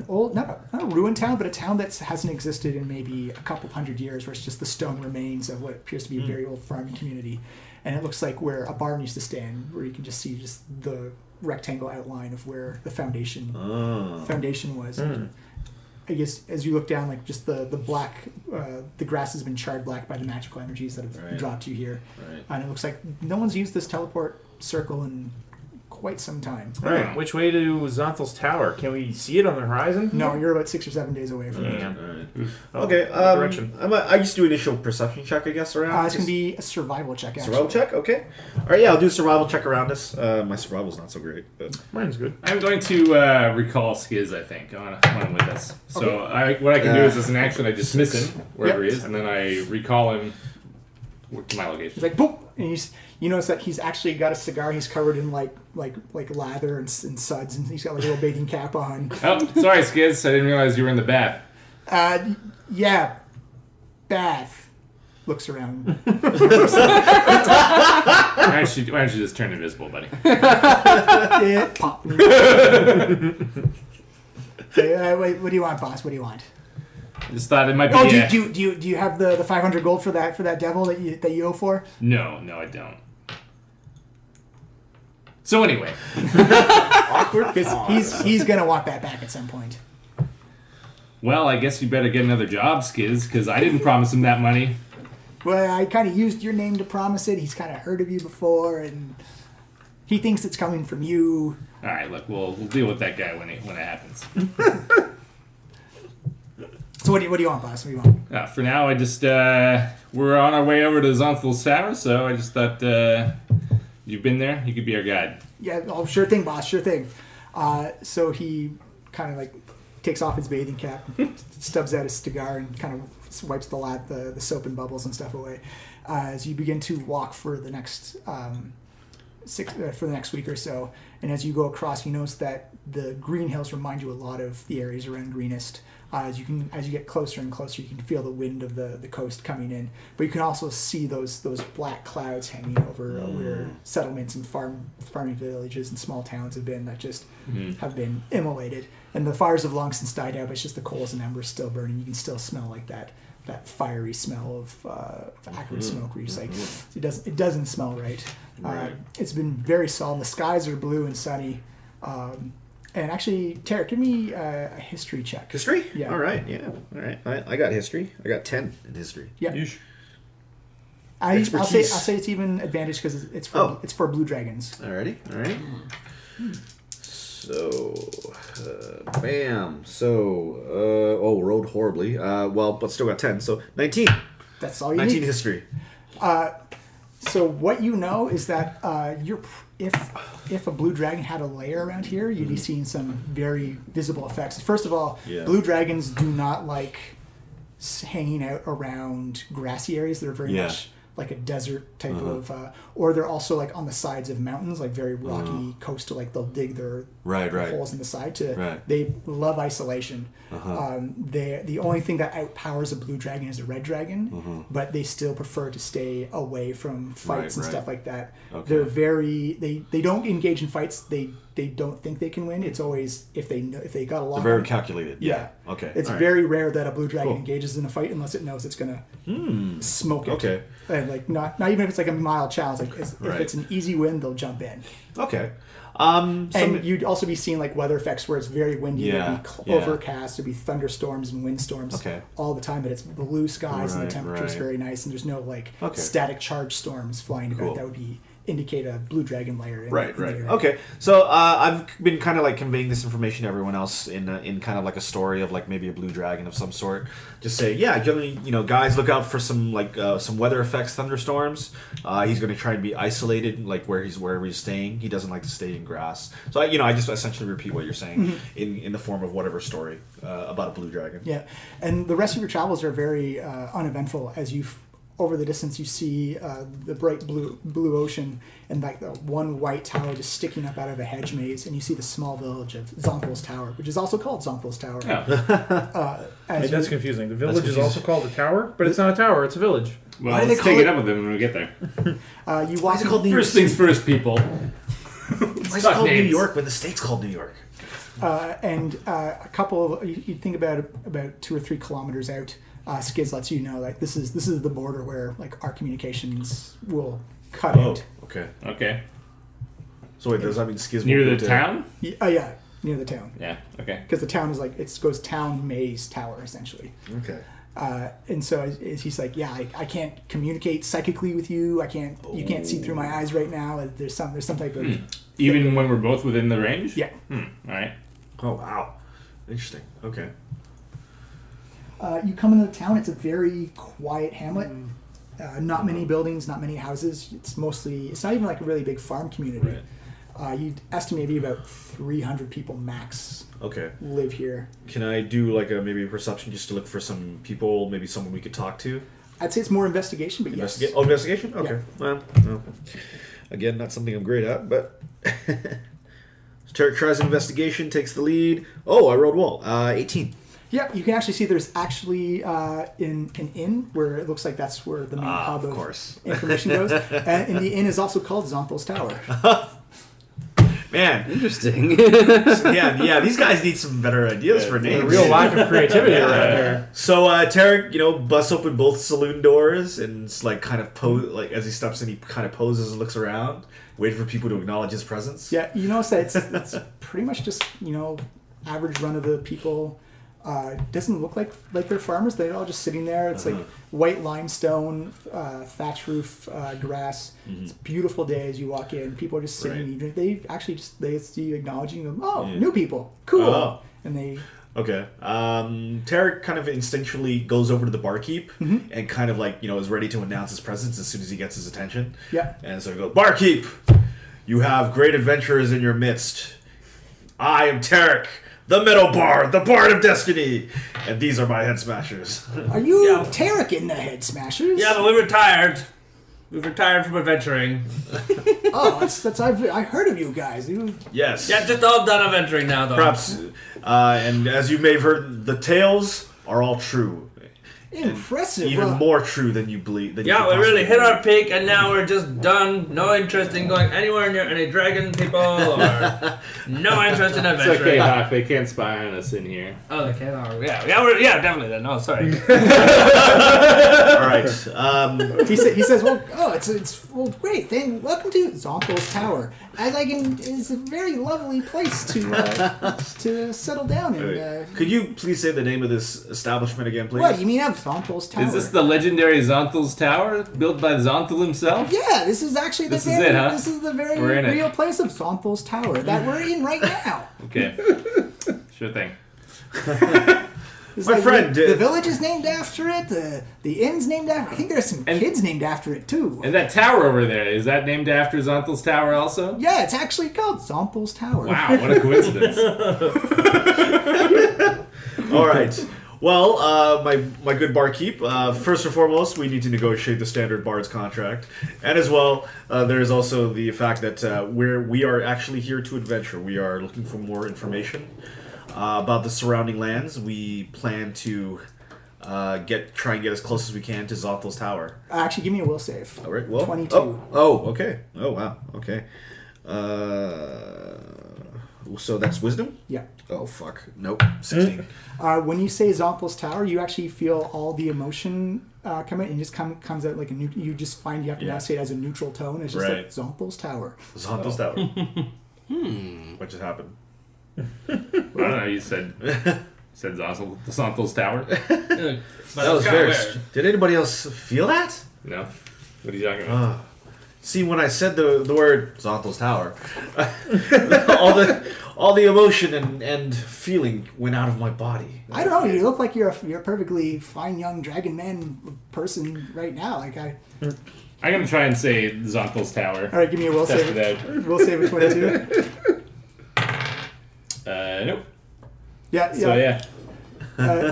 old, not a ruined town, but a town that hasn't existed in maybe a couple hundred years, where it's just the stone remains of what appears to be a very old farming community. And it looks like where a barn used to stand, where you can just see just the rectangle outline of where the foundation was. I guess as you look down, like just the black, the grass has been charred black by the magical energies that have dropped you here. Right. And it looks like no one's used this teleport circle in quite some time. All right, which way to Xonthal's tower? Can we see it on the horizon? No, you're about 6 or 7 days away from it. Damn. All right. Okay. Direction. I just do initial perception check, I guess, around. It's going to be a survival check, actually. Survival check? Okay. All right, yeah, I'll do a survival check around this. My survival's not so great, but... Mine's good. I'm going to recall Skiz, I think, when I'm with us. So what I can do is, as an action, I dismiss him, wherever he is, and then I recall him to my location. He's like, boop! And you notice that he's actually got a cigar. He's covered in like lather and suds, and he's got like a little bathing cap on. Oh, sorry, Skiz. I didn't realize you were in the bath. Yeah, bath. Looks around. Why don't you just turn invisible, buddy? Yeah, pop. Wait, what do you want, boss? What do you want? I just thought it might be. Oh, do you have the 500 gold for that devil that you owe for? No, I don't. So anyway, Awkward, because he's gonna want that back at some point. well, I guess you better get another job, Skiz, because I didn't promise him that money. Well, I kind of used your name to promise it. He's kind of heard of you before, and he thinks it's coming from you. All right, look, we'll deal with that guy when it happens. So what do you want, boss? What do you want? For now, I just we're on our way over to Xonthal's tower, so I just thought you've been there, you could be our guide. Yeah, oh, sure thing, boss, sure thing. So he kind of like takes off his bathing cap, stubs out his cigar, and kind of wipes the soap and bubbles and stuff away. As you begin to walk for the next week or so, and as you go across, you notice that the green hills remind you a lot of the areas around Greenest. As you get closer and closer, you can feel the wind of the coast coming in, but you can also see those black clouds hanging over where settlements and farming villages and small towns have been that just have been immolated. And the fires have long since died out, but it's just the coals and embers still burning. You can still smell like that fiery smell of acrid smoke. Where you're just like, it doesn't smell right. It's been very solemn. The skies are blue and sunny. And actually, Tarek, give me a history check. History? Yeah. All right, yeah. All right. I got history. I got 10 in history. Yeah. I'll say it's even advantage because it's for blue dragons. Alrighty. All right. So, bam. So, rolled horribly. But still got 10. So, 19. That's all you 19 need. history. So what you know is that if a blue dragon had a lair around here, you'd be seeing some very visible effects. First of all, blue dragons do not like hanging out around grassy areas. They're very much like a desert type of, or they're also like on the sides of mountains, like very rocky coastal. Like they'll dig their holes in the side to. They love isolation. The only thing that outpowers a blue dragon is a red dragon, but they still prefer to stay away from fights and stuff like that. Okay. They're very they don't engage in fights. They don't think they can win. It's always if they got a lot. They're very calculated. Yeah. Okay. It's very rare that a blue dragon engages in a fight unless it knows it's gonna smoke it. Okay. like not even if it's like a mile challenge. Like if Right. it's an easy win, they'll jump in. Okay. And you'd also be seeing like weather effects where it's very windy. Yeah, There'd be yeah. overcast. There'd be thunderstorms and windstorms Okay. all the time. But it's blue skies and Right, the temperature's right. very nice. And there's no like Okay. static charge storms flying about Cool. that would indicate a blue dragon layer. In Right, the right. area. Okay, so I've been kind of like conveying this information to everyone else in kind of like a story of like maybe a blue dragon of some sort. Just say, yeah, generally, guys, look out for some like some weather effects, thunderstorms. He's going to try and be isolated, like wherever he's staying. He doesn't like to stay in grass. So I just essentially repeat what you're saying in the form of whatever story about a blue dragon. Yeah, and the rest of your travels are very uneventful as you. Over the distance, you see the bright blue ocean and like the one white tower just sticking up out of a hedge maze, and you see the small village of Xonthal's Tower, which is also called Xonthal's Tower. Oh. As Hey, that's you- confusing. The village is also called a tower, but it's not a tower. It's a village. Well, Why do they let's call take it- it up with them when we get there. you Why walk is it called New York First things City? first, people. Why is it talk called New names. York when the state's called New York? and a couple of you think about 2 or 3 kilometers out. Skiz lets you know like this is the border where like our communications will cut out. Okay. Okay. So wait, does that mean Skiz Near will the go to- town? Yeah, near the town. Yeah. Okay. Because the town is like it goes town maze tower essentially. Okay. And so he's like, yeah, I can't communicate psychically with you. You can't see through my eyes right now. There's some type of Even when we're both within the range? yeah. All right. Oh wow, interesting. Okay. You come into the town. It's a very quiet hamlet. Not many buildings, not many houses. It's not even like a really big farm community. You'd estimate maybe about 300 people max Okay. live here. Can I do like maybe a perception just to look for some people, maybe someone we could talk to? I'd say it's more investigation, but yes. Oh, investigation? Okay. Yeah. Well, again, not something I'm great at, but... Tarek tries investigation, takes the lead. Oh, I rolled well. 18. Yep, you can actually see there's actually an inn where it looks like that's where the main hub of of course. information goes. And the inn is also called Xonthal's Tower. Man, Interesting. yeah, these guys need some better ideas for A names. real lack of creativity around here. So Tarek, busts open both saloon doors and it's like kind of like as he steps in, he kind of poses and looks around, waiting for people to acknowledge his presence. Yeah, you notice that it's pretty much just average run of the people. Doesn't look like they're farmers. They're all just sitting there. It's like white limestone, thatch roof, grass. It's a beautiful day as you walk in. People are just sitting and eating. They see you acknowledging them. Oh, new people, cool. Oh. And they Okay. Tarek kind of instinctually goes over to the barkeep and kind of like, is ready to announce his presence as soon as he gets his attention. Yeah. And so he goes, "Barkeep, you have great adventurers in your midst. I am Tarek, the Meadow Bard, the Bard of Destiny, and these are my head smashers." Are you Yeah. Tarek in the Head Smashers? Yeah, but we retired. We've retired from adventuring. Oh, I heard of you guys. Yes. Yeah, just all done adventuring now, though. Perhaps, and as you may have heard, the tales are all true. Impressive. Even Well, more true than you believe. Yeah, we really hit our peak, and now we're just done. No interest in going anywhere near any dragon people, or no interest in It's adventuring. okay, Hawk. They can't spy on us in here. Oh, they can. Oh, definitely. Then, no, sorry. All right. He says, "Well, great. Welcome to Xonthal's Tower. It's a very lovely place to settle down in." Could you please say the name of this establishment again, please? What you mean of Xonthal's Tower? Is this the legendary Xonthal's Tower built by Xonthal himself? Yeah, this is actually This is it, huh? This is the very We're in it. real place of Xonthal's Tower that we're in right now. Okay. Sure thing. It's My friend, the village is named after it. The inn's named after. I think there's some kids named after it too. And that tower over there, is that named after Xonthal's Tower also? Yeah, it's actually called Xonthal's Tower. Wow, what a coincidence. All right. Well, my good barkeep. First and foremost, we need to negotiate the standard bard's contract, and as well, there is also the fact that we are actually here to adventure. We are looking for more information about the surrounding lands. We plan to try and get as close as we can to Xonthal's Tower. Actually, give me a will save. All right. Well, 22. Oh, okay. Oh, wow. Okay. So that's wisdom? Yeah. Oh, fuck. Nope. 16. When you say Xonthal's Tower, you actually feel all the emotion come in and just comes out like a you just find you have to now say it as a neutral tone. It's just Right. like Xonthal's Tower. Xonthal Tower. What just happened? I don't know. You said Xonthal's Tower. That was very. Did anybody else feel that? No. What are you talking about? See, when I said the word Xonthal's Tower, all the emotion and feeling went out of my body. I don't know. You look like you're a perfectly fine young dragon man person right now. Like I'm gonna try and say Xonthal's Tower. All right, give me a will Test save. it out. Will save a 22. Nope. Yeah, So yeah.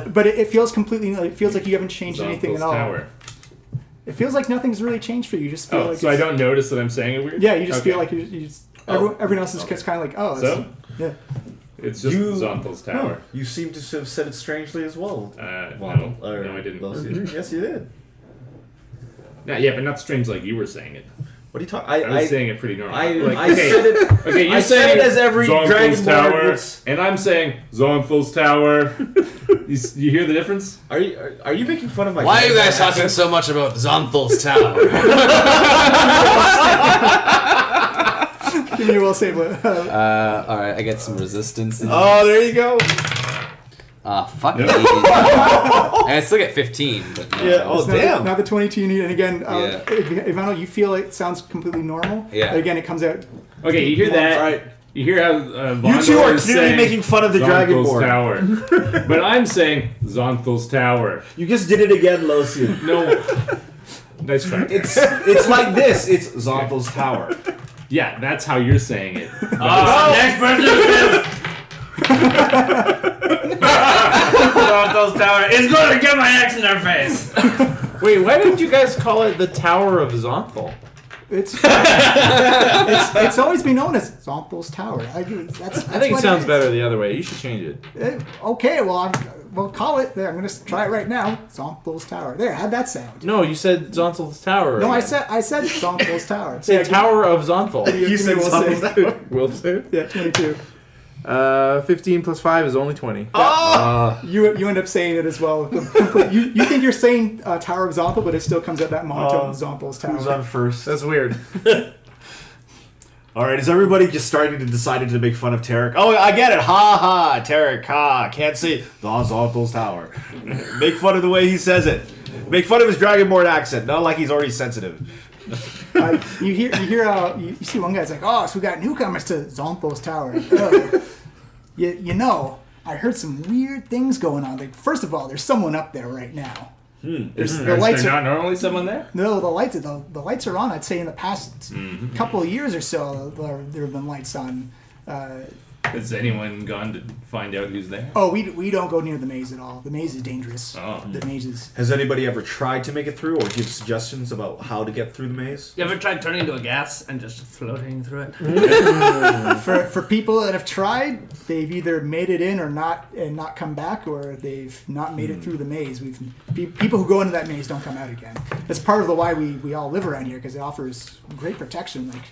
But it feels completely. It feels like you haven't changed anything at Xonthal's all. Tower. It feels like nothing's really changed for you. You just feel Oh, like so I don't notice that I'm saying it weird? Yeah, you just Okay. feel like you just. Everyone else is just kind of like, oh, it's, So? yeah. It's just Xonthal's Tower. You seem to have said it strangely as well. No, I didn't. Yes, you did. Yeah, but not strange like you were saying it. What are you talking? I was saying it pretty normal. I okay, said it. okay, you're I saying said it as every Xonthal's Dragonborn Tower, would- and I'm saying Xonthal's Tower. You hear the difference? Are you making fun of my? Why are you guys Dragonborn talking so much about Xonthal's Tower? Give me a will save. Alright, I get some resistance. Oh, there you go. Fuck Yep. it. And I still get 15. But no. Yeah. Oh, It's not damn. Not the 22 you need. And again, Yeah. Ivano, you feel it sounds completely normal. Yeah. But again, it comes out. Okay, you hear that? All right. You hear how You two are is clearly saying making fun of the Xonthal's Dragonborn. Tower, but I'm saying Xonthal's Tower. You just did it again, Losian. No, nice try. It's like this. It's Xonthal's Tower. Yeah, that's how you're saying it. Next person says Xonthal's Tower is going to get my axe in their face. Wait, why didn't you guys call it the Tower of Xonthal? It's always been known as Xonthal's Tower. I think I think it sounds better the other way. You should change it. Okay, well, we'll call it there. I'm gonna try it right now. Xonthal's Tower. There, how'd that sound? No, you said Xonthal's Tower. No, I again. said Xonthal's Tower. Say Tower of Xonthal. You said Xonthal's Tower. Will save? Yeah, 22. 15 plus 5 is only 20. You end up saying it as well. You think you're saying Tower of Xonthal, but it still comes out that monotone Xonthal's Tower. Who's on first? That's weird. All right, is everybody just starting to decide to make fun of Tarek? Oh, I get it. Ha ha, Tarek. Ha, can't say Xonthal's Tower. Make fun of the way he says it. Make fun of his Dragonborn accent. Not like he's already sensitive. You see one guy's like, oh, so we got newcomers to Xonthal's Tower. Oh. You know, I heard some weird things going on. Like, first of all, there's someone up there right now. The Is lights there are, not normally someone there? no, the lights are on. I'd say in the past couple of years or so, there have been lights on. Has anyone gone to find out who's there? Oh, we don't go near the maze at all. The maze is dangerous. Oh. The maze is. Has anybody ever tried to make it through or give suggestions about how to get through the maze? You ever tried turning into a gas and just floating through it? For people that have tried, they've either made it in or not and not come back, or they've not made it through the maze. People who go into that maze don't come out again. That's part of the why we all live around here, because it offers great protection. Like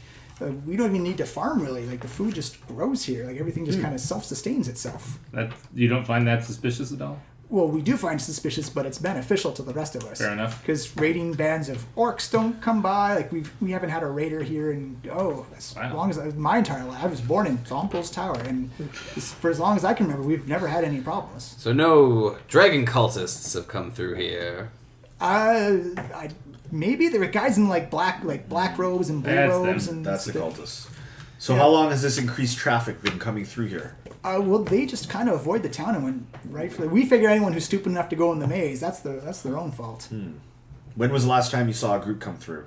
we don't even need to farm really. Like the food just grows here. Like everything just kind of self-sustains itself. You don't find that suspicious at all? Well, we do find suspicious, but it's beneficial to the rest of us. Fair enough. Because raiding bands of orcs don't come by. Like we haven't had a raider here in as long as my entire life. I was born in Xonthal's Tower, and for as long as I can remember, we've never had any problems. So no dragon cultists have come through here. Maybe there were guys in like black robes and blue That's robes, them. and That's the stuff. cultists. So how long has this increased traffic been coming through here? Well, they just kind of avoid the town and went right for. We figure anyone who's stupid enough to go in the maze, that's their own fault. When was the last time you saw a group come through?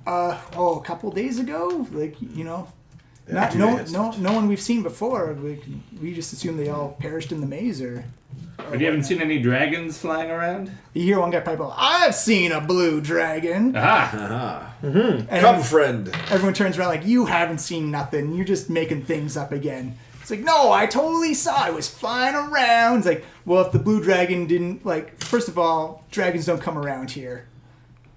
A couple days ago, like Yeah, no one we've seen before. We just assume they all perished in the maze, or. But you haven't seen any dragons flying around? You hear one guy pipe up, "I've seen a blue dragon," Aha! and Come, friend. everyone turns around like, "You haven't seen nothing. You're just making things up again." It's like, "No, I totally saw. It was flying around." It's like, well, if the blue dragon didn't first of all, dragons don't come around here.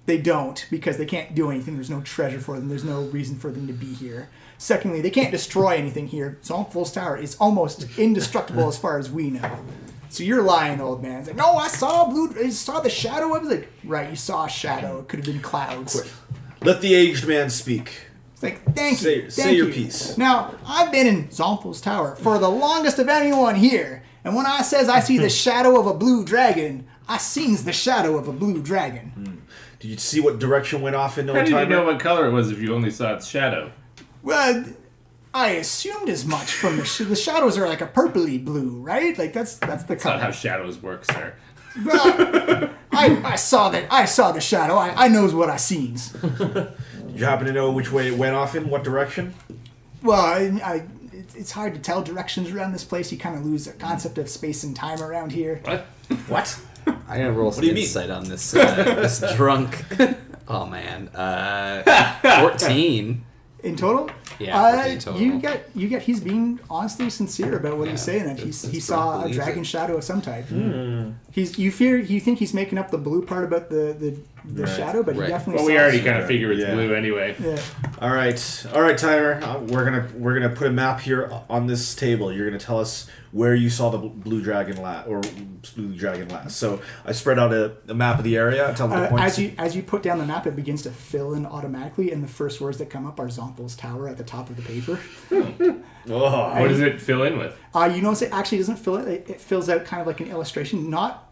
They don't, because they can't do anything. There's no treasure for them. There's no reason for them to be here. Secondly, they can't destroy anything here. Xonthal's Tower is almost indestructible as far as we know. So you're lying, old man. It's like, no, I saw the shadow. I was like, right, you saw a shadow. It could have been clouds. Let the aged man speak. It's like, thank you. Say your piece. Now, I've been in Xonthal's tower for the longest of anyone here. And when I says I see the shadow of a blue dragon, I sees the shadow of a blue dragon. Did you see what direction went off in no How did you time? know what color it was if you only saw its shadow? Well, I assumed as much from the shadows are like a purpley blue, right? Like that's the That's not color. how shadows work, sir. Well, I saw the shadow. I knows what I sees. Did you happen to know which way it went off in? What direction? Well, it's hard to tell directions around this place. You kind of lose the concept of space and time around here. What? What? I'm gonna roll some do you mean? insight on this this drunk. Oh man, 14. In total? Yeah, 14 total. You get he's being honestly sincere about what he's saying, that he it's saw a believes dragon it. shadow of some type. You think he's making up the blue part about the Right. shadow, but Right. he definitely Well, saw we already it. kind of figure it's Yeah. blue anyway. Yeah. All right, Tyler. We're gonna put a map here on this table. You're gonna tell us where you saw the blue dragon last. So I spread out a map of the area. Tell them the points. As you put down the map, it begins to fill in automatically, and the first words that come up are Xonthal's tower at the top of the paper. Oh, What does it fill in with? You notice it actually doesn't fill it. It fills out kind of like an illustration, not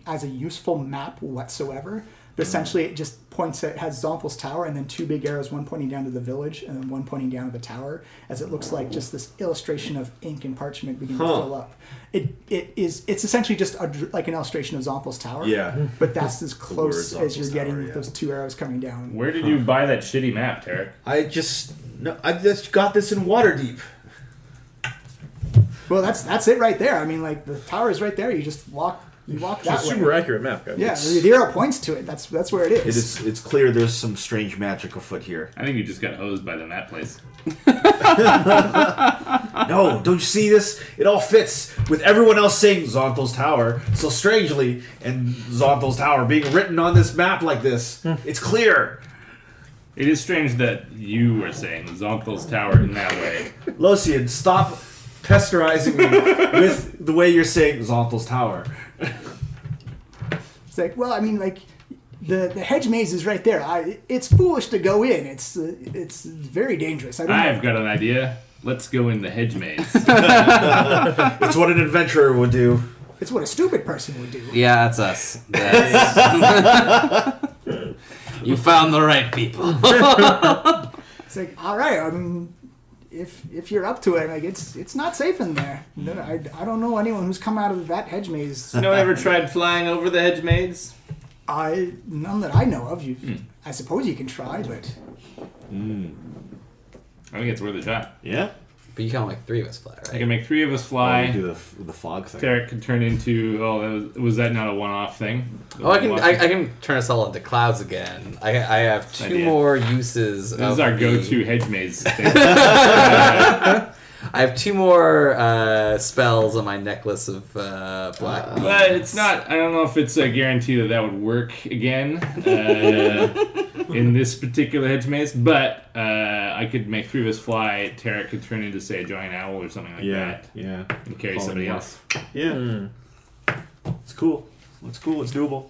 as a useful map whatsoever. But essentially, it just points at, has Xonthal's tower and then two big arrows, one pointing down to the village and then one pointing down to the tower, as it looks like just this illustration of ink and parchment beginning to fill up. It's essentially just like an illustration of Xonthal's tower. Yeah. But that's as close words as you're Xonthal's getting tower, with yeah. those two arrows coming down. Where did you buy that shitty map, Tarek? I just got this in Waterdeep. Well, that's it right there. I mean, like the tower is right there. You just walk It's that a way. super accurate map, guys. Yeah, the arrow points to it. That's where it is. It's clear there's some strange magic afoot here. I think you just got hosed by the map place. No, don't you see this? It all fits with everyone else saying Xonthal's Tower so strangely, and Xonthal's Tower being written on this map like this. It's clear. It is strange that you were saying Xonthal's Tower in that way. Losian, stop pesterizing me with the way you're saying Xonthal's Tower. It's like, well, I mean, like the hedge maze is right there. It's foolish to go in. It's very dangerous. I've got an idea. Let's go in the hedge maze. It's what an adventurer would do. It's what a stupid person would do. Yeah, that's us. That's us. You found the right people. It's like, all right. I mean, if you're up to it, like it's not safe in there. No, I don't know anyone who's come out of that hedge maze. No one ever tried flying over the hedge maze? None that I know of. I suppose you can try, but I think it's worth a shot. Yeah? But you can make 3 of us fly, I right? can make 3 of us fly. Do the fog thing. Tarek can turn into. Was that not a one-off thing? Oh, I can turn us all into clouds again. I have 2 Idea. more uses. This is our go-to hedge maze thing. I have 2 more spells on my necklace of black. But it's not. I don't know if it's a guarantee that would work again in this particular hedge maze. But I could make 3 of us fly. Tarek could turn into, say, a giant owl or something like that, Yeah. and carry Call somebody him else. Yeah. It's cool. It's cool. It's doable.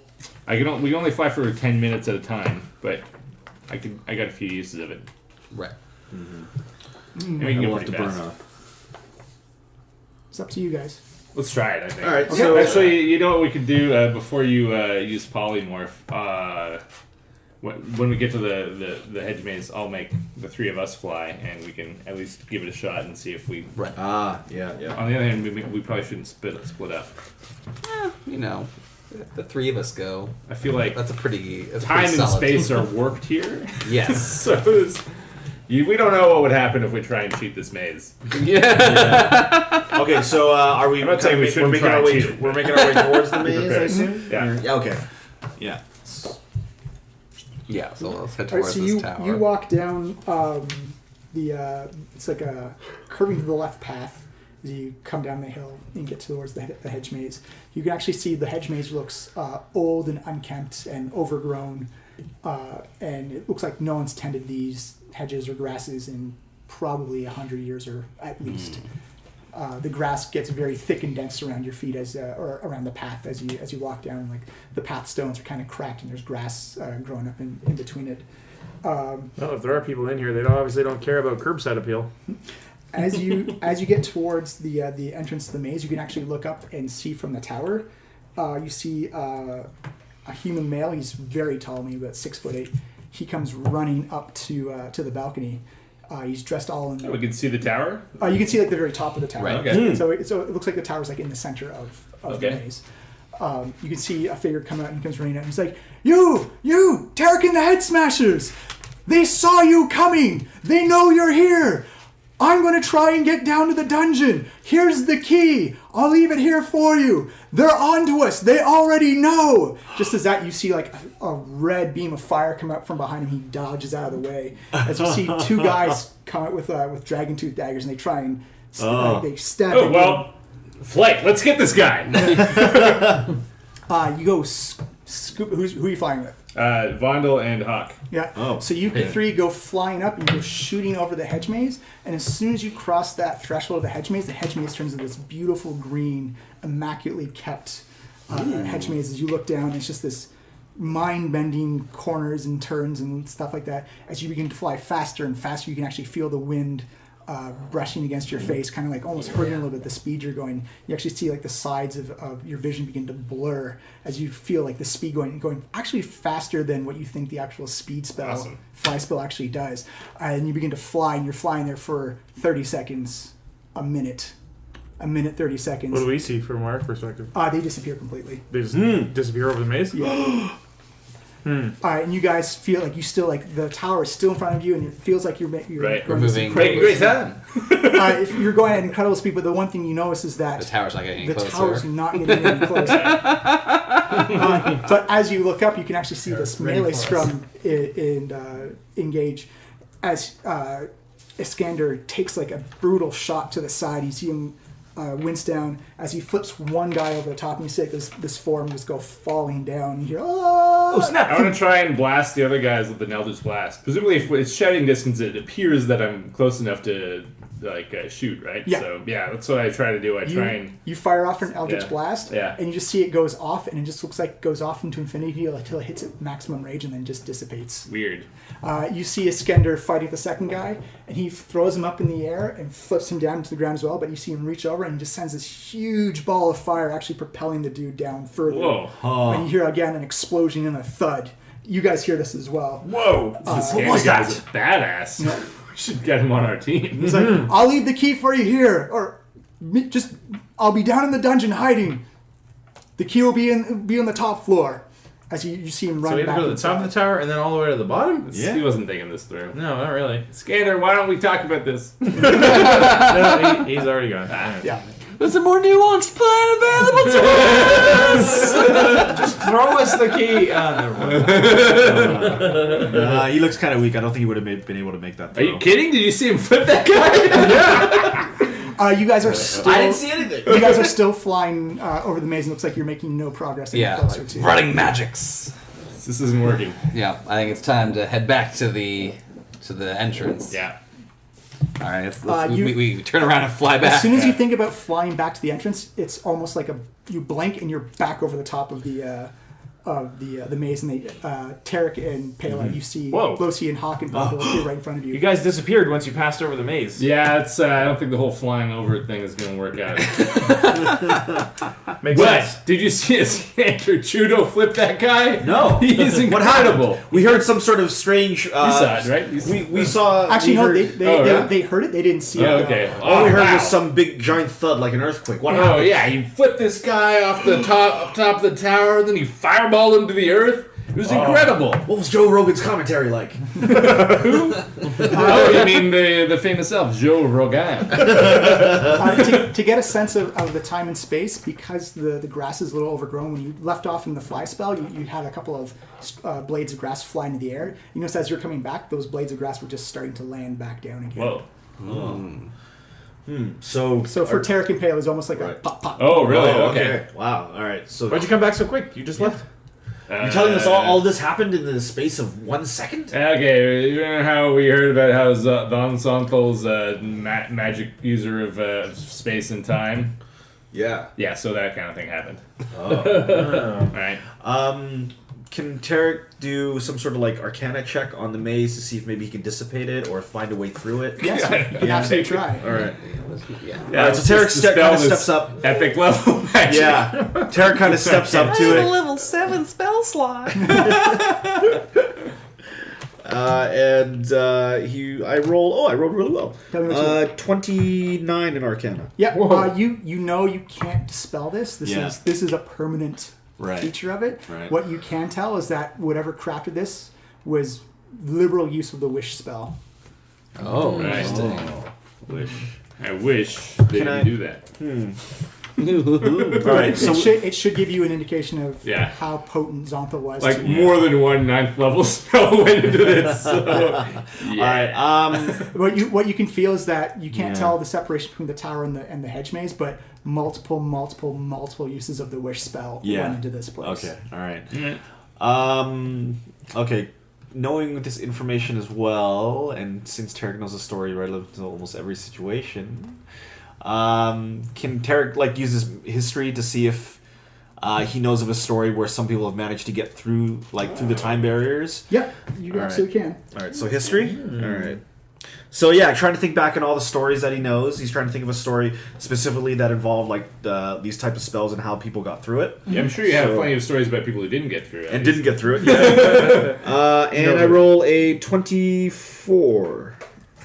We can only fly for 10 minutes at a time, but I got a few uses of it. Right. And we can I go love to pretty burn fast. off. It's up to you guys. Let's try it. I think. All right. Okay. So Actually, you know what we could do before you use polymorph. When we get to the hedge maze, I'll make the 3 of us fly, and we can at least give it a shot and see if we. Right. yeah. On the other hand, we probably shouldn't split up. You know, if the 3 of us go. I feel like That's a pretty. That's a time pretty and solid space team. are warped here. Yes. So we don't know what would happen if we try and cheat this maze. Yeah. Okay, so are we? I'm not saying we shouldn't making try our and way. cheat it, We're but- making our way towards the maze, I prepared. assume. Yeah. Yeah. Okay. Yeah. Yeah. So let's head All right, towards so this you tower. walk down it's like a curving to the left path as you come down the hill and get towards the hedge maze. You can actually see the hedge maze looks old and unkempt and overgrown, and it looks like no one's tended these hedges or grasses in probably 100 years or at least. the grass gets very thick and dense around your feet or around the path as you walk down. Like the path stones are kind of cracked and there's grass growing up in between it. Well, if there are people in here, they obviously don't care about curbside appeal. As you get towards the entrance to the maze, you can actually look up and see from the tower. You see a human male. He's very tall, maybe about 6'8". He comes running up to the balcony. He's dressed all in. We can see the tower. You can see like the very top of the tower. Right. Okay. So it looks like the tower's like in the center of the maze. You can see a figure come out and he comes running out. And he's like, "You, Tarek and the Head Smashers! They saw you coming. They know you're here. I'm going to try and get down to the dungeon. Here's the key. I'll leave it here for you. They're on to us. They already know." Just as that, you see like a red beam of fire come out from behind him. He dodges out of the way. As you see two guys come out with dragon tooth daggers, and they try and they stab Oh him. well, flight. Let's get this guy. You go scoop. Who are you flying with? Vondel and Hawk. Yeah. Oh. So you three go flying up and you go shooting over the hedge maze. And as soon as you cross that threshold of the hedge maze turns into this beautiful green, immaculately kept hedge maze. As you look down, it's just this mind-bending corners and turns and stuff like that. As you begin to fly faster and faster, you can actually feel the wind brushing against your face, kind of like almost hurting a little bit the speed you're going. You actually see like the sides of your vision begin to blur as you feel like the speed going actually faster than what you think the actual speed spell, Awesome. fly spell actually does. And you begin to fly, and you're flying there for 30 seconds, a minute 30 seconds. What do we see from our perspective? They disappear completely. They just disappear over the maze? Yeah. And you guys feel like you still like the tower is still in front of you, and it feels like you're Right. going We're this moving. incredible- Great time. if you're going at incredible speed, but the one thing you notice is that The tower's not getting any the closer. tower's not getting any closer. But as you look up, you can actually see this ready melee for us. scrum engage as Iskander takes like a brutal shot to the side. You see him wince down as he flips one guy over the top, and you see like this form just go falling down. You hear, "Oh, snap!" I want to try and blast the other guys with the Nelder's Blast. Presumably, if it's shouting distance, it appears that I'm close enough to shoot, right? Yeah. So yeah, that's what I try to do. I try and You fire off an Eldritch Yeah. Blast, Yeah. and you just see it goes off, and it just looks like it goes off into infinity until it hits its maximum rage and then just dissipates. weird. You see Iskander fighting the second guy, and he throws him up in the air and flips him down to the ground as well, but you see him reach over and just sends this huge ball of fire, actually propelling the dude down further. Whoa. And you hear again an explosion and a thud. You guys hear this as well. Whoa! This what was guy's a badass. We should get him on our team. He's like, "I'll leave the key for you here, or I'll be down in the dungeon hiding. The key will be on the top floor." As you see him run So we have back to go to the top of the tower and then all the way to the bottom? He wasn't thinking this through. No, not really. Scanner, why don't we talk about this? No, he's already gone. Alright. Yeah. There's a more nuanced plan available to us. Just throw us the key. Never mind. He looks kind of weak. I don't think he would have been able to make that Are throw. you kidding? Did you see him flip that guy? You guys are still. I didn't see anything. You guys are still flying over the maze, and it looks like you're making no progress any Yeah, closer like to running magics. This isn't working. Yeah, I think it's time to head back to the entrance. Yeah. All right, let's we turn around and fly back. As soon as you think about flying back to the entrance, it's almost like you blink and you're back over the top of the maze, and Tarek and Pela, you see Whoa. Losi and Hawk and Bundle appear right in front of you. You guys disappeared once you passed over the maze. Yeah, it's. I don't think the whole flying over thing is going to work out. Makes What? sense. Did you see Andrew Judo flip that guy? No. He's What happened? incredible. We heard some sort of strange. You saw it, right? We saw. Actually, we no, heard, they heard it. They didn't see Oh, it. okay. all we heard wow. was some big giant thud, like an earthquake. What Oh happened? yeah, you flipped this guy off the top of the tower, then you fireballed him to the earth. It was incredible. What was Joe Rogan's commentary like? Oh, you mean the famous elf Joe Rogan? To get a sense of the time and space, because the grass is a little overgrown, when you left off in the fly spell, you had a couple of blades of grass fly into the air. You notice as you're coming back, those blades of grass were just starting to land back down again. Whoa. So For Tarek and Pale, it was almost like a Right. pop pop. Oh really? Oh, okay. Wow. All right. So Why'd you come back so quick? You just left. You're telling us all this happened in the space of 1 second? Okay, you know how we heard about how Xonthal's magic user of space and time? Yeah. Yeah, so that kind of thing happened. Oh. Right. Can Tarek do some sort of like Arcana check on the maze to see if maybe he can dissipate it or find a way through it? Yes, you can absolutely try. All right. Yeah. All right. So Tarek kind of steps up. Epic level magic. Yeah. Tarek kind of steps up to it. level 7 spell slot. I rolled really well. Tell me what you 29 in Arcana. Yeah, you know you can't dispel this. This is a permanent Right. feature of it. Right. What you can tell is that whatever crafted this was liberal use of the wish spell. Oh, Right. interesting. I wish they Can I- didn't do that. All right. So It should give you an indication of Yeah. how potent Xonthal was. Like to more than one 9th level spell went into this. So, yeah. all right. What you can feel is that you can't Yeah. tell the separation between the tower and the hedge maze, but multiple uses of the wish spell went into this place. Okay. All right. Mm. Okay. Knowing this information as well, and since Tarek knows the story relevant to almost every situation, can Tarek like use his history to see if he knows of a story where some people have managed to get through the time barriers? Yeah, you All right. absolutely can. All right. So history. All right. So yeah, trying to think back on all the stories that he knows. He's trying to think of a story specifically that involved like these type of spells and how people got through it. Yeah, I'm sure you have So- plenty of stories about people who didn't get through it. And didn't get through it. Yeah. And I roll a 24.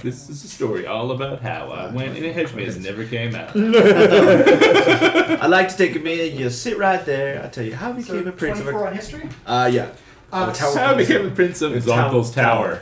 This is a story all about how I went in a hedge maze and never came out. I like to take a minute and just sit right there. I'll tell you how I became a prince of 24 a... on history? Yeah. So How I became the prince of Xonthal's tower.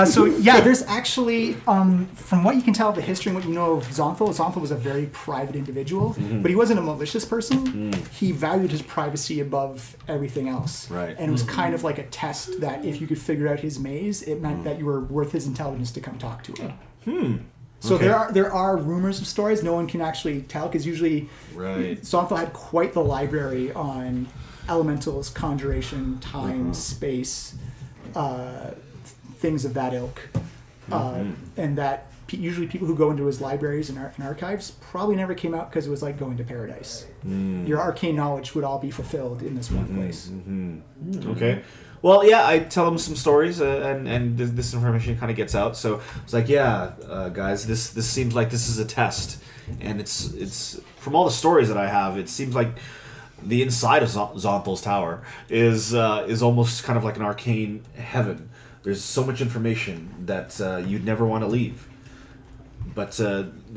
So yeah, there's actually, from what you can tell of the history and what you know of Xonthal was a very private individual, but he wasn't a malicious person. He valued his privacy above everything else. Right. And it was kind of like a test that if you could figure out his maze, it meant that you were worth his intelligence to come talk to him. So Okay. there are rumors of stories. No one can actually tell because usually Right. Xonthal had quite the library on elementals, conjuration, time, space, things of that ilk, and that usually people who go into his libraries and archives probably never came out because it was like going to paradise. Your arcane knowledge would all be fulfilled in this one place. Okay. Well, yeah, I tell him some stories, and this information kind of gets out. So it's like, yeah, guys, this seems like this is a test, and it's from all the stories that I have, it seems like the inside of Xonthal's tower is almost kind of like an arcane heaven. There's so much information that you'd never want to leave. But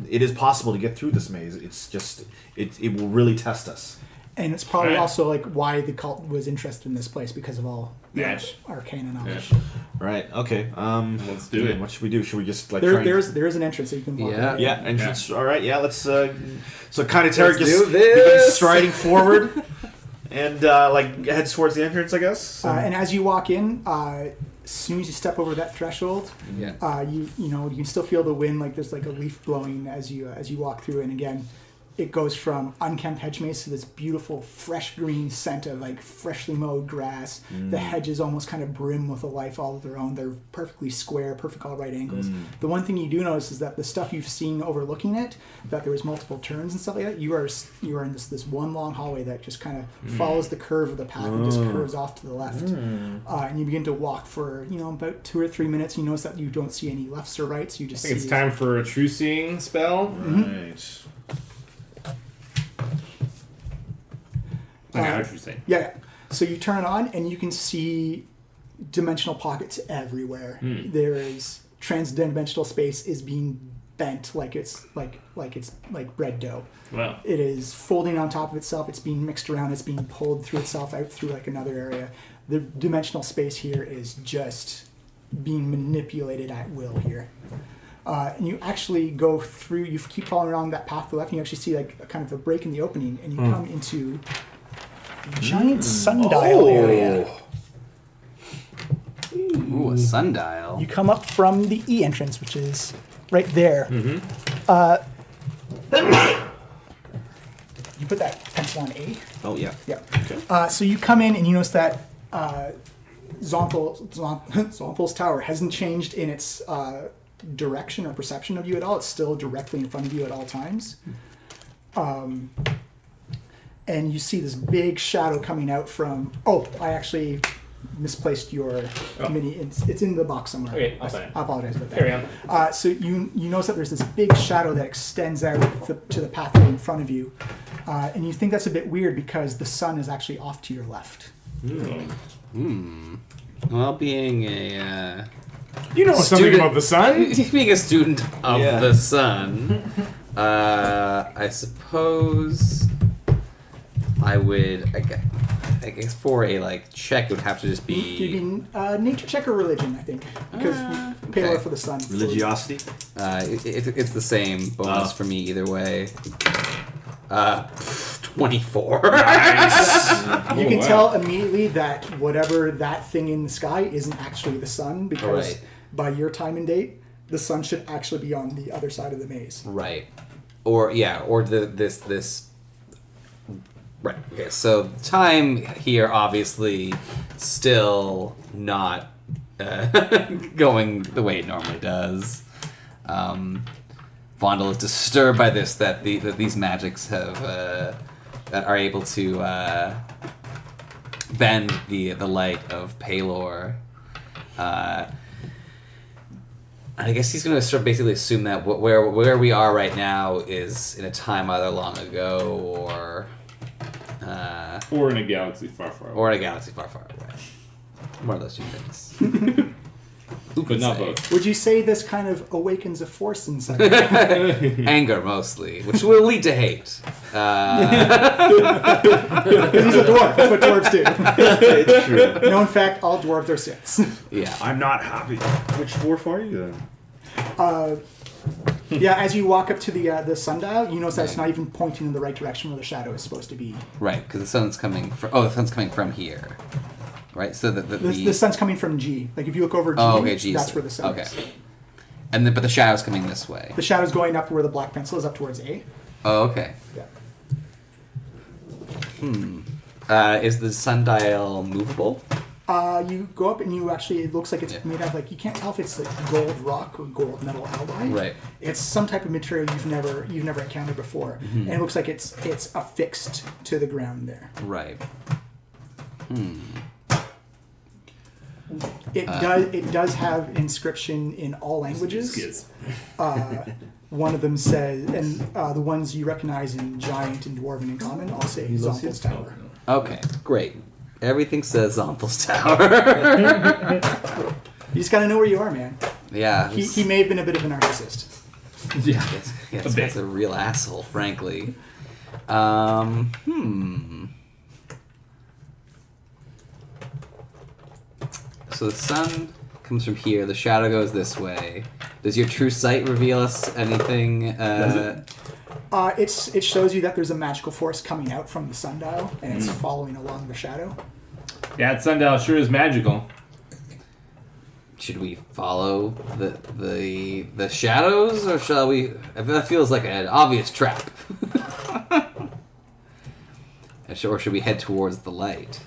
it is possible to get through this maze. It's just it will really test us. And it's probably Right. also like why the cult was interested in this place because of all the Yes. arcane knowledge. Right. Okay. Let's do it. What should we do? Should we just like try and- There is an entrance that you can walk. Yeah. out. Yeah, entrance. All right, yeah. Let's. So kind of Tarek Let's just do this. begins striding forward, and like heads towards the entrance, I guess. So- And as you walk in, as soon as you step over that threshold, Yeah. you can still feel the wind. Like there's like a leaf blowing as you walk through. And again, it goes from unkempt hedge maze to this beautiful fresh green scent of like freshly mowed grass. The hedges almost kind of brim with a life all of their own. They're perfectly square, perfect all right angles. The one thing you do notice is that the stuff you've seen overlooking it, that there was multiple turns and stuff like that. You are in this one long hallway that just kind of follows the curve of the path and just curves off to the left. And you begin to walk for about 2 or 3 minutes. You notice that you don't see any lefts or rights. You just I think see it's time for a true seeing spell. Right. I know what you're saying. Yeah. So you turn it on and you can see dimensional pockets everywhere. There is transdimensional space is being bent like it's like bread dough. Wow. It is folding on top of itself. It's being mixed around. It's being pulled through itself out through like another area. The dimensional space here is just being manipulated at will here. And you actually go through. You keep following along that path to the left, and you actually see like a kind of a break in the opening, and you come into a giant sundial area. Ooh, a sundial. You come up from the E entrance, which is right there. You put that pencil +1A. Oh yeah. Yeah. So you come in and you notice that Xonthal's tower hasn't changed in its direction or perception of you at all. It's still directly in front of you at all times. And you see this big shadow coming out from... Oh, I actually misplaced your mini... It's in the box somewhere. Okay, I'll sign it. I apologize about that. Carry on. So you notice that there's this big shadow that extends out to the pathway in front of you. And you think that's a bit weird because the sun is actually off to your left. Well, being a You know something about the sun? being a student of Yeah. the sun, I suppose I would. I guess for a check, it would have to just You'd be be nature check or religion, I think, because payload okay. for the sun. Religiosity. it's the same bonus for me either way. 24. You can tell immediately that whatever that thing in the sky isn't actually the sun, because Right. by your time and date, the sun should actually be on the other side of the maze. Right. Or this. Right. Okay. So time here obviously still not going the way it normally does. Vondel is disturbed by this that these magics have that are able to bend the light of Palor. I guess he's going to sort of basically assume that where we are right now is in a time either long ago Or in a galaxy far, far away. or in a galaxy far, far away. One of those two things. Who But could not say? both. Would you say this kind of awakens a force inside you? Anger mostly, which will lead to hate. Because he's a dwarf. That's what dwarves do. It's true. No, in fact, all dwarves are Siths. Yeah. I'm not happy. Which dwarf are you then? Yeah, as you walk up to the sundial, you notice that it's not even pointing in the right direction where the shadow is supposed to be. Right, because the sun's coming from. Oh, the sun's coming from here. Right, so The sun's coming from G. Like, if you look over G, Oh, okay, G. that's where the sun is. And but the shadow's coming this way. The shadow's going up where the black pencil is, up towards A. Oh, okay. Yeah. Is the sundial movable? You go up and you actually, it looks like it's made out of, like, you can't tell if it's like gold rock or gold metal alloy. Right. It's some type of material you've never encountered before, and it looks like it's affixed to the ground there. Right. It does have inscription in all languages. One of them says, and the ones you recognize in Giant and Dwarven in common all say Xonthal's Tower. Okay, great. Everything says Xonthal's Tower. You just gotta know where you are, man. Yeah. He may have been a bit of a narcissist. Yeah. That's a real asshole, frankly. So the sun comes from here. The shadow goes this way. Does your true sight reveal us anything? It shows you that there's a magical force coming out from the sundial, and it's following along the shadow. Yeah, that sundial sure is magical. Should we follow the shadows, or shall we? That feels like an obvious trap. Or should we head towards the light?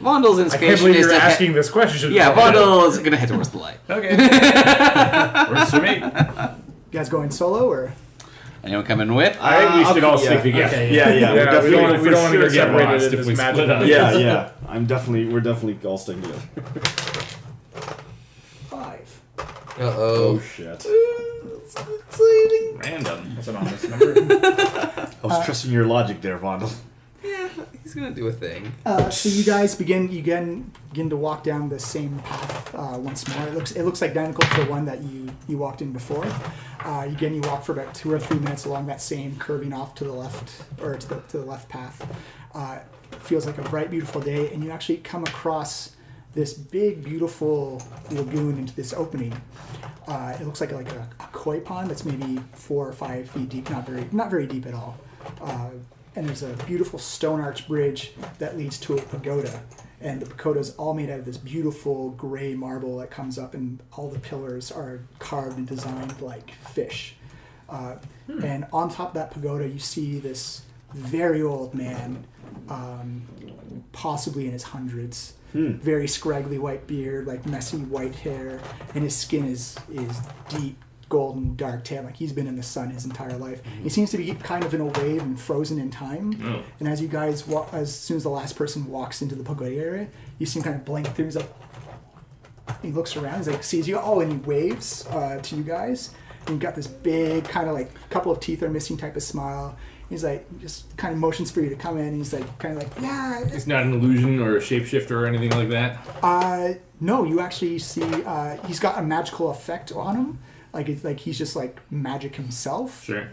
Vondel's I can't inspiration believe is you're to asking this question. Yeah, Vondel is going to head towards the light. Okay. Works for me. You guys going solo or? Anyone coming with? I think we should all stick together. Okay, Yeah, yeah. Yeah, we don't want to sure get separated lost in if this we magic. split up. Yeah, yeah. We're definitely all sticking together. 5. Uh-oh. Shit. Random. That's an honest number. I was trusting your logic there, Vondel. He's going to do a thing. So you guys begin to walk down the same path once more. It looks identical to the one that you walked in before. You walk for about 2 or 3 minutes along that same curving off to the left, or to the left path. Feels like a bright, beautiful day, and you actually come across this big, beautiful lagoon into this opening. It looks like a koi pond that's maybe 4 or 5 feet deep, not very deep at all. And there's a beautiful stone arch bridge that leads to a pagoda. And the pagoda is all made out of this beautiful gray marble that comes up, and all the pillars are carved and designed like fish. And on top of that pagoda, you see this very old man, possibly in his hundreds. Very scraggly white beard, like messy white hair, and his skin is deep golden dark tan, like he's been in the sun his entire life. He seems to be kind of in a wave and frozen in time. And as you guys as soon as the last person walks into the pagoda area, you see him kind of blink through. He's like, he looks around, he's like, sees you, and he waves to you guys. And you've got this big kind of like couple of teeth are missing type of smile. He's like, just kind of motions for you to come in. He's like, kind of like, yeah. It's not an illusion or a shapeshifter or anything like that? No, you actually see he's got a magical effect on him. Like it's like he's just like magic himself. Sure.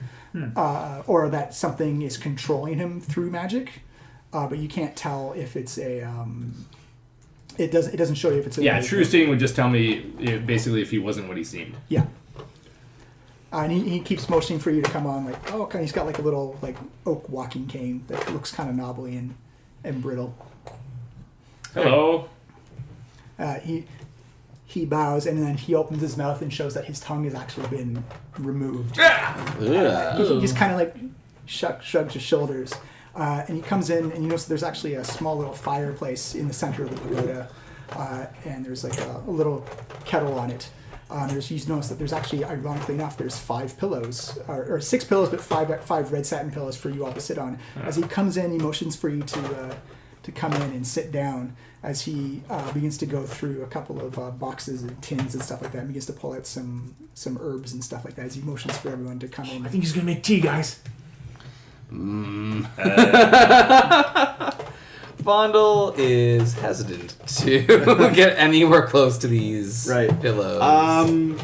Or that something is controlling him through magic. But you can't tell if it's a it doesn't show you if it's a true seeing would just tell me basically if he wasn't what he seemed. Yeah. And he keeps motioning for you to come on, like, okay. He's got like a little like oak walking cane that looks kind of knobbly and brittle. Hello. He bows and then he opens his mouth and shows that his tongue has actually been removed. He just kind of like shrugs his shoulders. And he comes in and you notice there's actually a small little fireplace in the center of the pagoda. And there's like a little kettle on it. You notice that there's actually, ironically enough, there's 5 pillows, or 6 pillows, but five red satin pillows for you all to sit on. As he comes in, he motions for you to come in and sit down. As he begins to go through a couple of boxes and tins and stuff like that, and begins to pull out some herbs and stuff like that. As he motions for everyone to come in. I think he's gonna make tea, guys. Vondel is hesitant to get anywhere close to these pillows.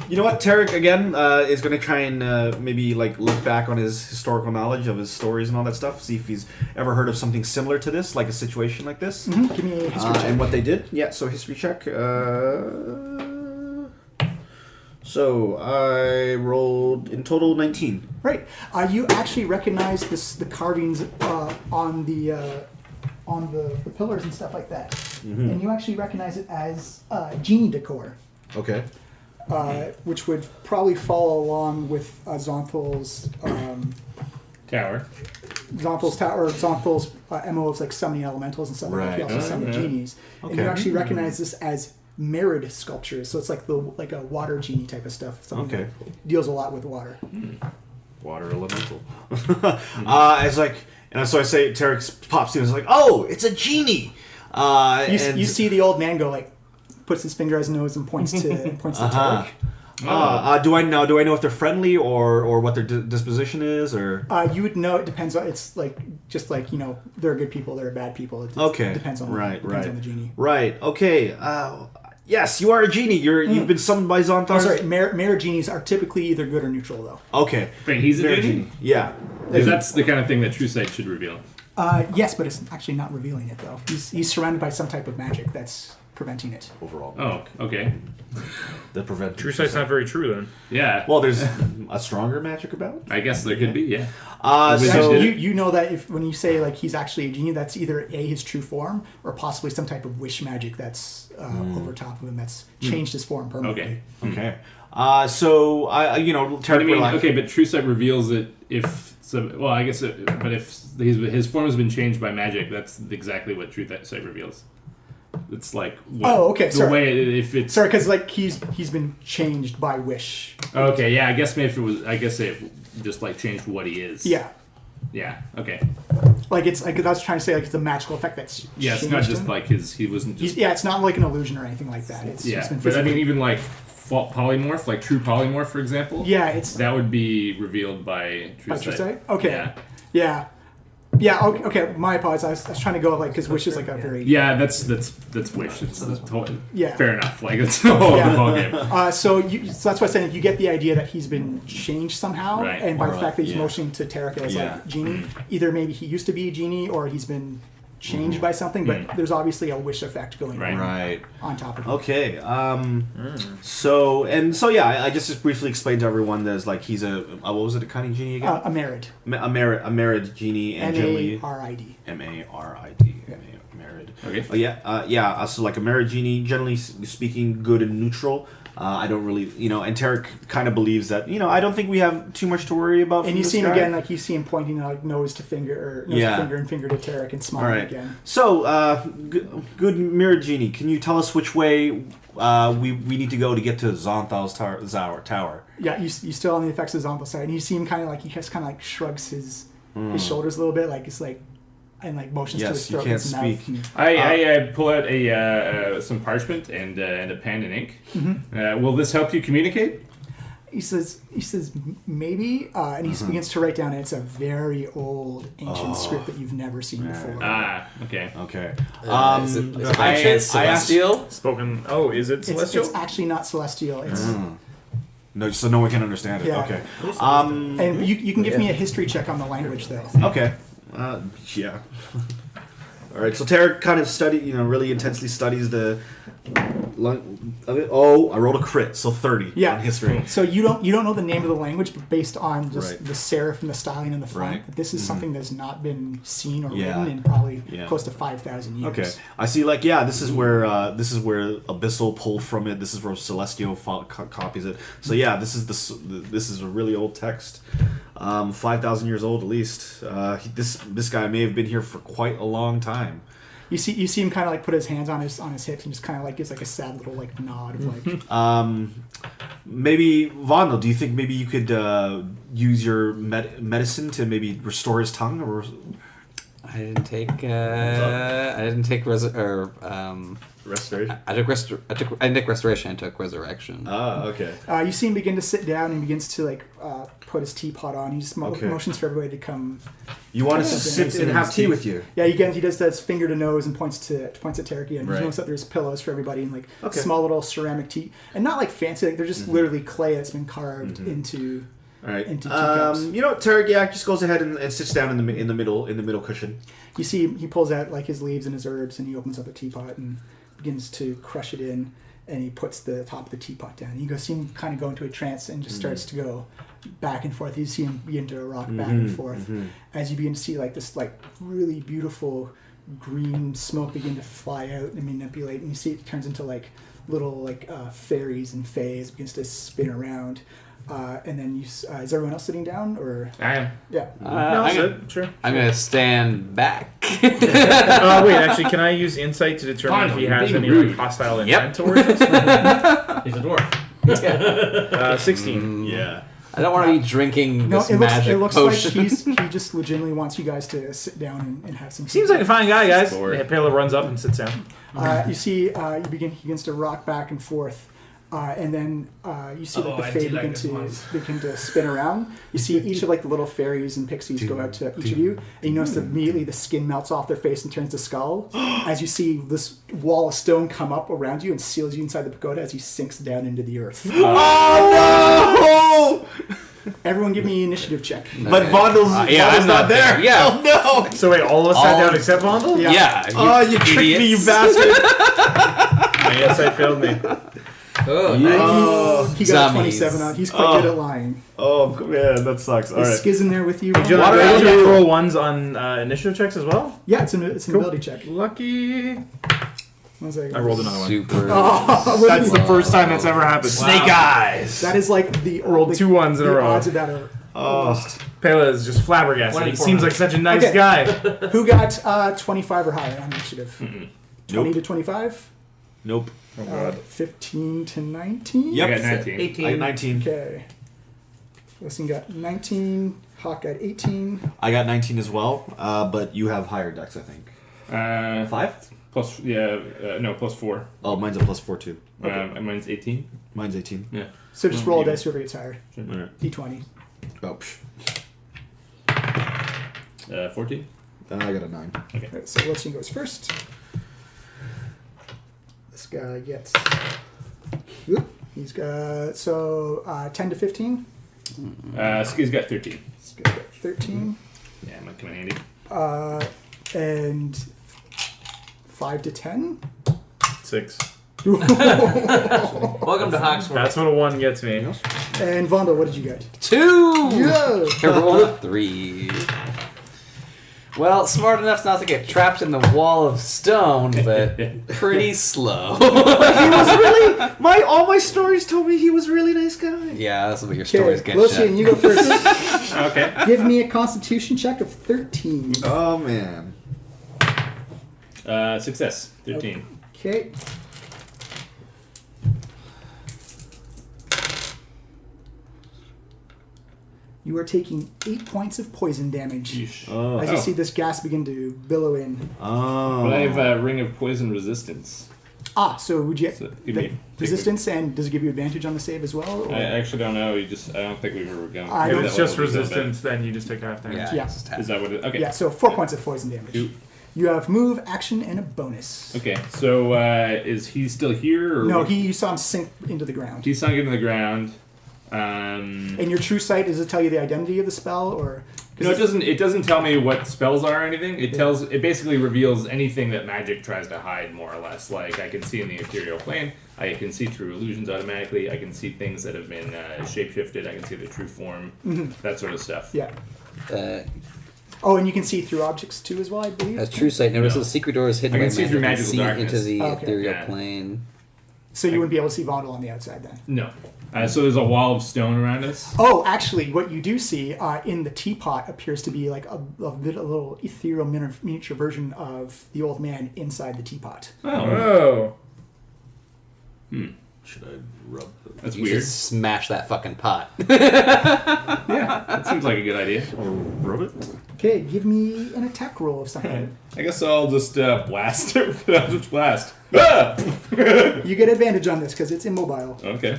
You know what? Tarek again is going to try and maybe like look back on his historical knowledge of his stories and all that stuff. See if he's ever heard of something similar to this, like a situation like this. Mm-hmm. Give me a history check. And what they did. Yeah. So history check. So I rolled in total 19. Right. You actually recognize the carvings on the pillars and stuff like that. Mm-hmm. And you actually recognize it as genie decor. Okay. Which would probably follow along with Xonthal's Tower. Xonthal's tower, Xonthal's MO of like summoning elementals and stuff like that. He also summoned genies. Okay. And you actually recognize this as mirrored sculptures. So it's like a water genie type of stuff. Something that deals a lot with water. Water elemental. It's like... And so I say, Tarek pops in and is like, "Oh, it's a genie." You see the old man go like, puts his finger on his nose and points to Tarek. Do I know if they're friendly or what their disposition is, or? You would know. It depends on. It's like just like they're good people, they're bad people. It depends on on the genie. Right. Okay. Yes, you are a genie. You've been summoned by Xonthal. Oh, sorry, Mare genies are typically either good or neutral, though. Okay. Wait, he's a genie? Yeah. That's the kind of thing that True Sight should reveal. Yes, but it's actually not revealing it, though. He's surrounded by some type of magic that's preventing it. Overall. Oh, okay. That prevent. True Sight's not very true, then. Yeah. Well, there's a stronger magic about? I guess there could be, yeah. So you know that when you say like he's actually a genie, that's either his true form or possibly some type of wish magic that's over top of him that's changed his form permanently. Okay. So Tarek okay, but True Sight reveals it if his form has been changed by magic, that's exactly what True Sight reveals. It's like sorry. Way if it's sorry because like he's been changed by wish. Okay, yeah, I guess maybe if it was, I guess it just like changed what he is. Yeah. Yeah. Okay. Like it's like I was trying to say like it's a magical effect that's it's not just like he wasn't just it's not like an illusion or anything like that. It's been but I mean even like polymorph, like true polymorph, for example. Yeah, that would be revealed by True Sight. Okay. Yeah. Okay. My apologies. I was trying to go like because wish is like a very that's wish. It's totally fair enough. Like it's the whole game. So that's why I'm saying you get the idea that he's been changed somehow, right. And by the fact that he's motioning to Tarek as like genie, either maybe he used to be a genie or he's been changed by something, but there's obviously a wish effect going on on top of it. Okay. So I just briefly explained to everyone there's like he's a what was it, a cunning genie again? A merid. A merid genie, and generally M-A-R-I-D. M-A-R-I-D. Merid. Okay. So like a merid genie, generally speaking, good and neutral. I don't really, and Tarek kind of believes that, I don't think we have too much to worry about. And you see him again, like you see him pointing like nose to finger and finger to Tarek and smiling again. So, good Mirror Genie, can you tell us which way we need to go to get to Xonthal's tower? Yeah, you still on the effects of Xonthal side, and you see him kind of like shrugs his shoulders a little bit, like it's like. And like motions to his throat. Yes, you can't speak. I pull out some parchment and a pen and ink. Mm-hmm. Will this help you communicate? He says maybe, and he begins to write down. And it's a very old, ancient script that you've never seen before. Ah, okay. Is it by chance celestial? Spoken. Oh, is it celestial? It's actually not celestial. It's No, so no one can understand it. Yeah. Okay. and you can give me a history check on the language though. Okay. Yeah. All right. So Tarek kind of really intensely studies the. Oh, I rolled a crit, so 30 on history. So you don't know the name of the language, but based on just the serif and the styling in the font, this is something that's not been seen or written in probably close to 5,000 years. Okay, I see. Like, this is where Abyssal pulled from it. This is where Celestial copies it. So this is a really old text, 5,000 years old at least. This guy may have been here for quite a long time. You see him kind of like put his hands on his hips and just kind of like gives like a sad little like nod of like. Maybe Vondel, do you think maybe you could use your medicine to maybe restore his tongue? Or I didn't take restoration. I didn't take restoration. I took resurrection. Ah, okay. You see him begin to sit down and begins to like put his teapot on. He just motions for everybody to come. You want us to sit and have tea with you? Yeah, he does that finger to nose and points at Tarek again. He knows that there's pillows for everybody and like small little ceramic tea, and not like fancy. Like they're just literally clay that's been carved into. All right. Into teacups. Tarek just goes ahead and sits down in the middle cushion. You see he pulls out like his leaves and his herbs, and he opens up a teapot and begins to crush it in, and he puts the top of the teapot down. You see him kind of go into a trance and just starts to go back and forth. You see him begin to rock back and forth as you begin to see like this like really beautiful green smoke begin to fly out and manipulate, and you see it turns into like little like fairies and fays, begins to spin around. And then is everyone else sitting down, or? I am. Yeah. Sure. I'm gonna stand back. Wait, actually, can I use insight to determine if he has any like, hostile intent towards us? He's a dwarf. 16. Yeah. I don't want to be drinking this magic it looks potion. like he just legitimately wants you guys to sit down and have some. Seems like a fine guy, guys. Pela runs up and sits down. You see, he begins to rock back and forth. And then you see like the fae begin to spin around. You see each of like the little fairies and pixies go out to each of you, and you notice that immediately the skin melts off their face and turns to skull. As you see this wall of stone come up around you and seals you inside the pagoda as he sinks down into the earth. Oh no! Everyone, give me an initiative check. But Vondel's I'm not there. Yeah. Oh no! So wait, all of us sat down except Vondel? Yeah. Oh, you tricked me, you bastard! My insight failed me. Oh, He got a 27 on. He's quite good at lying. Oh man, that sucks. All Is right. Skiz in there with you? Do I have to roll ones on initiative checks as well? Yeah, it's an ability check. Lucky. One second. I rolled another one. Super. That's the first time that's ever happened. Snake eyes. That is like the rolled 2 ones in a the row. odds of that are almost. Pela is just flabbergasted. He seems like such a nice Okay. guy. Who got 25 or higher on initiative? 20 Nope. to 25? Nope. Oh god. 15 to 19? Yep. I got 19. 18. I got 19. Okay. Listen got 19. Hawk got 18. I got 19 as well, but you have higher dex, I think. 5? Plus, plus 4. Oh, mine's a plus 4 too. And mine's 18. Mine's 18. Yeah. So just roll a dice whoever gets higher. All right. D20. Oh, 14. I got a 9. Okay, so Wilson goes first. This guy gets. He's got 10 to 15. Ski's got 13. This guy got 13. Yeah, might come in handy. And 5 to 10. 6. Welcome to Hawksworth. That's what a 1 gets me. And Vonda, what did you get? 2! Yeah. I rolled a 3. Well, smart enough not to get trapped in the wall of stone, but pretty slow. He was really all my stories told me he was a really nice guy. Yeah, that's what your stories get. Lucian, you go first. Okay. Give me a Constitution check of 13. Oh man. Success. 13. Okay. You are taking 8 points of poison damage Oh. as you see this gas begin to billow in. Oh. But I have a ring of poison resistance. So would you So get give me- resistance, and does it give you advantage on the save as well? Or? I actually don't know. I don't think we've ever gone. I If don't- it's just resistance, then you just take half damage. Yeah, Yeah. it's just Is that what it is? Okay. Yeah, so 4 points of poison damage. Two. You have move, action, and a bonus. Okay, so is he still here? Or No, what? you saw him sink into the ground. He's sunk into the ground. And your true sight, does it tell you the identity of the spell, or? 'cause No, it doesn't. It doesn't tell me what spells are or anything. It basically reveals anything that magic tries to hide, more or less. Like I can see in the ethereal plane. I can see through illusions automatically. I can see things that have been shapeshifted. I can see the true form. That sort of stuff. Yeah. Uh, Oh, and you can see through objects too, as well, I believe. as true sight notices, No. the secret door is hidden I can by see through magic. magical See darkness. into the Oh, okay. ethereal Yeah. plane. So you wouldn't be able to see Vondel on the outside then. No. So there's a wall of stone around us. Oh, actually, what you do see in the teapot appears to be like a little ethereal miniature version of the old man inside the teapot. Oh. Should I rub? That's You weird. should smash that fucking pot. Yeah, that seems like a good idea. Rub it? Okay, give me an attack roll of something. I guess I'll just blast it with Eldritch Blast. Ah! You get advantage on this because it's immobile. Okay.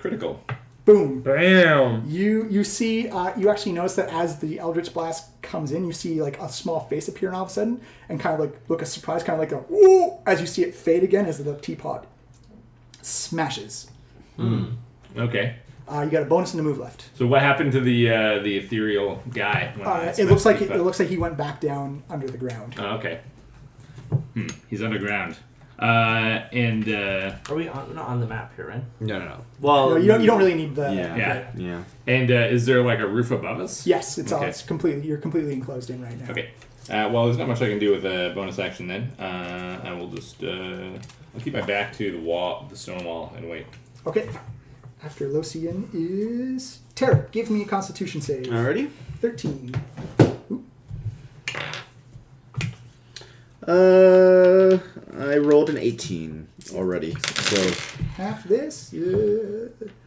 Critical. Boom. Bam. You see, you actually notice that as the Eldritch Blast comes in, you see like a small face appear all of a sudden, and kind of like look a surprise, kind of like a woo, as you see it fade again as the teapot smashes. Okay. You got a bonus and a move left. So what happened to the ethereal guy? When I It looks like smashed it looks like he went back down under the ground. Oh, okay. He's underground. And Are we not on the map here, right? No. Well, No, you don't really need the. yeah. And is there like a roof above us? Yes, it's all. Okay. It's completely. You're completely enclosed in right now. Okay. Well, there's not much I can do with a bonus action then. I will just I'll keep my back to the wall, the stone wall, and wait. Okay. After Locian is Tarek. Give me a Constitution save. Alrighty. 13. I rolled an 18 already. So Half this.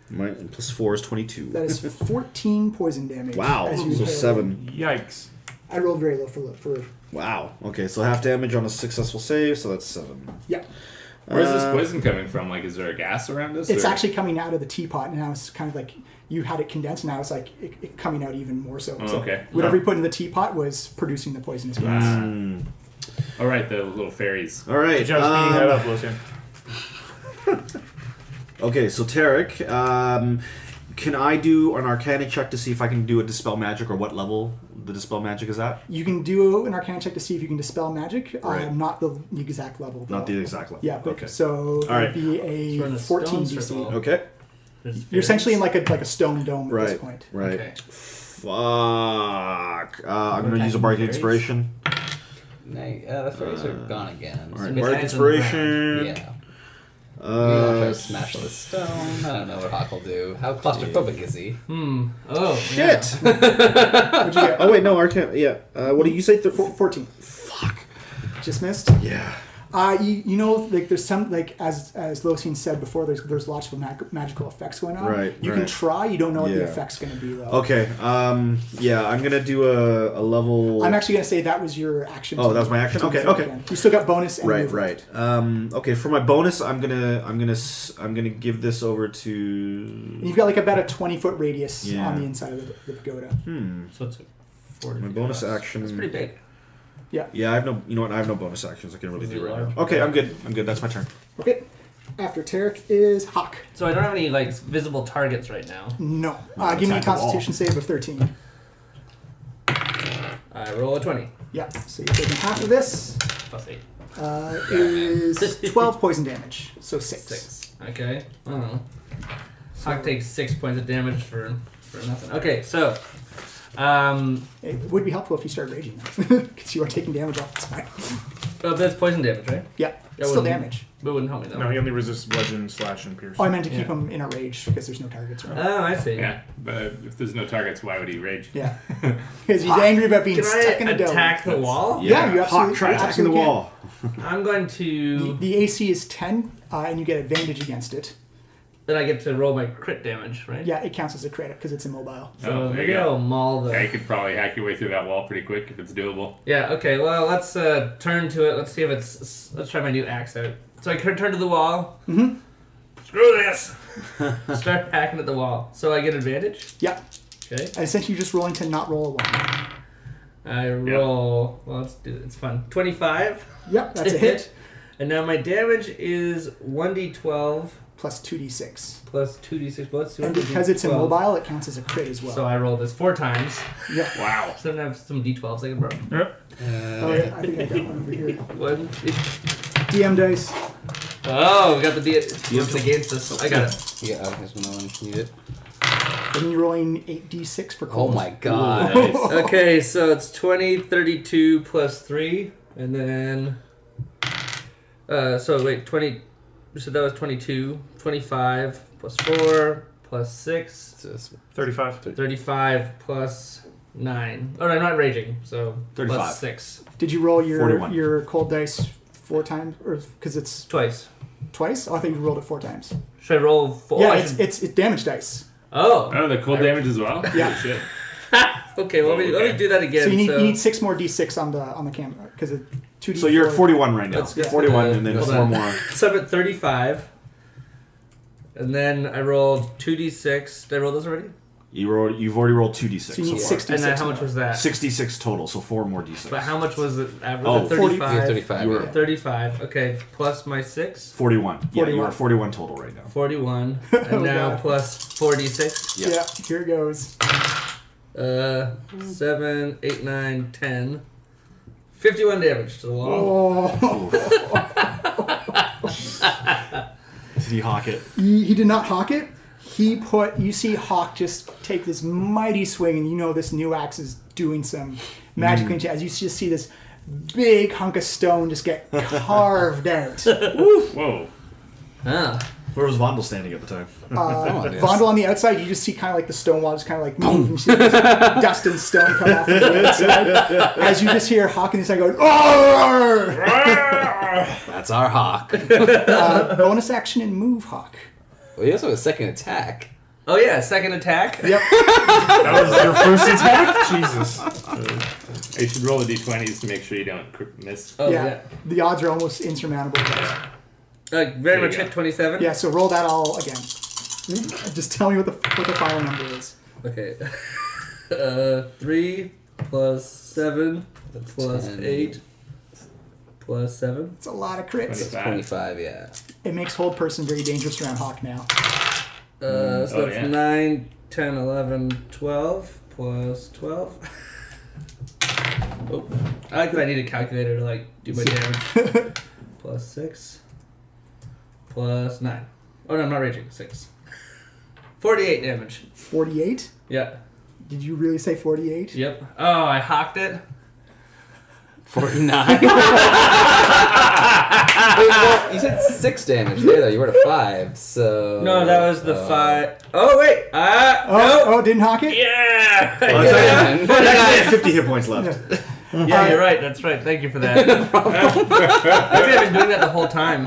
my plus 4 is 22. That is 14 poison damage. Wow. as you So hit. 7. Yikes. I rolled very low for Wow. Okay, so half damage on a successful save, so that's 7. yeah. Where's this poison coming from? Like, is there a gas around us? It's or- actually coming out of the teapot, and now it's kind of like you had it condensed. Now it's like it coming out even more so. Oh, So okay. whatever you put in the teapot was producing the poisonous gas. All right, the little fairies. All right. Good job speeding that up, Lucian. Okay, so Tarek, can I do an Arcana check to see if I can do a Dispel Magic, or what level the Dispel Magic is at? You can do an Arcana check to see if you can dispel magic. Right. Not the exact level. Not though. the exact level. Yeah. But, Okay. So All right. it'd be So we're in a a 14 stone DC. circle. Okay. You're essentially in like a stone dome at this Right. point. Right. Okay. Fuck. I'm going to use a Bardic Fairies? Inspiration. The fairies are gone again. All So right. maybe- Bardic hands on the Inspiration. Yeah. Maybe I'll try Uh, to smash the stone. I don't know what Hawk will do. How claustrophobic is he? Oh, shit. What'd you get? Oh wait, no, Arcana. Yeah. What did you say? 14. Fuck. Just missed. Yeah. You know, like there's some like as Locian said before, there's lots of magical effects going on. Right, You can right. try. You don't know what the Yeah. effect's going to be though. Okay. Yeah, I'm gonna do a level. I'm actually going to say that was your action. Oh, that was my action? to Okay, move okay. again. You still got bonus. And Right, move. right. Okay, for my bonus, I'm gonna give this over to. And you've got like about a 20-foot radius Yeah. on the inside of the pagoda. So it's 40 My feet bonus across. action. That's pretty big. Yeah, I have no. You know what? I have no bonus actions. I can really Is do it right large? now. Okay, I'm good. I'm good. That's my turn. Okay. After Tarek is Hawk. So I don't have any like visible targets right now. No. Give me a attack the wall. Constitution save of 13. I roll a 20 Yeah. So you're taking half of this. plus 8. Is 12 poison damage. So 6. 6. Okay. I don't know. Hawk takes 6 points of damage for nothing. Okay, so It would be helpful if you started raging, though, because you are taking damage all the time. Oh, that's poison damage, right? Yeah, That still wouldn't- damage. But it wouldn't help me though. No, he only resists bludgeon, slash, and pierce. Oh, I meant to keep Yeah. him in a rage because there's no targets around. Oh, I see. Yeah, but if there's no targets, why would he rage? Yeah, because he's angry about being Can stuck in I a dome. attack the wall? Yeah, you absolutely Hawk, try you attacking the absolutely can. wall. I'm going to. The AC is 10, and you get advantage against it. Then I get to roll my crit damage, right? Yeah, it counts as a crit because it's immobile. So Oh, there maybe you go. I'll maul the. Yeah, you could probably hack your way through that wall pretty quick if it's doable. Yeah. Okay. Well, let's turn to it. Let's see if it's. Let's try my new axe out. So I turn to the wall. Mm-hmm. Screw this. Start hacking at the wall. So I get advantage. Yeah, Okay. and essentially you're just rolling to not roll a 1. I roll. Well, let's do it. It's fun. 25. Yep, that's a hit. And now my damage is 1d12 Plus 2d6. plus 2d6. Well, let's do And it. because it's 12. immobile, it counts as a crit as well. So I roll this 4 times. Yeah. Wow. So then I have some d12s I can borrow. Oh, yeah, I think I got one over here. One. DM dice. Oh, we got the it's against us. I got it. Yeah, there's no one needed. And you're rolling 8d6 for Oh cold. my god. Okay, so it's 20, 32 plus 3, and then... so wait, 20... So that was 22, 25 plus 4 plus 6, So it's 35. 35 plus 9. Oh, no, I'm not raging, so 35. plus 6. Did you roll 41. your cold dice 4 times? Or because it's Twice. twice? Oh, I thought you rolled it 4 times. Should I roll 4? Yeah, I it's damage dice. Oh! Oh, the cold damage as well? Yeah. Holy shit. Okay, well, let me do that again. So you need 6 more d6 on the camera because it 2d4. So you're at 41 right now. Let's get 41 the- and then hold 4 on. more. So I'm at 35. And then I rolled 2d6. Did I roll those already? You've already rolled 2d6 So you need so 6 far. And then d6 how much more. was that? 66 total, so 4 more d6. But how much was it average? Oh, 35. Yeah, 35. You were- yeah. 35. Okay, plus my 6. 41. Yeah, you 41. are 41 total right now. 41. And Oh, now God. plus 46. Yeah. Yeah, here it goes. 7, 8, 9, 10. 51 damage to the wall. Oh. Did he hawk it? He did not hawk it. You see Hawk just take this mighty swing, and you know this new axe is doing some magic thing. As you just see this big hunk of stone just get carved out. Whoa. Ah. Where was Vondel standing at the time? on, yes. Vondel on the outside, you just see kind of like the stone wall just kind of like move, and you see this dust and stone come off of the inside. As you just hear Hawk on the inside going, "Arr!" That's our hawk. Bonus action and move, Hawk. Well, he also has a second attack. Oh, yeah, second attack. Yep. That was your first attack? Jesus. You should roll the d20s to make sure you don't miss. Oh, Yeah. yeah. The odds are almost insurmountable. Guys. Very There you much go. hit 27. Yeah, so roll that all again. Just tell me what the final number is. Okay. 3 plus 7 plus 10. 8 plus 7. It's a lot of crits. 25. 25, yeah. It makes hold person very dangerous around Hawk now. So Oh, that's yeah. 9, 10, 11, 12 plus 12. Oh, I like that I need a calculator to like do my damage. Plus 6 plus 9. Oh no, I'm not raging. 6. 48 damage. 48? Yeah. Did you really say 48? Yep. Oh, I hawked it. 49. Wait, well, you said 6 damage there, though. You were at a 5, so... No, that was the 5. Oh wait. No. Didn't Hawk it? Yeah. Oh, it's actually- Yeah. I have 50 hit points left. Yeah, you're right. That's right. Thank you for that. Maybe I've been doing that the whole time.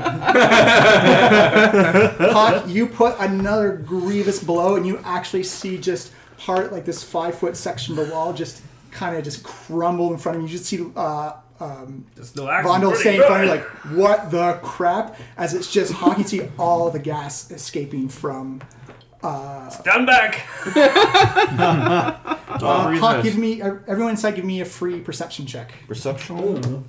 Hawk, you put another grievous blow, and you actually see just part, like this 5-foot section of the wall, just kind of just crumble in front of you. You just see Vondel saying in front of you, like, what the crap? As it's just Hawk, you see all the gas escaping from... Stand back. Hawk, everyone inside, give me a free perception check. Perception.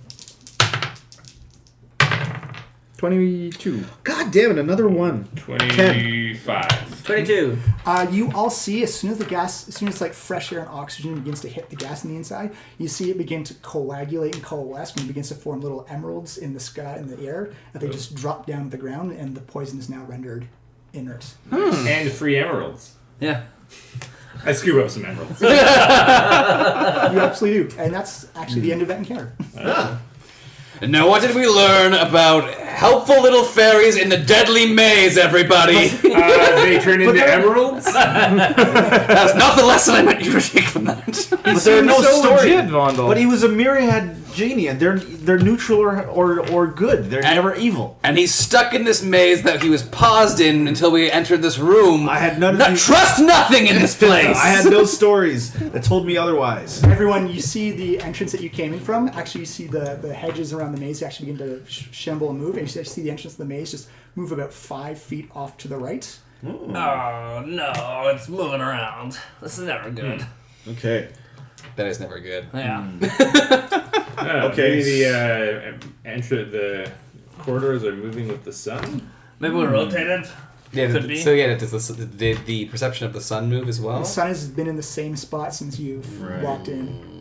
22. God damn it, another one. 25. 22. You all see as soon as like fresh air and oxygen begins to hit the gas on the inside, you see it begin to coagulate and coalesce, and it begins to form little emeralds in the sky, in the air, and they just drop down to the ground, and the poison is now rendered inert. And free emeralds. Yeah. I scoop up some emeralds. You absolutely do. And that's actually the end of that encounter. And now, what did we learn about helpful little fairies in the deadly maze, everybody? They turn into emeralds? That's not the lesson I meant you to take from that. But there are no so story. legit, Xonthal. But he was a myriad genie, and they're neutral or good. They're never evil. And he's stuck in this maze that he was paused in until we entered this room. I had none of these- Trust nothing in this place! I had no stories that told me otherwise. Everyone, you see the entrance that you came in from. Actually, you see the hedges around the maze actually begin to shimble and move. And you see the entrance of the maze just move about 5 feet off to the right. Oh no, it's moving around. This is never good. Okay. That is never good. Yeah. Okay. Maybe the corridors are moving with the sun? Maybe we rotated. Yeah, Could be. so yeah, does the perception of the sun move as well? The sun has been in the same spot since you've Right. walked in.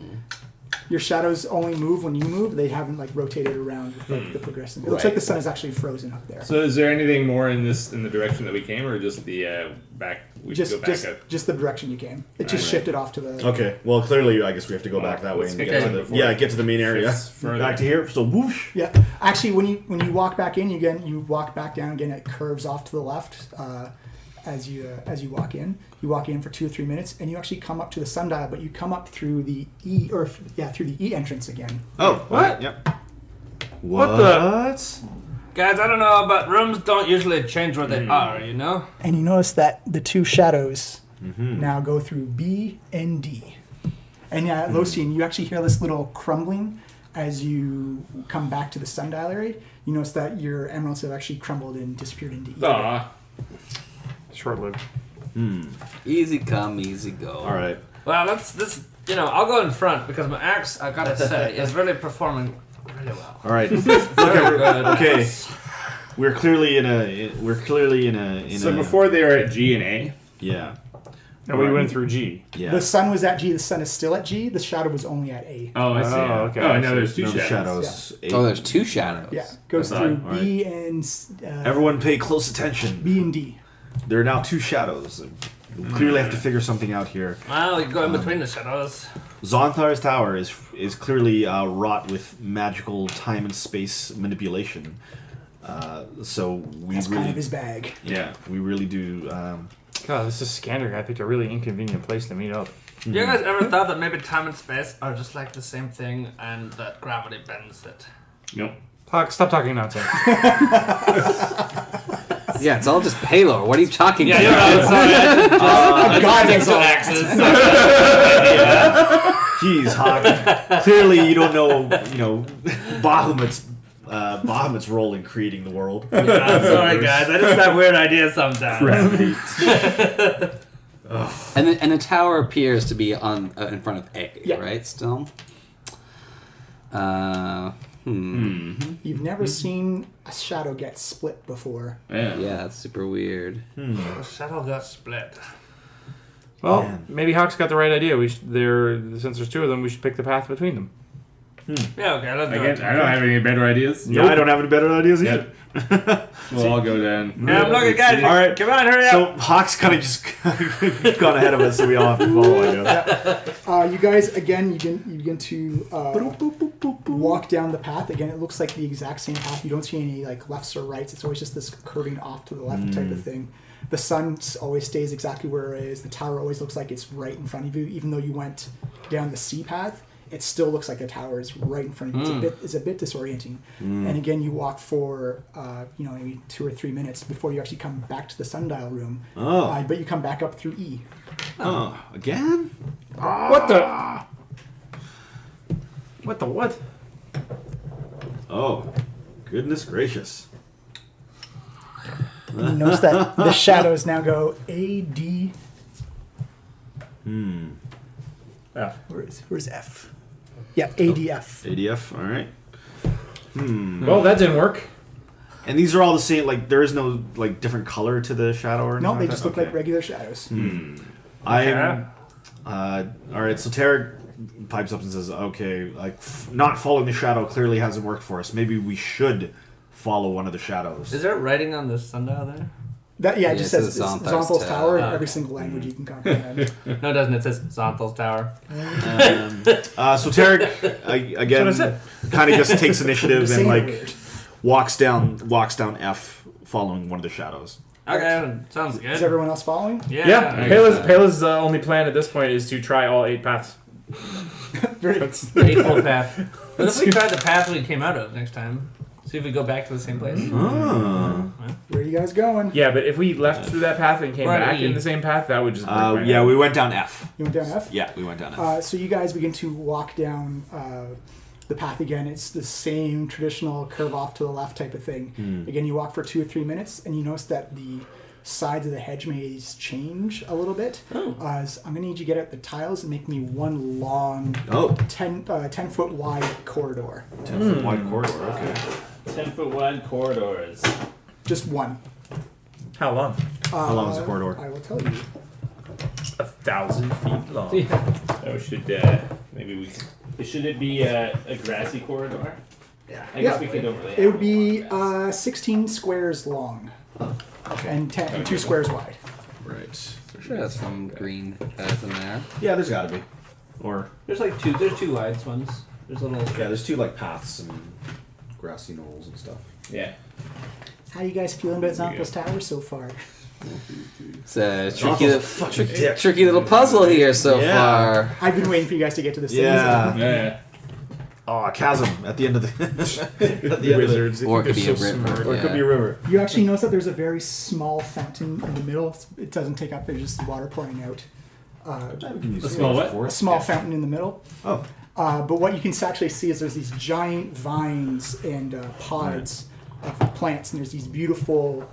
Your shadows only move when you move. They haven't like rotated around with like, the progression. It looks like the sun is actually frozen up there. So is there anything more in the direction that we came, or just the back? We should go back up. Just the direction you came. It just Right. shifted off to the. Okay. Well, clearly, I guess we have to go back that way let's and get get to to the the get to the main area. It's further. Back to here. So whoosh. Yeah, actually, when you walk back in, you walk back down again. It curves off to the left as you walk in. You walk in for 2 or 3 minutes, and you actually come up to the sundial, but you come up through the through the E entrance again. Oh, What? Yep. What the- Guys, I don't know, but rooms don't usually change where they are, you know? And you notice that the two shadows now go through B and D. And yeah, at Locian, you actually hear this little crumbling as you come back to the sundial area. You notice that your emeralds have actually crumbled and disappeared into E. Aw. Short-lived. Easy come, easy go. All right. Well, I'll go in front because my axe, I gotta say, is really performing really well. All right. Very good. Okay. We're clearly in a. So before they were at G and A? Yeah. No, we went through G. Yeah. The sun was at G, the sun is still at G, the shadow was only at A. Oh, I see. Oh, okay. Oh, I now see. there's two No, the shadows. shadows. Oh, there's two shadows. Yeah, goes Okay, through all right. B and Everyone pay close attention. B and D. There are now two shadows. We clearly have to figure something out here. Well, you go in between the shadows. Xonthar's tower is clearly wrought with magical time and space manipulation. So we That's really, kind of his bag. yeah, we really do. God, this is Scanner. I picked a really inconvenient place to meet up. You guys ever thought that maybe time and space are just like the same thing and that gravity bends it? Nope. Stop talking nonsense. Yeah, it's all just Palor. What are you talking Yeah, about? you're right. Sorry. God, Takes that's an all. axes. Jeez, Hawk. Clearly, you don't know, Bahamut's role in creating the world. I'm sorry, guys. I just have weird ideas sometimes. Gravity. And the tower appears to be on in front of A, Yeah. right? Still. You've never seen a shadow get split before. Yeah. Yeah, that's super weird. The shadow got split. Well, Man. maybe Hawk's got the right idea. Since there's two of them, we should pick the path between them. Yeah, okay, let's do it. I don't have any better ideas. Yeah, I don't have any better ideas either. We'll all go down. Yeah, I'm looking, guys. All right. Come on, hurry up. So Hawk's kind of just gone ahead of us, so we all have to follow. I guess. You guys, again, you begin to walk down the path. Again, it looks like the exact same path. You don't see any like lefts or rights. It's always just this curving off to the left type of thing. The sun always stays exactly where it is. The tower always looks like it's right in front of you, even though you went down the sea path. It still looks like the tower is right in front of you. It's a bit disorienting. And again, you walk for maybe 2 or 3 minutes before you actually come back to the sundial room. Oh. But you come back up through E. Oh, again? What the? What the what? Oh, goodness gracious. And you notice that the shadows now go A, D. F. Where's F? Yeah, ADF. ADF, all right. Well, that didn't work. And these are all the same. Like, there is no like different color to the shadow or No, anything they like just that? look Okay. like regular shadows. I'm. All right. So Tarek pipes up and says, "Okay, like not following the shadow clearly hasn't worked for us. Maybe we should follow one of the shadows." Is there writing on the sundial there? That it Yeah, just it says says Xonthal's Xonthal's Tower in Tower. every single language you can comprehend. No, it doesn't. It says Xonthal's Tower. So Tarek again kind of just takes initiative Just and saying it like weird. walks down F, following one of the shadows. Okay, sounds good. Is everyone else following? Yeah. Pela's only plan at this point is to try all 8 paths. Very Eightfold path. What if we try the path we came out of next time? See if we go back to the same place. Where are you guys going? Yeah, but if we left through that path and came Right. back in the same path, that would just break my Yeah, head. we went down F. You went down F? Yeah, we went down F. So you guys begin to walk down the path again. It's the same traditional curve off to the left type of thing. Again, you walk for 2 or 3 minutes, and you notice that the sides of the hedge maze change a little bit. So I'm going to need you to get out the tiles and make me one long 10-foot wide corridor. 10-foot wide corridor. Okay. 10-foot wide corridors. Just one. How long? How long is the corridor? I will tell you. 1,000 feet long. Oh, should it be a grassy corridor? Yeah. I guess we could overlay. It would be 16 squares long and 2 squares wide. Right. Sure, has some green paths in there. Yeah, there's got to be. Or There's like two. There's 2 wide ones. There's a little. yeah, there's 2 like paths and grassy knolls and stuff. Yeah. How you guys feeling about Xonthal's Tower so far? It's a Xonthal's a dick. tricky little puzzle here so Yeah. far. I've been waiting for you guys to get to the cities. Yeah. Oh, a chasm at the end of the. at The wizards. Or it could they're be a so river. smart. Or it could be a river. You actually notice that there's a very small fountain in the middle. It doesn't take up, there's just water pouring out. A small what? A small fountain in the middle. Oh. But what you can actually see is there's these giant vines and pods of plants, and there's these beautiful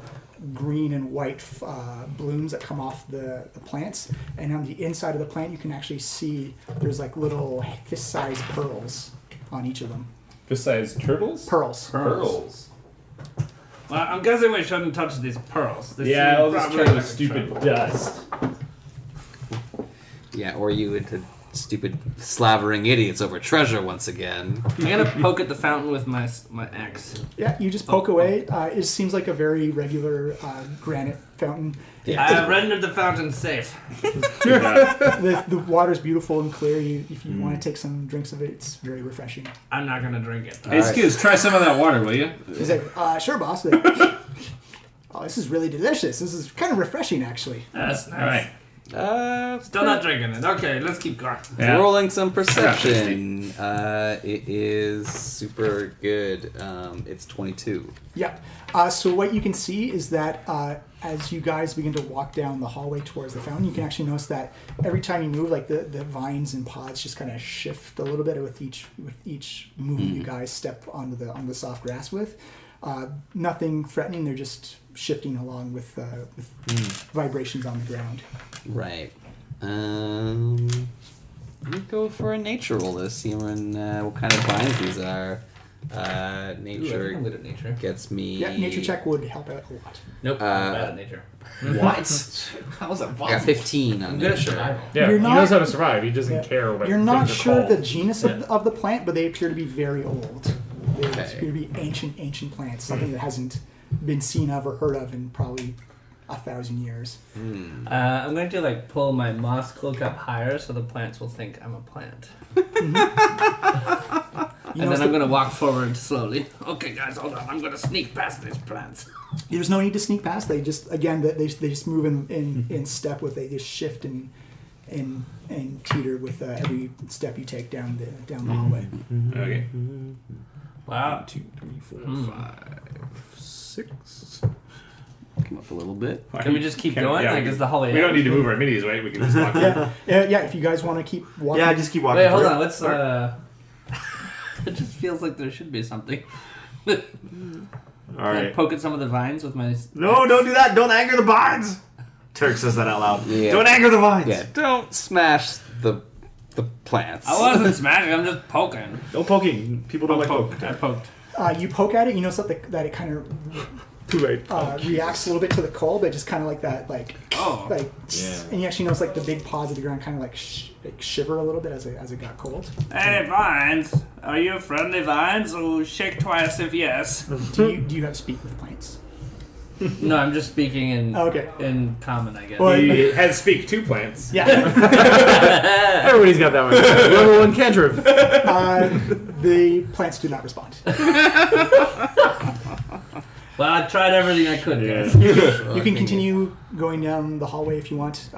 green and white blooms that come off the plants. And on the inside of the plant, you can actually see there's like little fist-sized pearls on each of them. Besides turtles? Pearls. Pearls. Well, I'm guessing we shouldn't touch these pearls. They Yeah, seem all this probably kind like of stupid trouble. dust. Yeah, or you into stupid slavering idiots over treasure once again. I'm gonna poke at the fountain with my axe. Yeah, you just poke away. It seems like a very regular granite fountain. I rendered the fountain safe. The water's beautiful and clear. If you want to take some drinks of it, it's very refreshing. I'm not gonna drink it. Hey, excuse, try some of that water, will you? He's like, sure, boss. Oh, this is really delicious. This is kind of refreshing, actually. That's nice. All right. Still not drinking it. Okay, let's keep going. Yeah. Rolling some perception. It is super good. It's 22. Yeah. So what you can see is that as you guys begin to walk down the hallway towards the fountain, you can actually notice that every time you move, like the vines and pods just kind of shift a little bit with each move you guys step onto the soft grass with. Nothing threatening. They're just shifting along with vibrations on the ground. Right. Let me go for a nature roll to see what kind of vines these are. Nature I'm good at nature. gets me. Yeah, nature check would help out a lot. Nope, I'm bad at nature. What? How is that I got possible? 15 on I'm good at nature. survival. Yeah, You're he not- knows how to survive. He doesn't care what You're not things are sure called. the genus of the plant, but they appear to be very old. They Okay. appear to be ancient plants, something that hasn't been seen of or heard of in probably 1,000 years. I'm going to pull my moss cloak up higher so the plants will think I'm a plant. And then I'm going to walk forward slowly. Okay, guys, hold on. I'm going to sneak past these plants. There's no need to sneak past. They just they just move in step with. They just shift and teeter with every step you take down the hallway. Okay. Wow. 1, 2, 3, 4, 5, 6. Come up a little bit. Can we just keep going? Yeah, Is the hallway we don't end? need to move our minis, right? We can just walk. Yeah. If you guys want to keep walking, Yeah, just keep walking. Wait, hold through. on. Let's. It just feels like there should be something. All Can right. I poke at some of the vines with my. No, don't do that. Don't anger the vines. Tarek says that out loud. Yeah. Don't anger the vines. Yeah, don't smash the plants. I wasn't smashing. I'm just poking. No poking. People don't like poke. I poked. you poke at it. You notice that it kind of Too late. reacts a little bit to the cold, but just kind of like that, Oh. Yeah. And you actually notice the big pods of the ground kind of shiver a little bit as it got cold. Hey, vines. Are you friendly vines? Oh, shake twice if yes. Do you have speak with plants? No, I'm just speaking in Okay. in common, I guess. Well, He has speak to plants. Yeah. Everybody's got that one. Level 1 cantrip. The plants do not respond. Well, I tried everything I could, guys. You can continue going down the hallway if you want,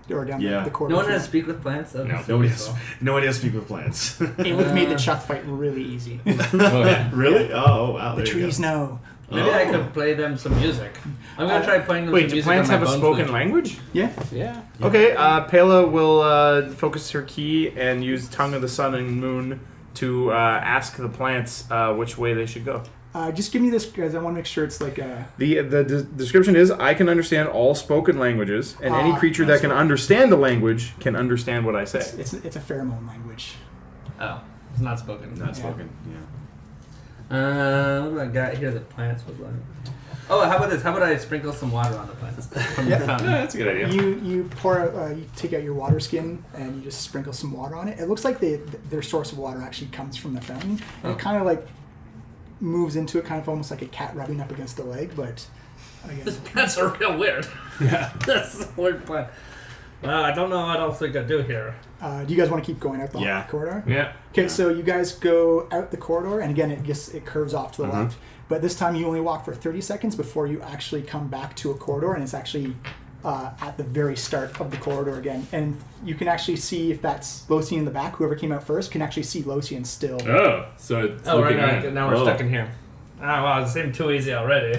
or down Yeah. the corridor. No one if you has to speak with plants? That No. was Nobody so has, nobody has to speak with plants. want. It would have made the chuck fight really easy. Oh, yeah. Really? Oh, wow. The there you trees go. know. Maybe I could play them some music. I'm gonna try playing them Wait, some do music. plants on my have a bone spoken flute. language? Yeah. Yeah. Okay, Pela will focus her key and use Tongue of the Sun and Moon to ask the plants which way they should go. Just give me this, guys. I want to make sure it's like The description is, I can understand all spoken languages, and any creature that can understand the language can understand what I say. it's a pheromone language. Oh, it's not spoken. Not spoken. Yeah. What do I got here that plants would learn? Oh, how about this? How about I sprinkle some water on the plants from the Yeah, fountain? that's a good idea. You pour out, you take out your water skin and you just sprinkle some water on it. It looks like their source of water actually comes from the fountain, and it kind of like moves into it, kind of almost like a cat rubbing up against a leg. But again, Plants are real weird. Yeah. That's a weird plant. I don't know what else we could do here. do you guys want to keep going out the Yeah. corridor? Yeah. Okay, so you guys go out the corridor, and again, it curves off to the left. But this time, you only walk for 30 seconds before you actually come back to a corridor, and it's actually at the very start of the corridor again. And you can actually see if that's Lothian in the back. Whoever came out first can actually see Lothian still. Oh, so it's Oh, right looking now right. we're stuck in here. Oh, wow, it seemed too easy already.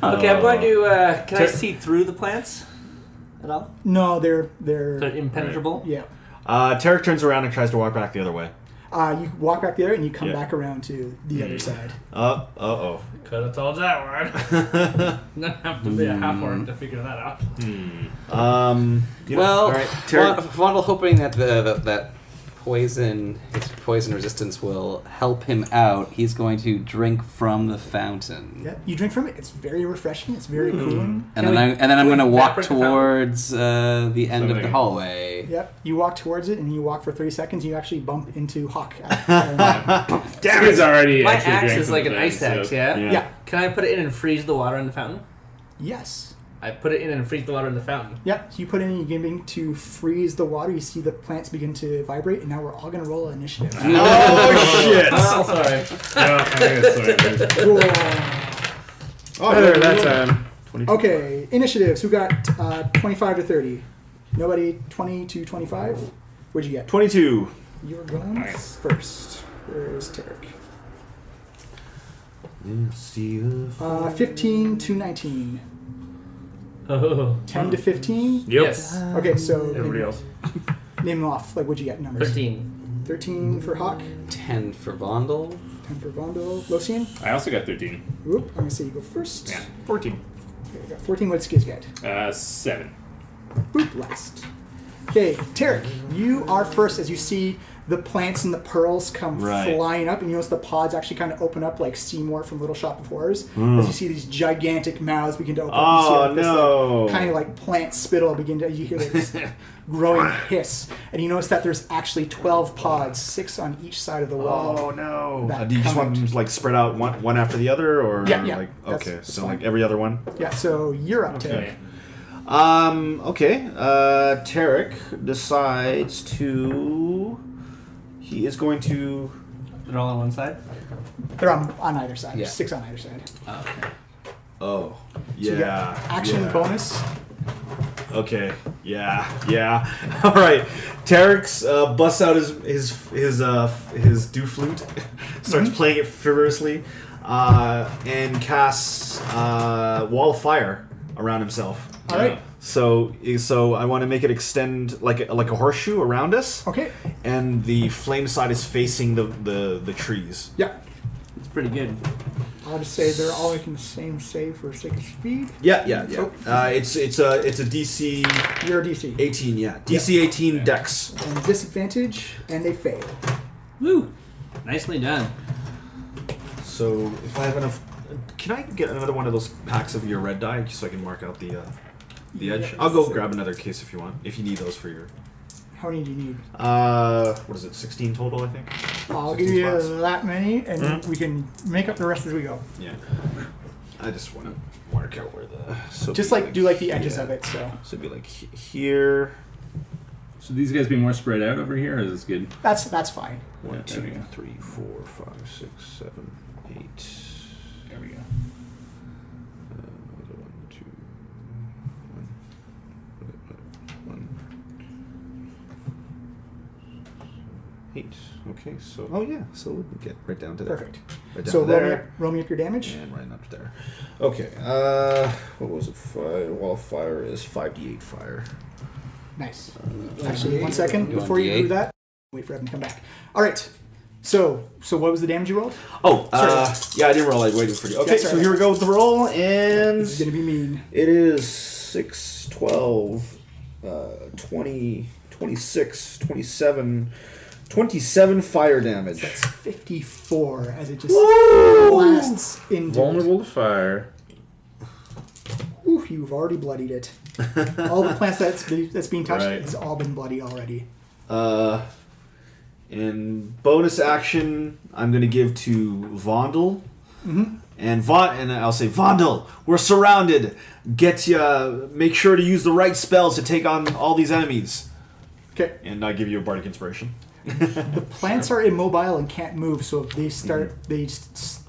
Okay, I'm going to. Can I see through the plants at all? No, they're They're impenetrable. yeah. Tarek turns around and tries to walk back the other way. You walk back there, and you come Yeah. back around to the other side. Uh-oh. Could have told that one. Gonna have to be a half orc to figure that out. Well, all right, Tarek. Vondel hoping that that his poison resistance will help him out. He's going to drink from the fountain. Yeah, you drink from it. It's very refreshing. It's very cooling. And then I'm going to walk evaporate the fountain? towards the end of the Something. hallway. Yep. You walk towards it, and you walk for 30 seconds. You actually bump into Hawk. Damn, he's already My actually axe drank is from like the an thing, ice axe, so- yeah? Yeah. Yeah. Can I put it in and freeze the water in the fountain? Yes. I put it in and freeze the water in the fountain. Yep. So you put in, you begin to freeze the water. You see the plants begin to vibrate, and now we're all going to roll an initiative. Oh, shit! Oh, sorry. No, I guess so. Oh, Better no, that no. time. Okay, initiatives. Who got 25 to 30? Nobody 20 to 25? What'd you get? 22. You're going Nice. first. Where's Tarek? See 15 to 19. Oh. 10 to 15? Yep. Yes. Okay, so Everybody else. name them off. Like, what'd you get? Numbers? 13. 13 for Hawk. 10 for Vondel. 10 for Vondo. Lothian? I also got 13. Whoop, I'm going to say you go first. Yeah. 14. Okay, you got 14. What'd Skiz get? 7. Boop, last. Okay, Tarek, you are first as you see the plants and the pearls come Right. flying up, and you notice the pods actually kind of open up like Seymour from Little Shop of Horrors. As you see these gigantic mouths begin to open up. You see Oh, like, this, no. kind of like plant spittle begin to, you hear like this growing hiss. And you notice that there's actually 12 pods, 6 on each side of the wall. Oh, no. That Do you just come want them like spread out one after the other? Or Yeah. like That's- okay, that's so fine. like every other one? Yeah, so you're up, Tarek. Okay. Tarek decides to. He is going to. They're all on one side? They're on either side. Yeah. 6 on either side. Oh, okay. Oh. So you Yeah. got action yeah. bonus. Okay. Yeah. All right. Tarek's busts out his do flute, starts playing it furiously, and casts wall of fire around himself. All right. So I want to make it extend like a horseshoe around us. Okay. And the flame side is facing the trees. Yeah. It's pretty good. I'll just say they're all making the same save for sake of speed. Yeah. Oh. It's a DC You're a DC. 18. Yeah, DC 18 Dex. And disadvantage, and they fail. Woo! Nicely done. So if I have enough, can I get another one of those packs of your red die so I can mark out the edge? I'll go grab another case if you want. If you need those for your. How many do you need? What is it? 16 total, I think. I'll 16 give you spots. that many, and we can make up the rest as we go. Yeah. I just want to mark out where the. So Just be like do like the edges yeah. of it. So So it'd be like here. So these guys be more spread out over here, or is this good? that's fine. 1, Yeah, 2, there we go. 3, 4, 5, 6, 7, 8. There we go. 1, 2, 1, 8. Okay, so so we can get right down to there. Perfect. Right down So to there. roll me up your damage. And right up there. Okay. What was it? Wall of fire is 5d8 fire. Nice. Actually, 1 second You before want you D8? do that. Wait for Evan to come back. All right. So what was the damage you rolled? Oh, Sorry. yeah, I didn't roll. I waited for you. Okay, That's all so right. here we go with the roll, and This is gonna be mean. it is 6, 12, 20, 26, 27 fire damage. That's 54 as it just Woo! blasts into. Vulnerable to fire. Ooh, you've already bloodied it. All the plants that's being touched Right. has all been bloody already. In bonus action, I'm going to give to Vondel. Mm-hmm. And I'll say, Vondel, we're surrounded. Make sure to use the right spells to take on all these enemies. Okay. And I give you a bardic inspiration. The plants are immobile and can't move, so if they start, they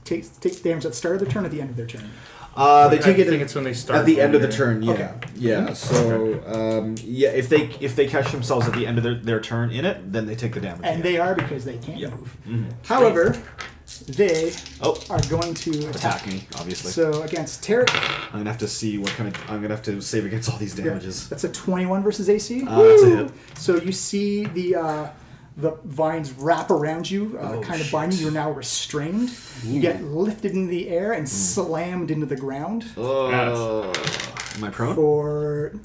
take damage at the start of their turn or at the end of their turn. They take it I think it's when they start. at the end of the here. turn. Yeah, Okay. yeah. So if they catch themselves at the end of their turn in it, then they take the damage. And yeah. they are because they can't Yeah. move. Mhm. However, they Oh. are going to attack me, obviously. So against Tarek, I'm gonna have to see what kind of. I'm gonna have to save against all these damages. that's a 21 versus AC. That's a hit. So you see the vines wrap around you, kind of bind you. You're now restrained. You get lifted into the air and slammed into the ground. Am I prone?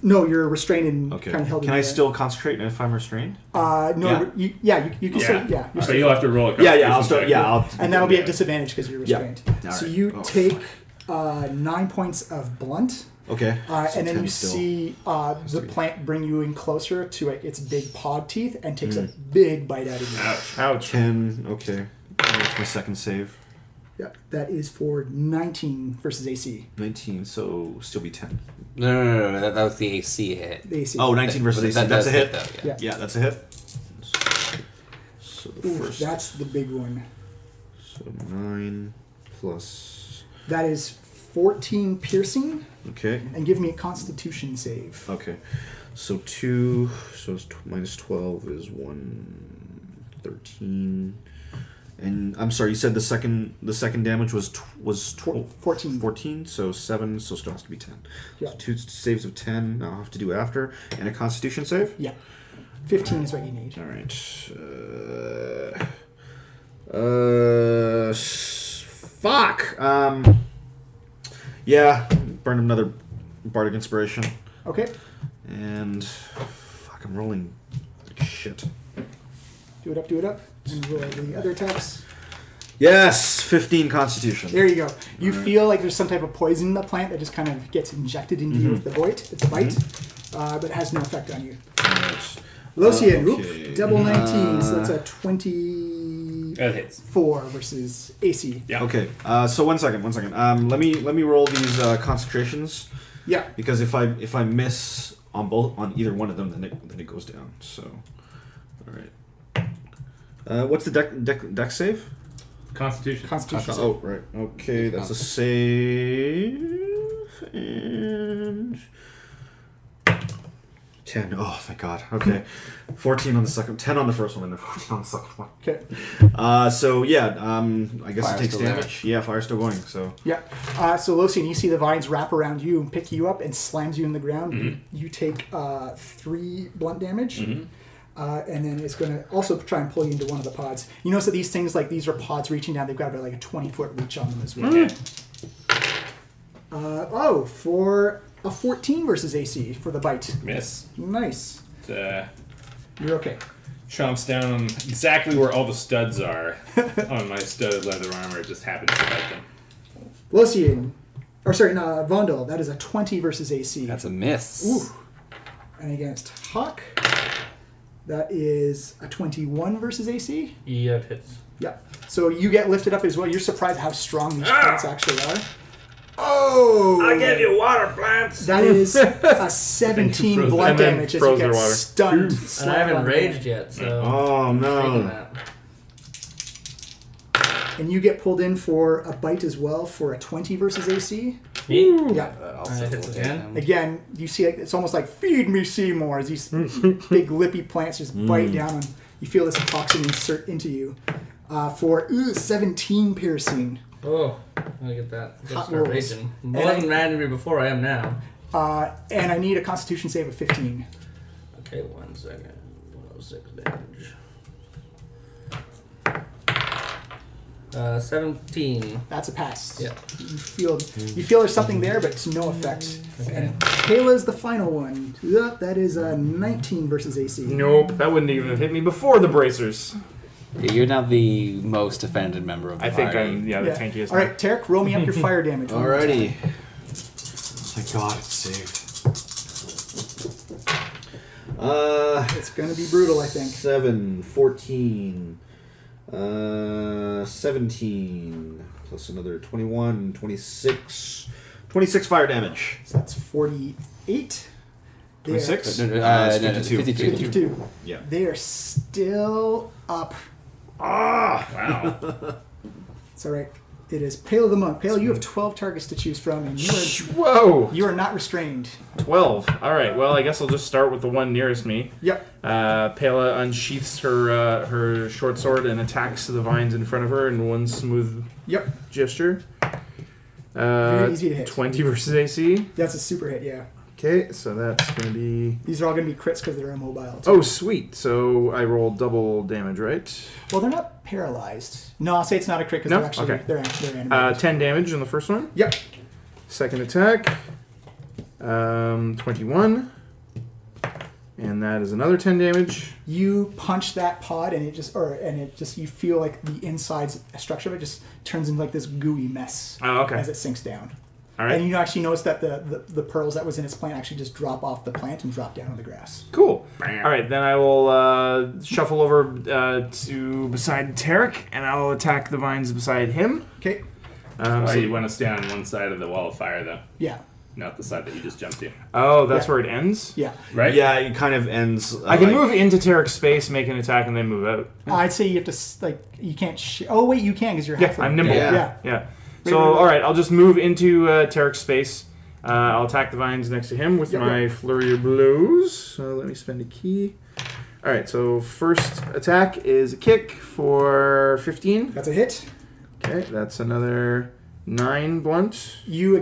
No, you're restrained and Okay. kind of held. Can in I the air. still concentrate if I'm restrained? No, Yeah. you can still, yeah. You're So still, you'll have to roll a Yeah. I'll constitution start. check. Yeah. I'll. and that'll be at disadvantage because you're Yeah. restrained. All So right. you Oh. take 9 points of blunt. Okay. So And then 10 you still. see the plant bring you in closer to its big pod teeth and takes a big bite out of you. Ouch. 10. Okay. That's my second save. Yeah, that is for 19 versus AC. 19. So still be 10. No. That was the AC hit. The AC. Oh, 19 versus AC. That That's does a hit. though, yeah. Yeah. Yeah, that's a hit. So the Ooh, first. that's the big one. So 9 plus. That is 14 piercing, Okay. and give me a Constitution save. Okay. So 2. So it's minus 12 is 113. And I'm sorry, you said the second damage was 14. 14, so 7, so still has to be 10. Yeah. So 2 saves of 10, I'll have to do after. And a constitution save? Yeah. 15 is what you need. Alright. Fuck! Yeah, burn another bardic inspiration. Okay. And fuck, I'm rolling like shit. Do it up. And roll the other attacks. Yes, 15 constitution. There you go. You feel like there's some type of poison in the plant that just kind of gets injected into you with the bite. It's a bite, but it has no effect on you. Alright. Lothian, Okay. double 19, so that's a 24 That hits. versus AC. Yeah. Okay, so one second. Let me roll these concentrations, Yeah. because if I miss on either one of them, then it goes down. So, all right. What's the deck save? Constitution. Constitution. Oh, right. Okay, that's a save. And 10. Oh, thank God. Okay. 14 on the second, 10 on the first one, and then 14 on the second one. Okay. So yeah, I guess Fire's it takes still there. damage. Yeah, fire's still going. So Yeah. So Lothian, you see the vines wrap around you and pick you up and slams you in the ground. You take 3 blunt damage. And then it's going to also try and pull you into one of the pods. You notice that these things, like these are pods reaching down. They've got about like a 20-foot reach on them as well. Okay. For a 14 versus AC for the bite. Miss. Nice. It, You're okay. chomps down on exactly where all the studs are on my studded leather armor. It just happens to bite them. Lothian, Vondel, that is a 20 versus AC. That's a miss. Ooh. And against Hawk, that is a 21 versus AC. Yeah, it hits. Yeah. So you get lifted up as well. You're surprised how strong these plants actually are. Oh! I gave you water plants. That is a 17 blood And then damage as you froze get their water. stunned. And I slammed haven't on the raged yet, so. Oh I'm taking no. that. And you get pulled in for a bite as well for a 20 versus AC. Me? Yeah. Also hits will again. hit him. Again, you see it's almost like feed me Seymour as these big lippy plants just bite down on. You feel this toxin insert into you for 17 piercing. Oh, I get that. I Hot start rolls. raging. I wasn't angry before I am now. And I need a Constitution save of 15. Okay, 1 second. 106 damage. 17. That's a pass. Yeah. You feel there's something there, but to no effect. And Kayla's the final one. Yep, that is a 19 versus AC. Nope, that wouldn't even have hit me before the bracers. Yeah, you're now the most offended member of the I think party. I'm the tankiest. All right, Tarek, roll me up your fire damage. one more time. Alrighty. Thank God it's saved. It's going to be brutal, I think. 7, 14, 17, plus another 21, 26. 26 fire damage. So that's 48. They are- 26? No, It's no, 52. 52. Yeah. They are still up. Wow. It's all right. It is Pale the Monk. Pale, you have 12 targets to choose from, and Whoa! you are not restrained. 12. Alright, well, I guess I'll just start with the one nearest me. Yep. Pela unsheaths her short sword and attacks the vines in front of her in one smooth Yep. gesture. Very easy to hit. 20 versus AC. That's a super hit, yeah. Okay, so that's going to be... These are all going to be crits because they're immobile. Too. Oh, sweet. So I rolled double damage, right? Well, they're not paralyzed. No, I'll say it's not a crit because No? they're actually Okay. they're animated. 10 damage on the first one. Yep. Second attack, 21. And that is another 10 damage. You punch that pod, and you feel like the inside structure of it just turns into like this gooey mess Oh, okay. as it sinks down. All right. And you actually notice that the pearls that was in its plant actually just drop off the plant and drop down on the grass. Cool. All right, then I will shuffle over to beside Tarek, and I'll attack the vines beside him. Okay. Oh, So- you want to stay on one side of the wall of fire, though, Yeah. not the side that you just jumped to, oh, that's Yeah. where it ends? Yeah. right? Yeah, it kind of ends. I can move into Tarek's space, make an attack, and then move out. I'd say you have to you can't. Oh wait, you can because you're Yeah, half. I'm nimble. Yeah. Yeah. So, all right, I'll just move into Tarek's space. I'll attack the vines next to him with Yep, my flurry of blows. So let me spend a key. All right, so first attack is a kick for 15. That's a hit. Okay, that's another 9 blunt. You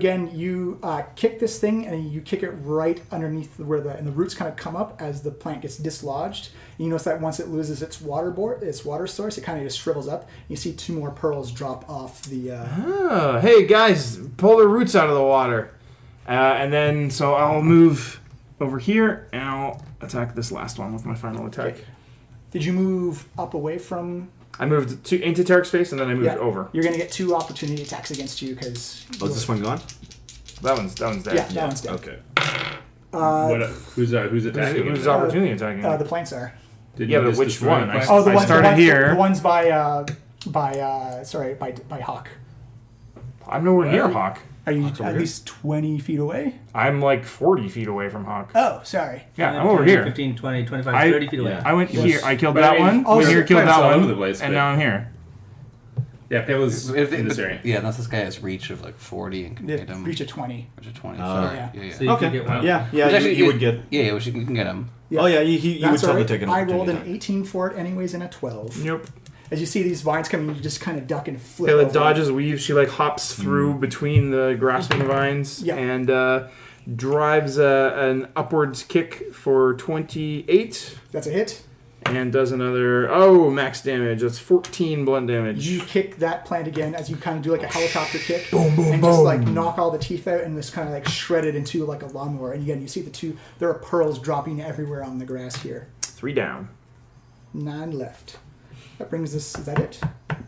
kick this thing and you kick it right underneath where the roots kind of come up as the plant gets dislodged. You notice that once it loses its water source, it kind of just shrivels up. You see 2 more pearls drop off the. Oh, hey guys, pull the roots out of the water. And then, so I'll move over here and I'll attack this last one with my final attack. Okay. Did you move up away from? I moved into Tarek's space and then I moved over. You're gonna get 2 opportunity attacks against you because. Oh, is this one gone? That one's dead. Yeah, that one's dead. Okay. Who's attacking? Who's him? opportunity attacking? The plants are. Did Yeah, you but just which destroy one? the plant? Oh, the I ones started the ones, here. The ones by Hawk. I'm nowhere near What? Hawk. Are you Hawk's over at here. least 20 feet away? I'm like 40 feet away from Hawk. Oh, sorry. Yeah, I'm over here. 15, 20, 25, I- 30 feet away. yeah. I went here. I killed But that I mean, one. also Went here, killed plants that all one. over the place, And but- now I'm here. Yeah, Pele's in this area. Yeah, unless this guy has reach of like 40 and can hit him. Reach of 20. Reach of 20. Oh. Sorry. Yeah. Yeah. So you Okay. can get one. Yeah, yeah, Which actually, you would get. Yeah, we can get him. Yeah. Oh yeah, he would That's all totally right. take an I rolled an opportunity. 18 for it anyways and a 12. Nope. As you see these vines coming, you just kind of duck and flip Taylor over. dodges, weaves. She like hops through between the grasping vines Yeah. and drives an upwards kick for 28 That's a hit. and does another max damage. That's 14 blunt damage. You kick that plant again as you kind of do like a helicopter kick. And just like knock all the teeth out and just kind of like shred it into like a lawnmower. And again, you see there are pearls dropping everywhere on the grass here. 3 down. 9 left. That brings us, is that it?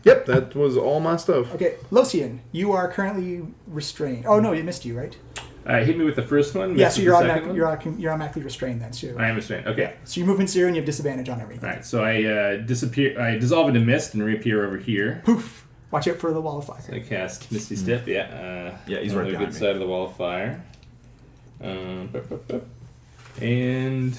Yep, that was all my stuff. Okay, Locian, you are currently restrained. Oh no, it missed you, right? Hit me with the first one. Yeah, missed so with you're the second automatically, one? you're automatically restrained then. So, I am restrained. Okay. so you move in 0 and you have disadvantage on everything. All right. So I disappear. I dissolve into mist and reappear over here. Poof. Watch out for the wall of fire. I cast Misty Step. Yeah. Yeah, he's on right the behind good me. side of the wall of fire. And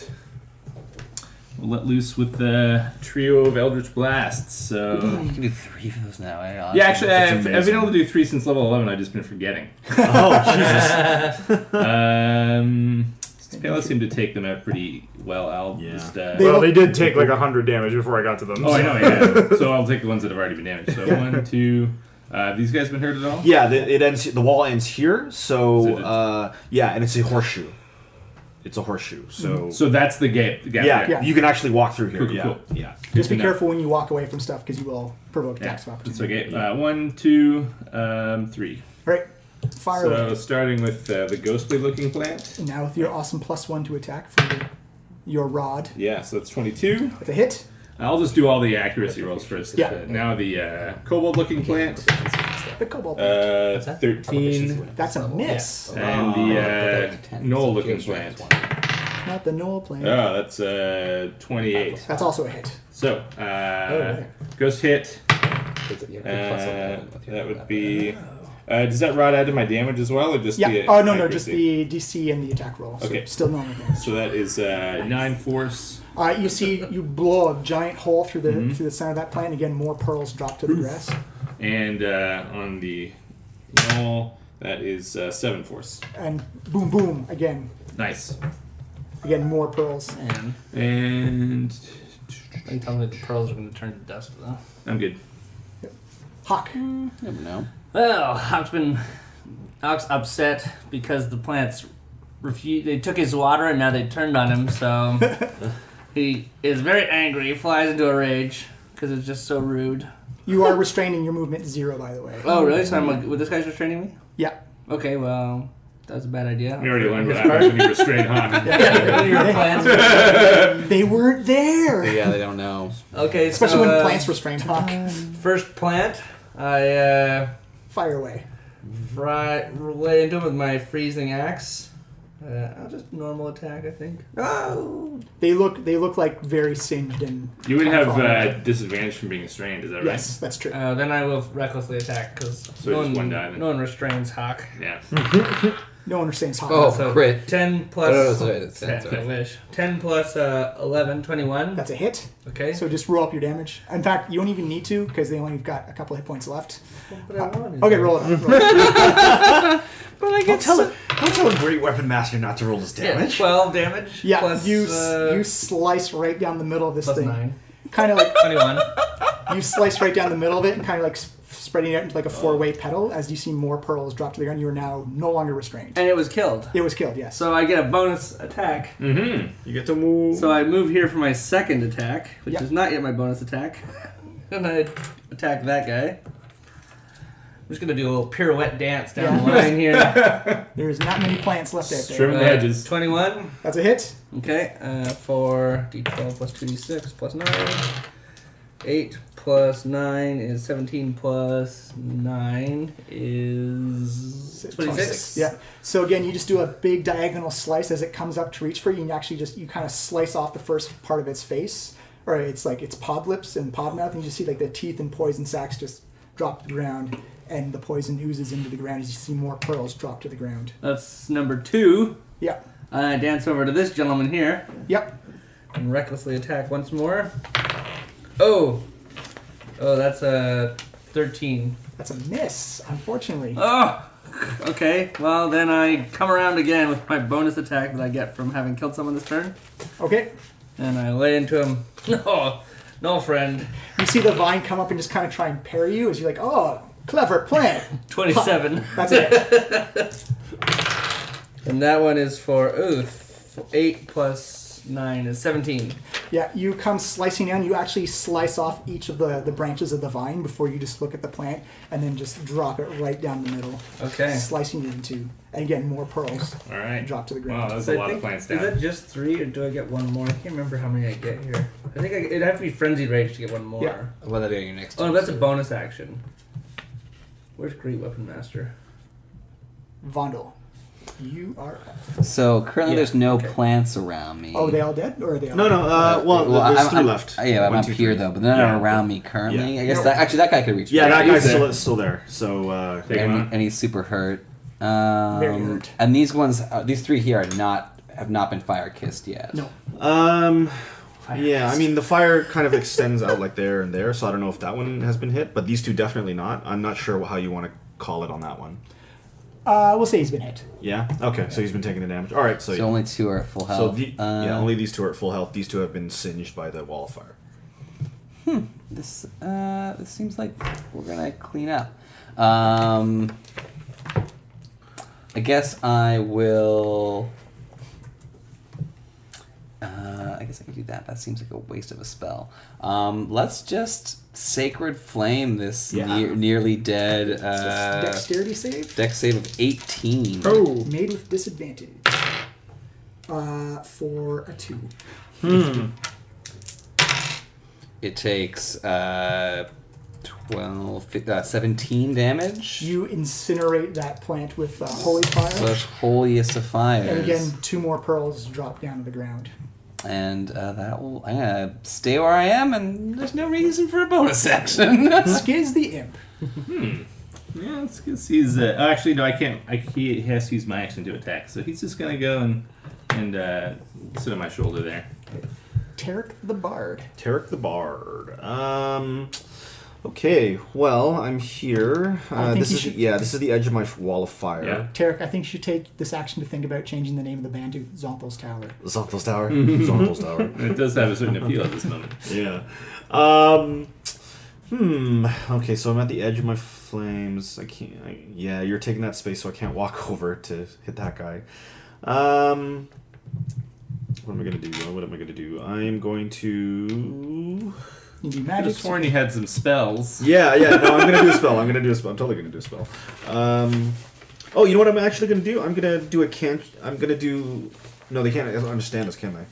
we'll let loose with the trio of Eldritch Blasts. So You can do 3 of those now. Eh? yeah, actually, That's I've been amazing. able to do 3 since level 11. I've just been forgetting. Oh, Jesus. Pale seemed to take them out pretty well. I'll Yeah. just. Well, they did take like 100 damage before I got to them. Oh, I so- know, yeah. So I'll take the ones that have already been damaged. So 1, 2. Have these guys been hurt at all? Yeah, it ends. The wall ends here. Is So it yeah, and it's a horseshoe. It's a horseshoe. So So that's the gap. yeah, there. you can actually walk through here. Cool, yeah, cool. yeah. Just be Good to know. careful when you walk away from stuff because you will provoke Yeah, attacks of that's opportunity. okay. 1, 2, 3. All right, fire So away. starting with the ghostly-looking plant. And now with your awesome +1 to attack for your rod. Yeah, so that's 22. With a hit, I'll just do all the accuracy rolls first. Yeah. Now the kobold-looking plant. the cobalt. 13. That's a miss. And the gnoll-looking plant. Not the Noel plant. Oh, that's 28. That's also a hit. So, right. ghost hit. That would be. Does that rod add to my damage as well, or just Yeah. the? Oh no, just accuracy? the DC and the attack roll. So Okay. still normal damage. So that is 9 force. You see, you blow a giant hole through the through the center of that plant. Again, more pearls drop to the grass. And on the gnoll, that is 7 force. And boom, boom. Nice. Again, more pearls. Man, And are you telling me the pearls are going to turn to dust, though? I'm good. Hawk. Never know. Well, Hawk's upset because the plants they took his water and now they turned on him, so he is very angry. He flies into a rage because it's just so rude. You are restraining your movement to 0, by the way. Oh, really? So this guy's restraining me? Yeah. Okay, well, that was a bad idea. We already learned what happens when you restrain Hawk. Your plans. They weren't there. Yeah, they don't know. Okay, Especially so, when plants restrain Hawk. First plant, I Fire away. lay into him with my freezing axe. I'll just normal attack, I think. Oh! They look like very singed and. You would have disadvantage from being restrained, is that right? Yes, that's true. Then I will recklessly attack because So just one die then. no one restrains Hawk. Yeah. No one understands Hawk. Oh, So crit. 10 plus. Oh, sorry, that's 10, sorry. I wish. 10 plus 11, 21. That's a hit. Okay. So just roll up your damage. In fact, you don't even need to because they only got a couple hit points left. But I wanted Okay, to. roll it up. Roll it up. But I Don't tell a great weapon master not to roll his Yeah, damage. 12 damage. Yeah, plus, you slice right down the middle of this plus thing. 9. Kind of like 21. you slice right down the middle of it and kind of like spreading it out into like a 4-way pedal as you see more pearls drop to the ground. You are now no longer restrained. And it was killed. It was killed, yes. So I get a bonus attack. Mm-hmm. You get to move. So I move here for my second attack, which Yep. is not yet my bonus attack. And I attack that guy. I'm just going to do a little pirouette dance down the line here. There's not many plants left out Trim there. the edges. 21. That's a hit. Okay, for d12 plus 2d6 plus 9. 8 plus 9 is 17 plus 9 is 26. Yeah. So again, you just do a big diagonal slice as it comes up to reach for you, and you actually you kind of slice off the first part of its face, or it's like its pod lips and pod mouth, and you just see like the teeth and poison sacs just drop to the ground, and the poison oozes into the ground as you see more pearls drop to the ground. That's number 2. Yeah. I dance over to this gentleman here Yep. and recklessly attack once more. Oh, that's a 13. That's a miss, unfortunately. Oh, okay. Well, then I come around again with my bonus attack that I get from having killed someone this turn, Okay. and I lay into him. No, friend. You see the vine come up and just kind of try and parry you as you're like, oh, clever plant. 27. That's it. And that one is for 8 plus 9 is 17. Yeah, you come slicing down. You actually slice off each of the branches of the vine before you just look at the plant and then just drop it right down the middle. Okay. Slicing it in two. And again, more pearls All right. drop to the Wow, ground. that's So a I lot of think- plants Is down. that just 3 or do I get one more? I can't remember how many I get here. I think it'd have to be Frenzied Rage to get one more. Yeah. Well, that'll be your next Oh, turn, that's a so- bonus action. Where's Great Weapon Master? Vondel. You are up. So currently, Yeah, there's no okay. plants around me. Oh, they all dead, or are they all? No, no. There's three I'm, left. Yeah, I'm One, up two, here three. though, but they're not Yeah. around me currently. Yeah. I guess that guy could reach. Yeah, me. that guy's there. still there. So Take him on. And he's super hurt. Very hurt. And these ones, these three here, have not been fire kissed yet. No. yeah, I mean the fire kind of extends out like there and there, so I don't know if that one has been hit, but these two definitely not. I'm not sure how you want to call it on that one. We'll say he's been hit. Yeah. Okay. So he's been taking the damage. All right. So, So only two are at full so health. only these two are at full health. These two have been singed by the wall of fire. This seems like we're gonna clean up. I guess I will. I guess I can do that. That seems like a waste of a spell. Let's just Sacred Flame this Yeah. nearly dead. Dexterity save. Dex save of 18. Oh, made with disadvantage. For a 2. It takes 17 damage. You incinerate that plant with holy fire, Plus holiest of fires. and again 2 more pearls drop down to the ground. And that will. I'm gonna stay where I am, and there's no reason for a bonus action. Skiz the imp. Yeah, it's because he's. Actually, no, I can't. He has to use my action to attack, so he's just gonna go and sit on my shoulder there. Tarek the Bard. Tarek the Bard. Okay. Well, I'm here. I think This you is should- this is the edge of my wall of fire. Yeah. Tarek, I think you should take this action to think about changing the name of the band to Xonthal's Tower. Xonthal's Tower. Xonthal's Tower. It does have a certain appeal at this moment. Yeah. Okay, so I'm at the edge of my flames. I can't. Yeah, you're taking that space, so I can't walk over to hit that guy. What am I gonna do? What am I gonna do? I am going to. You do I magic. just sworn you had some spells. Yeah. No, I'm gonna do a spell. I'm totally gonna do a spell. Oh, you know what I'm actually gonna do? I'm gonna do a can. I'm gonna do. No, they can't understand us, can they?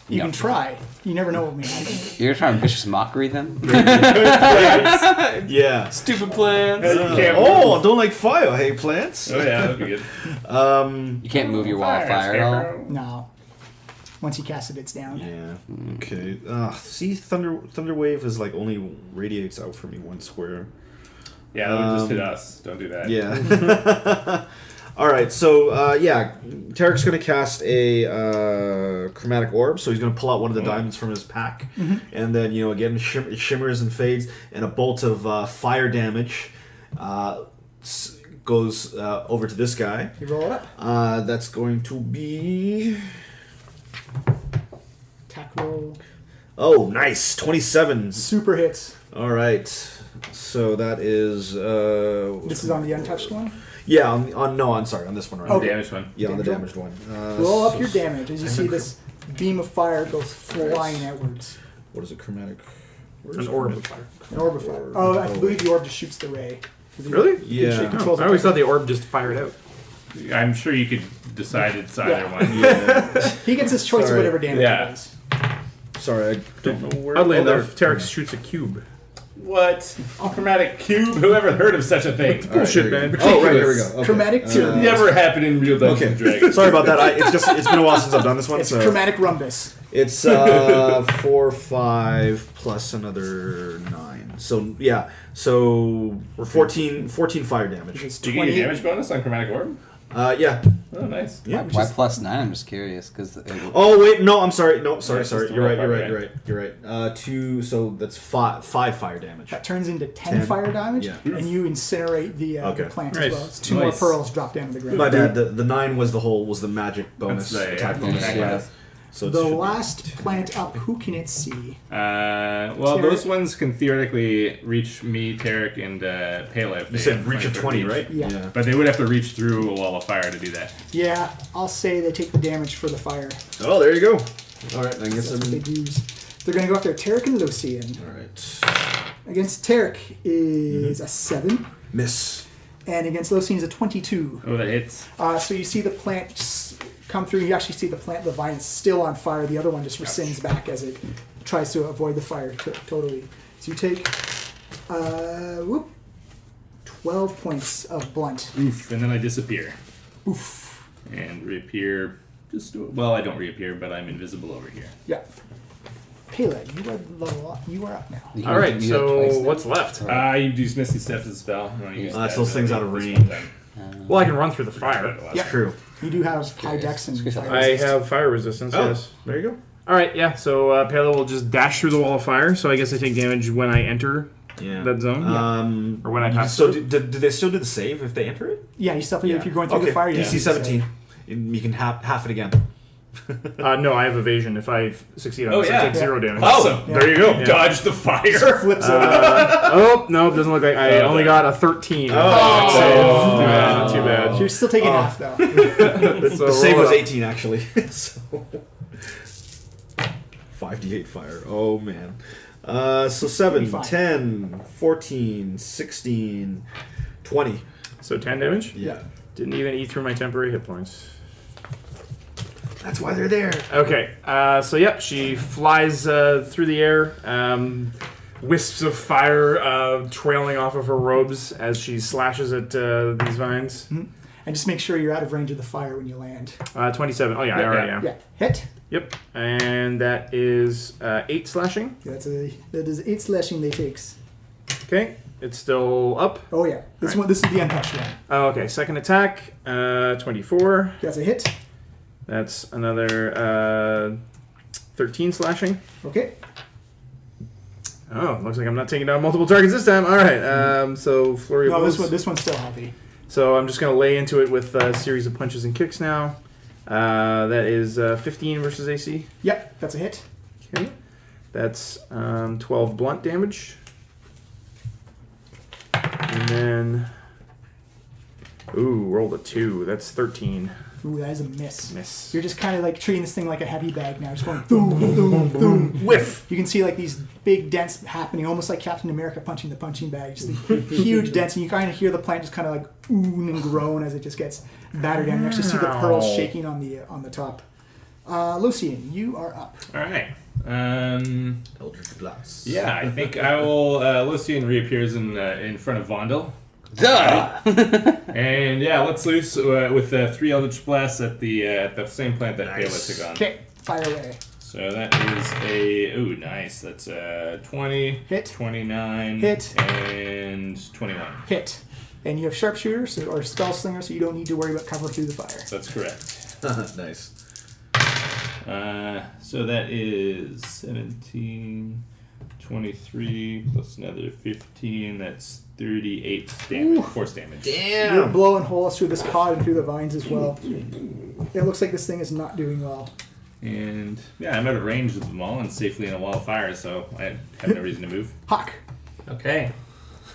You No. can try. You never know what may happen. You're trying vicious mockery them? Yeah. Stupid plans. Don't like fire, hey plants. Oh yeah, that'd be good. You can't move your wall of fire at all. No. Once you cast it, it's down. Yeah. Okay. See, thunder wave is like only radiates out for me 1 square. Yeah, that would just hit us. Don't do that. Yeah. All right. So Tarek's gonna cast a chromatic orb. So he's gonna pull out one of the diamonds from his pack, and then again it shimmers and fades, and a bolt of fire damage goes over to this guy. You roll it up. That's going to be. Attack roll. Oh, nice. 27. Super hits. All right. So that is. This is on the untouched one. Yeah. I'm sorry. On this one, right? Okay. Damage one. Yeah, on the Damage damaged one. Roll up your damage as you see this beam of fire goes flying outwards. What is it? Chromatic. An orb of fire. An orb of fire. Oh, I believe the orb just shoots the ray. Really? Yeah. Controls I always the- thought the orb just fired out. I'm sure you could decide it's either Yeah. one. He gets his choice Sorry. of whatever damage Yeah. it is. Sorry, I don't know where. Oddly oh, enough, there. Tarek shoots a cube. What? Chromatic cube? Whoever heard of such a thing? All right, Bullshit, here we man. go. Oh, right, here we go. Okay. Chromatic tube. Never happened in real Dungeons and Dragons. Sorry about that. It's been a while since I've done this one. It's So chromatic rhombus. it's 4, 5 plus another 9. So yeah. So 14 fire damage. It's Do you get your damage bonus on Chromatic Orb? Yeah. Oh, nice. Yeah. Why plus 9? I'm just curious because. Oh wait, no, I'm sorry. No, sorry. it's just You're a right. roll, You're right. 2. So that's 5 fire damage. That turns into 10 10. fire damage, Yeah. and you incinerate the Okay. plant Nice. as well. It's 2 Nice. more pearls drop down to the ground. My bad. The 9 was the magic bonus That's the attack bonus. attack Yeah. bonus. So it The should be- last plant up, who can it see? Well, those ones can theoretically reach me, Tarek, and Pele. If You they said have reach of 20, 20 right? Yeah. But they would have to reach through a wall of fire to do that. Yeah, I'll say they take the damage for the fire. Oh, there you go. All right, I guess That's I'm. what they use. They're going to go after Tarek and Lucian. All right. Against Tarek is a 7, Miss. and against Lucian is a 22. Oh, that hits. So you see the plant just come through. You actually see the plant, the vine is still on fire. The other one just rescinds back as it tries to avoid the fire totally. So you take 12 points of blunt. Oof. And then I disappear. Oof. and reappear. I don't reappear, but I'm invisible over here. Yeah. Peleg, you are up now. You can All right, do that twice so now. what's left? You use Misty Steps as a spell. You wanna use That's that, those things out of this range. one time. Well, I can run through the fire. Yeah. True. You do have high dex and Excuse me. fire I resist. have fire resistance, Oh, yes. there you go. All right, yeah, so Pele will just dash through the wall of fire, so I guess I take damage when I enter Yeah. that zone. Or when I you pass still through? do they still do the save if they enter it? Yeah, you still if you're going through Okay. the fire. You DC can 17. You can half it again. No, I have evasion. If I succeed on Oh, this, yeah. I take 0 damage. Awesome. Yeah. There you go. You dodge the fire. flips over. Oh, no, it doesn't look like I only got a 13. Oh. Not too bad. You're still taking half though. So The save roll was it up. 18 actually. So 5d8 fire. Oh man. So 7, 25. 10, 14, 16, 20. So 10 damage? Yeah. Didn't even eat through my temporary hit points. That's why they're there. Okay, so yep, she flies through the air, wisps of fire trailing off of her robes as she slashes at these vines. And just make sure you're out of range of the fire when you land. 27. Oh yeah, I already am. Yeah. Hit. Yep, and that is 8 slashing. That is 8 slashing they takes. Okay, it's still up. Oh yeah. This is the untouched one. Oh, okay, second attack, 24. That's a hit. That's another 13 slashing. Okay. Oh, looks like I'm not taking down multiple targets this time. All right, so flurry of No, blows. this one's still healthy. So I'm just going to lay into it with a series of punches and kicks now. That is 15 versus AC. Yep, that's a hit. Okay. That's 12 blunt damage. And then... Ooh, rolled a 2. That's 13. Ooh, that is a miss. Miss. You're just kind of like treating this thing like a heavy bag now. Just going boom, boom, boom. Whiff! You can see like these big dents happening, almost like Captain America punching the punching bag. Just huge dents, and you kind of hear the plant just kind of like oon and groan as it just gets battered down. You actually see the pearls shaking on the top. Lucian, you are up. All right. Eldritch Blast. Yeah, I think I will. Lucian reappears in front of Vondel. Duh! And yeah, let's loose with 3 Eldritch Blasts at the same plant that Nice. Pela took on. Okay, fire away. So that is a nice. That's 20, Hit. 29, Hit. and 21. Hit. And you have sharpshooter or spell slinger, so you don't need to worry about cover through the fire. That's correct. Nice. So that is 17, 23 plus another 15. That's 38 damage, force damage. You're blowing holes through this pod and through the vines as well. It looks like this thing is not doing well. And yeah, I'm out of range of them all and safely in a wall of fire, so I have no reason to move. Hawk. Okay.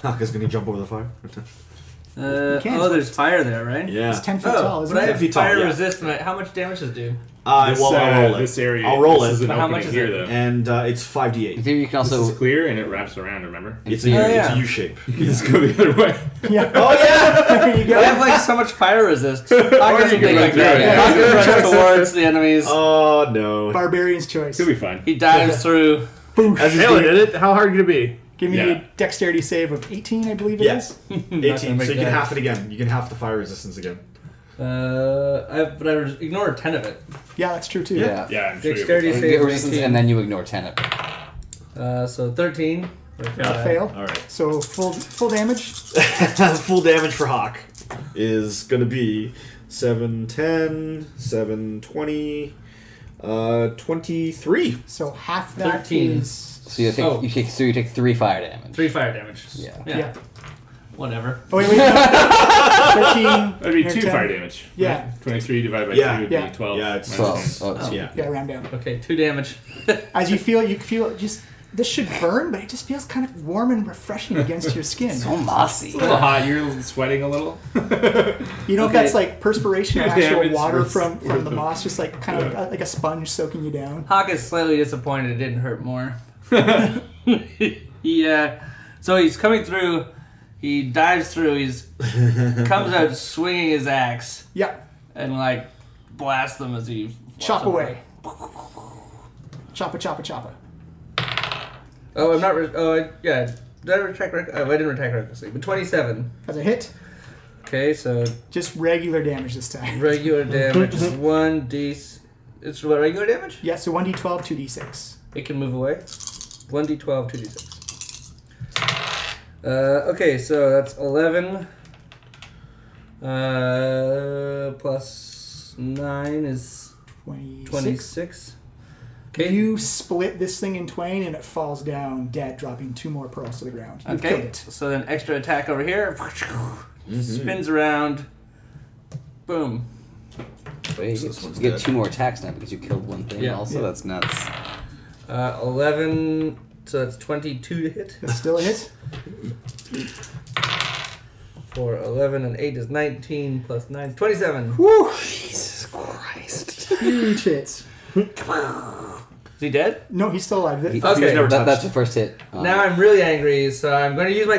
Haka's gonna jump over the fire. can't. There's fire there, right? Yeah. It's 10 feet tall, isn't but I it? have 10 feet tall, fire yeah. resistance. How much damage does it do? This, Well, I'll roll it. This area. I'll roll this it. Is an But how opening much is here, it? though. And it's 5d8. Here you can This also. is clear and it wraps around. Remember? It's Oh, a yeah. U shape. Let's go the other way. Yeah. Oh yeah. There you go. I have like so much fire resist. I guess you can like run through it. that. I can run towards the enemies. Oh no. Barbarian's choice. It'll be fine. He dives through. As he's Pele being- did it. How hard could it be? Give me Yeah. a dexterity save of 18, I believe it Yes. is. 18. So make you can that. half it again. You can half the fire resistance again. But I ignore 10 of it. Yeah, that's true too. Yeah. Yeah, I'm sure. Dexterity You save get of resistance 18. and then you ignore 10 of it. So 13. Fail. All right. So full damage. Full damage for Hawk is going to be 7, 10, 7, 20, 23. So half that 13. is. So you take 3 fire damage. 3 fire damage. Yeah. Yeah. Whatever. Oh wait. No. 13. That'd be or 2 10. fire damage. Yeah. Right? 23 divided by Yeah. 2 would Yeah. be 12. Yeah, minus 12. 10. Oh, Yeah. Yeah, round down. Okay, 2 damage. As you feel just this should burn, but it just feels kind of warm and refreshing against your skin. So mossy. It's a little hot. You're sweating a little. You know if that's like perspiration or Your actual damage water was from worth the it. moss, just like kind of like a sponge soaking you down. Hawk is slightly disappointed it didn't hurt more. So he's coming through. He dives through. He's comes out swinging his axe Yeah, and like blasts them as he chop away. Choppa, choppa, choppa. Oh, I'm not. Yeah. Did I retract? I didn't retract recklessly. But 27. That's a hit. Okay, so Just regular damage this time. regular damage is 1d. It's what, regular damage? Yeah, so 1d12, 2d6. It can move away. 1d12, 2d6. Okay, so that's 11. Plus 9 is 26. Okay. You split this thing in twain and it falls down dead, dropping 2 more pearls to the ground. You've killed Okay, it. so then extra attack over here. Spins around. Boom. Wait, this one's you get dead. 2 more attacks now because you killed one thing. Yeah. Also, Yeah. that's nuts. 11, so that's 22 to hit. That's still a hit. For 11 and 8 is 19 plus 9 is 27. Woo! Jesus Christ. Huge hits. Is he dead? No, he's still alive. Okay. That's the first hit. Now I'm really angry, so I'm going to use my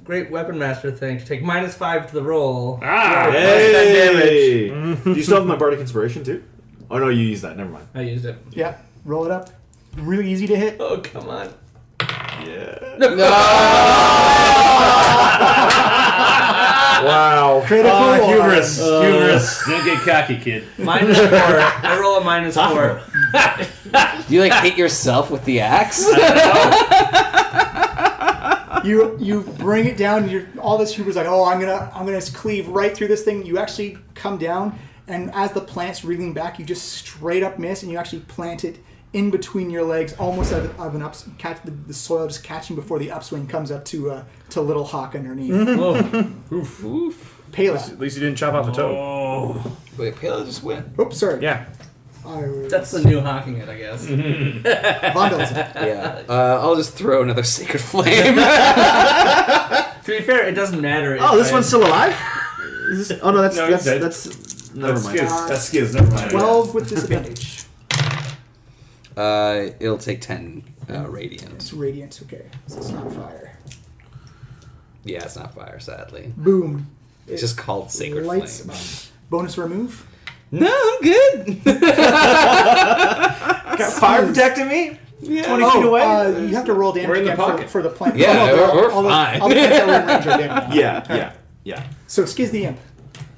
Great Weapon Master thing to take -5 to the roll. Hey! Do you still have my Bardic Inspiration too? Oh no, you used that. Never mind. I used it. Yeah, roll it up. Really easy to hit. Oh, come on. Yeah. Wow. Critical hubris. Hubris. Don't get cocky, kid. -4. I roll a -4. Do you like hit yourself with the axe? You bring it down. And all this hubris like, oh, I'm gonna cleave right through this thing. You actually come down, and as the plant's reeling back, you just straight up miss, and you actually plant it in between your legs, almost out of an ups. Catch the soil just catching before the upswing comes up to Little Hawk underneath. Oh. Oof. Pela. At least you didn't chop off a toe. Wait, Pale just went. Oops, sorry. Yeah. That's the new hawking it, I guess. Vandalism. Yeah. I'll just throw another Sacred Flame. To be fair, it doesn't matter. Oh, if this one's still alive? Is this, oh no, that's No, he's dead. that's never mind. That's Skiz. Never mind. 12 with disadvantage. It'll take 10 radiant. It's radiant. Okay, so it's not fire. Yeah, it's not fire, sadly. Boom. It's just called Sacred Lights. Flame. Bonus remove. No, I'm good. Got fire protecting me? Yeah. 20 feet away? You have to roll damage We're in the again pocket. for the plant. Yeah, we're all fine. all the plants that were in range are dead now. Yeah. So Skiz the Imp.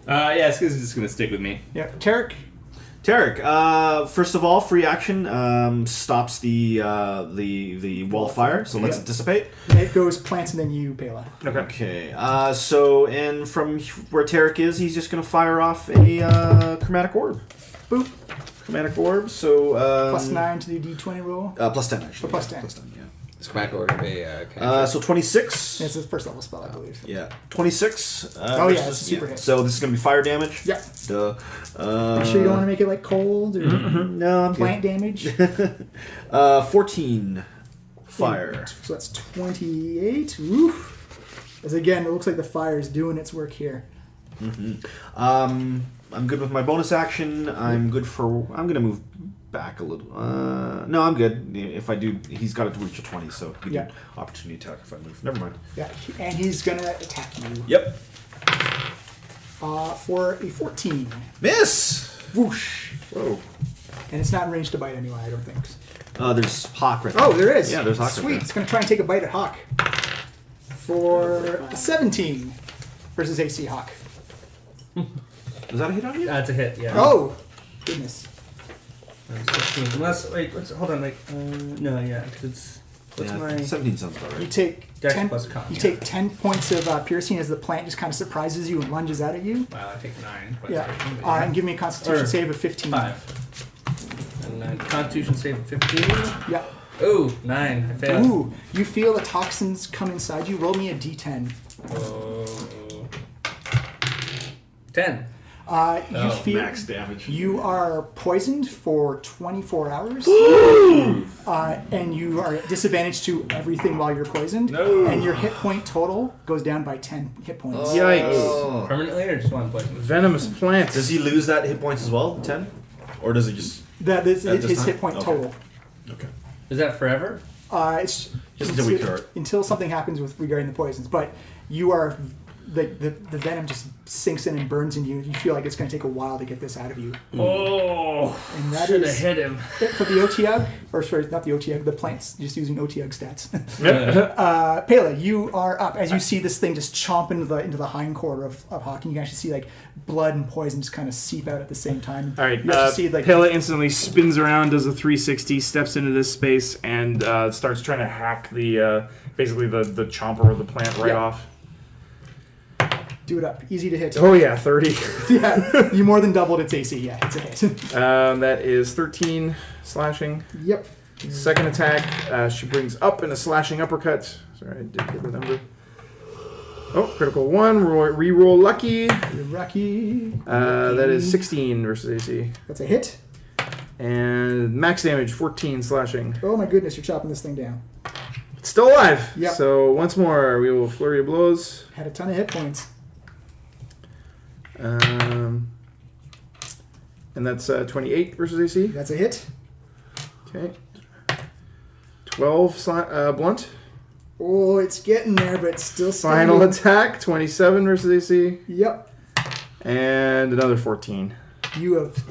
Yeah, Skiz is just gonna stick with me. Yeah. Tarek. Tarek, first of all, free action stops the wall fire, so let's dissipate. It goes plants and then you, Pela. Okay. So, and from where Tarek is, he's just going to fire off a chromatic orb. Boop. Chromatic orb, so... Plus 9 to the D20 roll. Plus 10, actually. Plus 10. Plus 10, yeah. It's Crack Order. Okay. So 26. It's his first level spell, I believe. Yeah. 26. Oh, yeah, it's a super hit. So this is going to be fire damage. Yeah. Duh. You sure you don't want to make it like cold or No, I'm plant damage? 14 fire. So that's 28. Oof. As again, it looks like the fire is doing its work here. I'm good with my bonus action. I'm good for... I'm going to move back a little. No, I'm good. If I do... He's got to reach a 20, so he Yeah. do opportunity attack if I move. Never mind. Yeah, and he's gonna attack you. Yep. For a 14. Miss! Whoosh. Whoa. And it's not in range to bite anyway, I don't think. There's Hawk right there. Oh, there is. Yeah, there's Hawk Sweet. right It's gonna try and take a bite at Hawk. For a 17 versus AC Hawk. there. Is that a hit on you? That's a hit, yeah. Oh, goodness. 16. Unless, wait, hold on, no, yeah, because it's, what's Yeah, my 17 sounds about You right. take Dex 10. plus con? You Yeah. take 10 points of piercing as the plant just kind of surprises you and lunges out at you. Wow, I take 9. But Yeah. it's And give me a Constitution Or save of 15. 5. And then Constitution save of 15. Yeah. Ooh, 9. I failed. Ooh, you feel the toxins come inside you. Roll me a D10. Oh. 10. You feel Max damage. you are poisoned for 24 hours, and you are at disadvantage to everything while you're poisoned. No. And your hit point total goes down by 10 hit points. Yikes. Permanently or just one poison? Venomous plants. Does he lose that hit points as well? 10? Or does he just... That is At this his time? hit point Okay. total. Okay. Is that It's Just until we cure it. until something happens with regarding the poisons. But you are the venom just sinks in and burns in you. You feel like it's going to take a while to get this out of you. Oh, And that should have is hit him. it for the OTUG, or sorry, not the OTUG, the plants. Just using OTUG stats. Pele, you are up as you see this thing just chomp into the hind quarter of Hawk, and you can actually see like blood and poison just kind of seep out at the same time. All right, you actually see like Pele instantly spins around, does a 360, steps into this space, and starts trying to hack the basically the chomper of the plant right off. do it up, easy to hit. Oh yeah, 30. Yeah, you more than doubled its AC. Yeah, it's a hit. That is 13 slashing. Yep. Second attack, she brings up in a slashing uppercut. Sorry, I did get the number. Oh, critical 1, reroll lucky. You're lucky. That is 16 versus AC. That's a hit. And max damage, 14 slashing. Oh my goodness, you're chopping this thing down. It's still alive. Yep. So once more, we will flurry of blows. Had a ton of hit points. And that's 28 versus AC. That's a hit. Okay. 12 blunt. Oh, it's getting there, but it's still Final standing. attack, 27 versus AC. Yep. And another 14. You have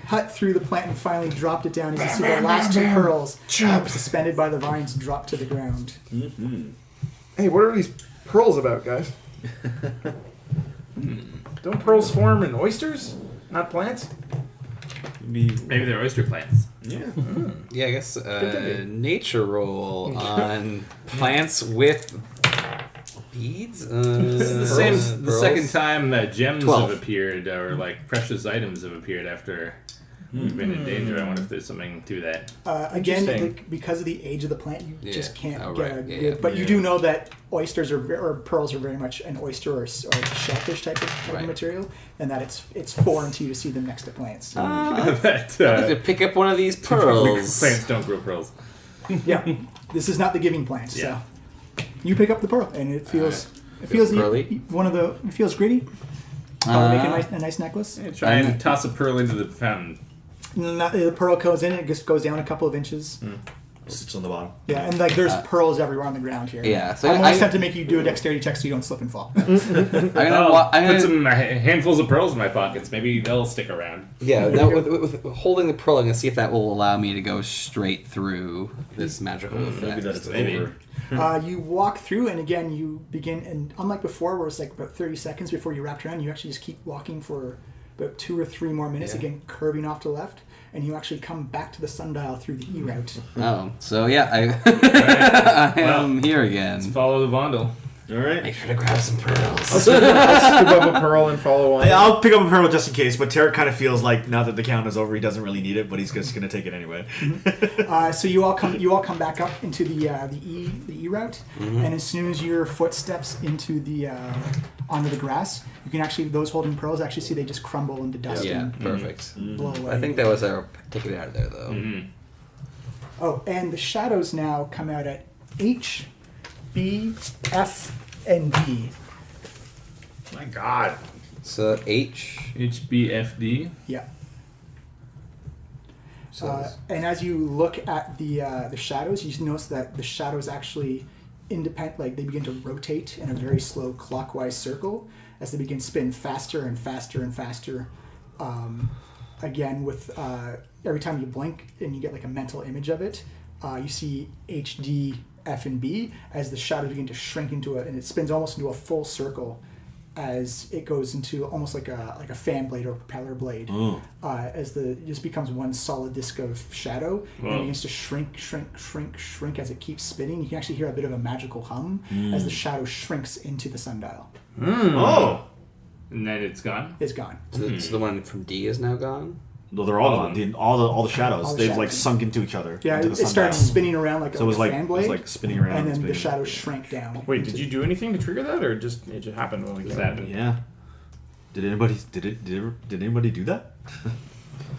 cut through the plant and finally dropped it down. As you see the last 2 pearls suspended by the vines drop to the ground. Hey, what are these pearls about, guys? Don't pearls form in oysters, not plants? Maybe they're oyster plants. Yeah. Yeah, I guess nature roll on plants with beads. This is the same. The second time that gems 12. have appeared, or like precious items have appeared after we've been in danger. I wonder if there's something to that. Again, Interesting. like, because of the age of the plant, you just can't Oh, get right. a Yeah, good... But you yeah. do know that oysters or pearls are very much an oyster or shellfish type of Right. material, and that it's foreign to you to see them next to plants. that I need to pick up one of these pearls. plants don't grow pearls. Yeah, this is not the giving plant. Yeah. So you pick up the pearl, and it feels it Feels feels pearly? it feels gritty. Probably make a nice necklace. Yeah, try and toss a pearl into the fountain. The pearl goes in, it just goes down a couple of inches. Sits on the bottom. Yeah, and like there's pearls everywhere on the ground here. Yeah, so I'm I- always tempted to make you do a dexterity check so you don't slip and fall. I'm gonna, I'll I'm put gonna some handfuls of pearls in my pockets. Maybe they'll stick around. yeah, now with holding the pearl, I'm gonna see if that will allow me to go straight through this magical effect. Maybe that's Maybe. over. You walk through, and again, you begin, and unlike before, where it's like about 30 seconds before you wrapped around, you actually just keep walking for about 2 or 3 more minutes, Yeah. again, curving off to the left, and you actually come back to the sundial through the E route. Oh, so yeah, I am here Let's again. follow the Vondel. All right. Make sure to grab some pearls. Scoop up a pearl and follow on. I'll pick up a pearl just in case, but Tarek kind of feels like now that the count is over, he doesn't really need it, but he's just going to take it anyway. So you all come back up into the E route, and as soon as your foot steps into the onto the grass, you can actually, those holding pearls actually see they just crumble into dust Yeah, and perfect. blow away. I think that was our ticket out of there, though. Oh, and the shadows now come out at H, B, F, and D. My God. So H. HBFD. Yeah. So And as you look at the shadows, you notice that the shadows actually independent, like they begin to rotate in a very slow clockwise circle as they begin to spin faster and faster and faster. Again, with every time you blink and you get like a mental image of it, you see H, D, F, and B as the shadows begin to shrink into and it spins almost into a full circle as it goes into almost like a fan blade or a propeller blade. As it just becomes one solid disc of shadow and it begins to shrink as it keeps spinning. You can actually hear a bit of a magical hum as the shadow shrinks into the sundial. Oh! And then it's gone. It's gone. So the one from D is now gone? No, they're all gone. All the shadows. All the They've shadows. like sunk into each other. Yeah, into it the started sundial. spinning around like So it was a like fan it blade, was like spinning around. and then the spinning shadows around. shrank down. Wait, did you do anything to trigger that, or it just happened like Just that? happened. Yeah. Did anybody do that?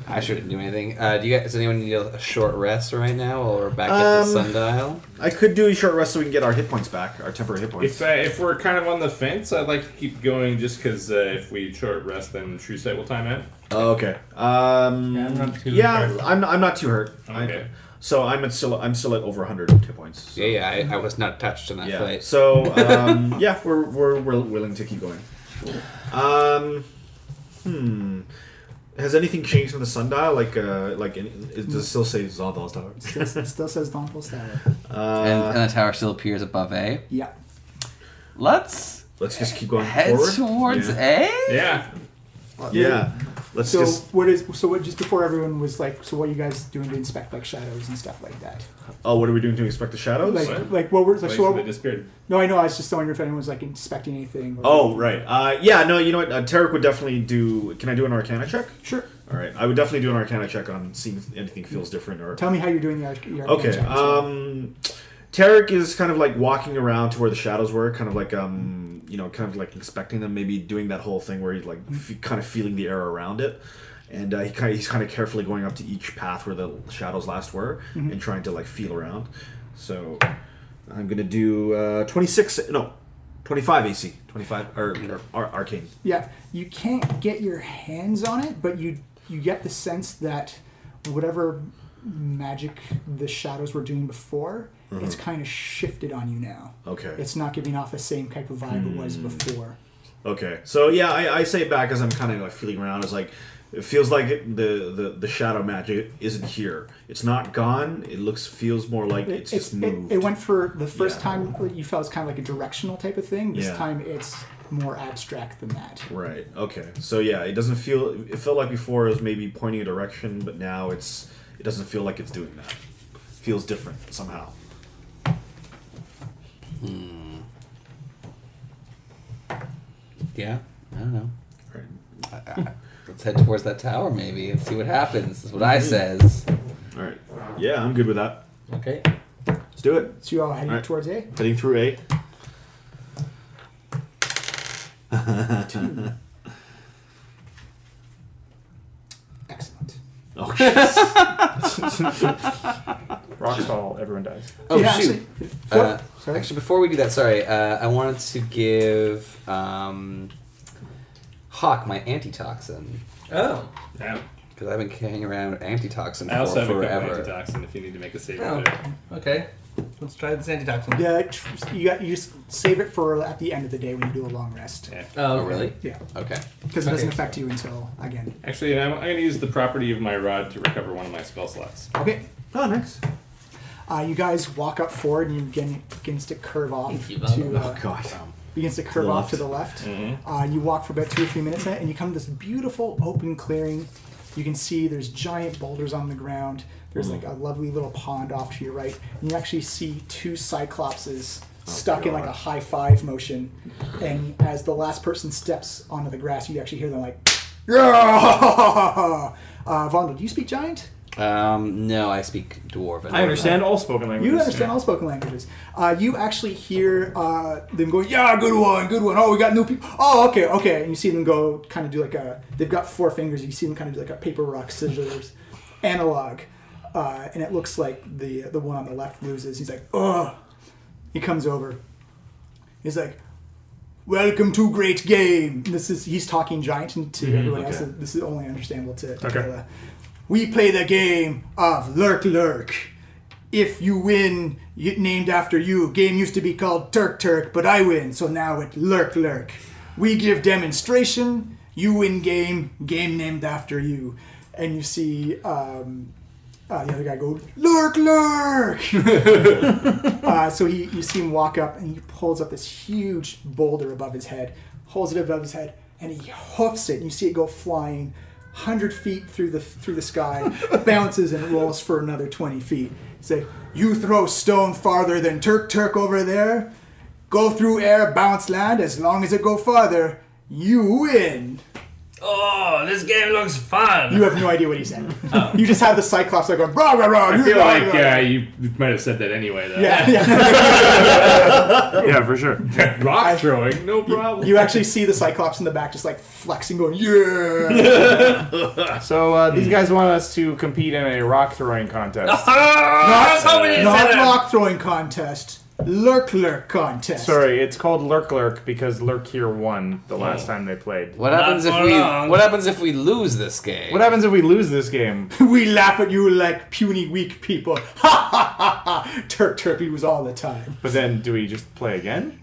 I shouldn't do anything. Does anyone need a short rest right now while we're back at the sundial? I could do a short rest so we can get our hit points back, our temporary hit points. If we're kind of on the fence, I'd like to keep going just because if we short rest, then True Sight will time out. Oh, okay. I'm not too hurt. I'm not too hurt. Okay. So I'm still at over 100 hit points. So. Yeah, I was not touched in that Yeah. fight. So we're willing to keep going. Has anything changed in the sundial? Does it still say Xonthal's Tower? Still says Xonthal's Tower. And the tower still appears above A. Yeah. Let's just keep going head forward. towards Yeah. A. Yeah. Yeah. Let's So just. what just before everyone was like, so what are you guys doing to inspect like shadows and stuff like that? Oh, what are we doing to inspect the shadows? Like what were Wait, so they disappeared. no, I know. I was just wondering if anyone was like inspecting anything. Or, Oh, right. Yeah, no, you know what? Tarek would definitely do. Can I do an Arcana check? Sure. All right. I would definitely do an Arcana check on seeing if anything feels different or. Tell me how you're doing your Okay. check. Tarek is kind of like walking around to where the shadows were, kind of like inspecting them, maybe doing that whole thing where he's like kind of feeling the air around it, and he's kind of carefully going up to each path where the shadows last were and trying to like feel around. So I'm gonna do 25 AC, 25 or arcane. Yeah, you can't get your hands on it, but you get the sense that whatever magic the shadows were doing before, it's kind of shifted on you now. Okay. It's not giving off the same type of vibe it was before. Okay. So yeah, I say it back as I'm kind of like feeling around. It's like it feels like the shadow magic isn't here. It's not gone. It feels more like it's just moved. It went for the first time you felt it's kind of like a directional type of thing. This time it's more abstract than that. Right. Okay. So yeah, it doesn't feel. It felt like before it was maybe pointing a direction, but now it doesn't feel like it's doing that. It feels different somehow. Yeah, I don't know. Right. Let's head towards that tower maybe and see what happens. That's what I says. All right. Yeah, I'm good with that. Okay. Let's do it. So you all heading All right. towards A? Heading through A. Excellent. Oh, jeez. Rockstall, everyone dies. Oh Yeah, shoot. Sorry? Actually, before we do that, sorry, I wanted to give Hawk my antitoxin Oh. Yeah. because I've been carrying around antitoxin I also for have a couple forever. antitoxin if you need to make a save. Oh. with it. Okay. Let's try this antitoxin. Yeah, you just save it for at the end of the day when you do a long rest. Yeah. Oh, really? Yeah, Okay. because it doesn't Okay. affect you until again. Actually, I'm going to use the property of my rod to recover one of my spell slots. Okay. Oh, nice. You guys walk up forward and you begins to curve off Thank you, to Oh God. begins to curve the off left. to the left. Mm-hmm. You walk for about 2 or 3 minutes and you come to this beautiful open clearing. You can see there's giant boulders on the ground. There's like a lovely little pond off to your right. And you actually see 2 cyclopses stuck in like a high five motion. And as the last person steps onto the grass, you actually hear them like, yeah! Vondel, do you speak giant? No, I speak dwarven. I understand all spoken languages. You understand all spoken languages. You actually hear them go, yeah, good one, good one. Oh, we got new people. Oh, okay, okay. And you see them go kind of do like they've got 4 fingers. You see them kind of do like a paper, rock, scissors analog. And it looks like the one on the left loses. He's like, oh. He comes over. He's like, welcome to great game. And he's talking giant and to everyone else. okay. This is only understandable to Okay. Kayla. We play the game of Lurk Lurk. If you win, you get named after you. Game used to be called Turk Turk, but I win, so now it's Lurk Lurk. We give demonstration, you win game named after you. And you see the other guy go, Lurk Lurk! So you see him walk up and he pulls up this huge boulder above his head, holds it above his head, and he hoofs it. And you see it go flying 100 feet through the sky, bounces and rolls for another 20 feet. Say, you throw stone farther than Turk Turk over there, go through air, bounce land, as long as it go farther, you win. Oh, this game looks fun. You have no idea what he said. You just have the Cyclops like going, rah, rah, rah. I feel like you might have said that anyway, though. Yeah. Yeah, for sure. Rock throwing, no problem. You actually see the Cyclops in the back just like flexing, going, yeah. So these guys want us to compete in a rock throwing contest. I was hoping you said Not that. rock throwing contest. Lurk contest. Sorry, it's called Lurk because Lurk here won the last time they played. What happens if for we? long. What happens if we lose this game? What happens if we lose this game? We laugh at you like puny, weak people. Ha ha ha ha! Turkey was all the time. But then, do we just play again?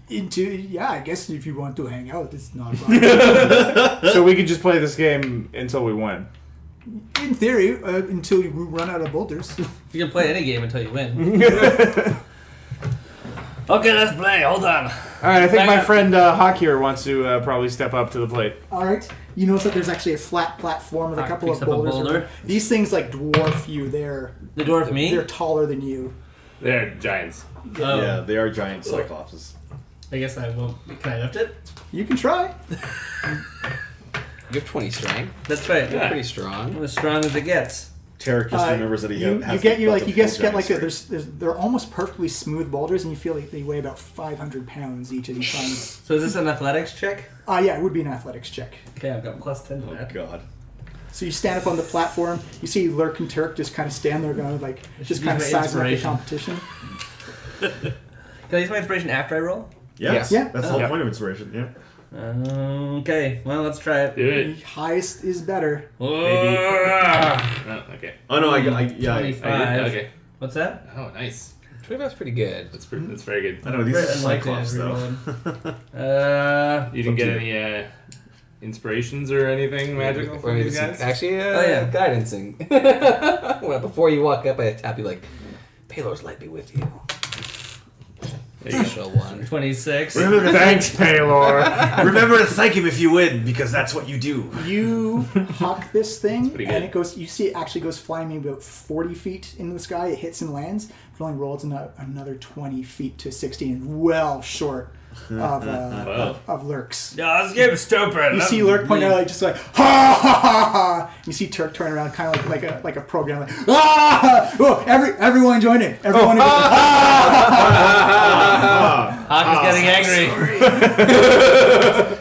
I guess if you want to hang out, it's not a problem. So we could just play this game until we win. In theory, until you run out of boulders. You can play any game until you win. Okay, let's play. Hold on. All right, I think Back my up. friend Hawk here wants to probably step up to the plate. All right. You notice that there's actually a flat platform with a Hawk couple of picks up a boulders. boulder. These things like dwarf you. They're Me? taller than you. They're giants. Oh, Yeah, they are giant cyclopses. I guess I won't. Can I lift it? You can try. You have 20 strength. That's right. You're pretty strong. I'm as strong as it gets. Tarek just remembers that he you has get the you like belt you of guys get like giant there's they're almost perfectly smooth boulders, and you feel like they weigh about 500 pounds each of these times. So is this an athletics check? Yeah, it would be an athletics check. Okay, I've got plus 10 to strength. that. Oh god. So you stand up on the platform. You see Lurk and Turk just kind of stand there, going like just kind of use my sizing up the inspiration. competition. Can I use my inspiration after I roll? Yes. Yeah. That's the whole point of inspiration. Yeah. Okay, well, let's try it. Do it. Highest is better. Oh, okay. Oh no, I 25. Okay. What's that? Oh, nice. 25's pretty good. That's very good. I know these are Very unlikely cyclops to though. reload. You didn't get any inspirations or anything magical Or from maybe these guys? actually, yeah. guidancing. Well, before you walk up, I tap you like, Paylor's light be with you. Special one. 26. Thanks, Paylor. Remember to thank him if you win, because that's what you do. You huck this thing, pretty and good. it goes. You see, it actually goes flying maybe about 40 feet into the sky. It hits and lands, but only rolls another 20 feet to 60, and well short of Lurk's. Yeah, this game's stupid. You see Lurk point out like just like ha ha ha ha. You see Turk turn around, kind of like a program, like ah! Oh, everyone join in. Everyone. Hawk is getting angry.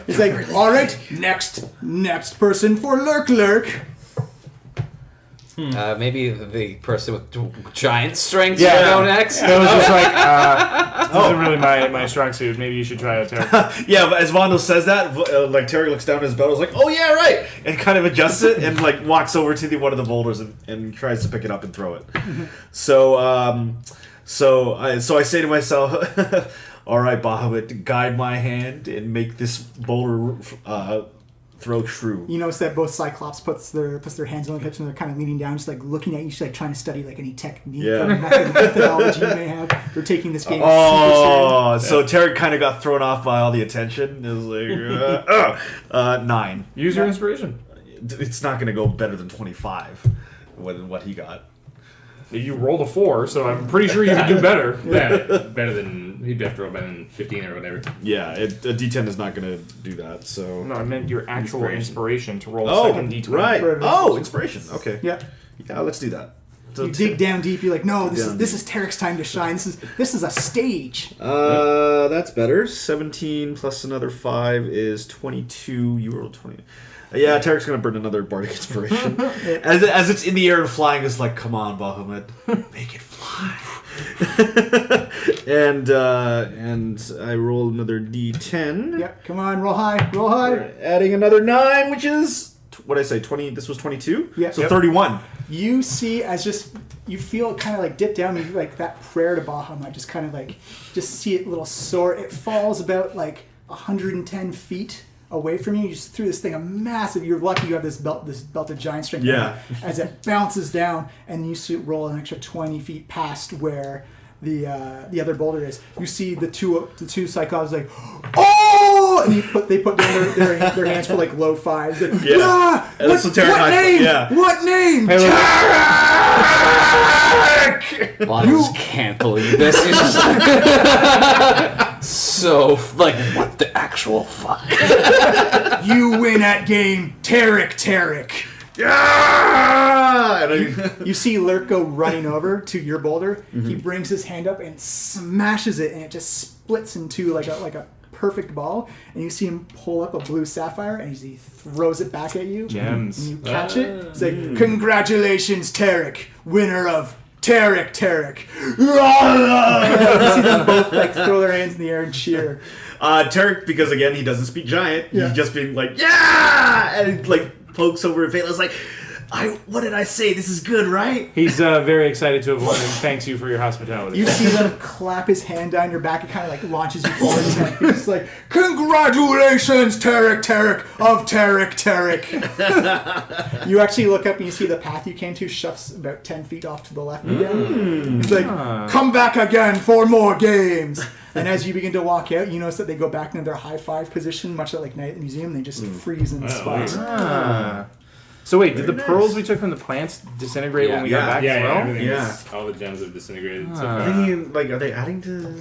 He's like, all right, next person for Lurk. Maybe the person with giant strength Yeah. should go next. It was just like, this isn't really my strong suit. Maybe you should try it, Tarek. Yeah, but as Vondo says that, like Terry looks down at his belt, is like, "Oh yeah, right," and kind of adjusts it and like walks over to one of the boulders and tries to pick it up and throw it. So I say to myself, "All right, Bahamut, guide my hand and make this boulder throw true." You notice that both Cyclops puts their hands on the hips and they're kind of leaning down, just like looking at you, just like trying to study like any technique or methodology you may have. They're taking this game super Oh, so Tarek kind of got thrown off by all the attention. It was like 9. Use your inspiration. It's not going to go better than 25 than what he got. You rolled a 4, so I'm pretty sure you can do better. Yeah, better than he'd have to roll better than 15 or whatever. Yeah, a D10 is not going to do that. So No, I meant your actual inspiration to roll a oh, second D20. right. For Oh, inspiration. Okay. Yeah. Yeah, let's do that. You dig down deep. You're like, no, this Down is Tarek's time to shine. This is a stage. That's better. 17 plus another 5 is 22. You rolled 20. Yeah, Tarek's gonna burn another bardic inspiration. As it's in the air and flying, it's like, come on, Bahamut, make it fly. and I roll another D10. Yep. Come on, roll high, roll high. Adding another 9, which is what did I say? 20. This was 22. Yeah. So Yep. 31. You see, you feel kind of like dip down, you like that prayer to Bahamut, just kind of like, just see it little soar. It falls about like 110 feet away from you. You just threw this thing you're lucky you have this belt of giant strength. Yeah. As it bounces down, and you see it roll an extra 20 feet past where the other boulder is. You see the two Cyclops like, oh, and they put down their hands for like low fives. Like, Yeah. ah, And that's what what Tarek name? yeah. What name? Well, I just can't believe this. It's so, like, what the actual fuck? You win at game, Tarek. Yeah! And You see Lurk go running over to your boulder. He brings his hand up and smashes it, and it just splits into like a perfect ball. And you see him pull up a blue sapphire, and he throws it back at you. Gems. And you catch it. It's like, congratulations, Tarek, winner of Tarek. You see them both like throw their hands in the air and cheer. Tarek, because again he doesn't speak giant, Yeah. he's just being like, yeah, and like pokes over at Phelan. Like, what did I say? This is good, right? He's very excited to have won and thanks you for your hospitality. You see them clap his hand down your back. It kind of like launches you forward. And he's just like, "Congratulations, Tarek of Tarek." You actually look up and you see the path you came to shuts about 10 feet off to the left again. He's like, "Come back again for more games." And as you begin to walk out, you notice that they go back into their high five position, much like Night at the Museum. They just freeze in the spot. So wait, did the pearls we took from the plants disintegrate when we got back as well? everything all the gems have disintegrated. So I'm far. thinking, like, are they adding to?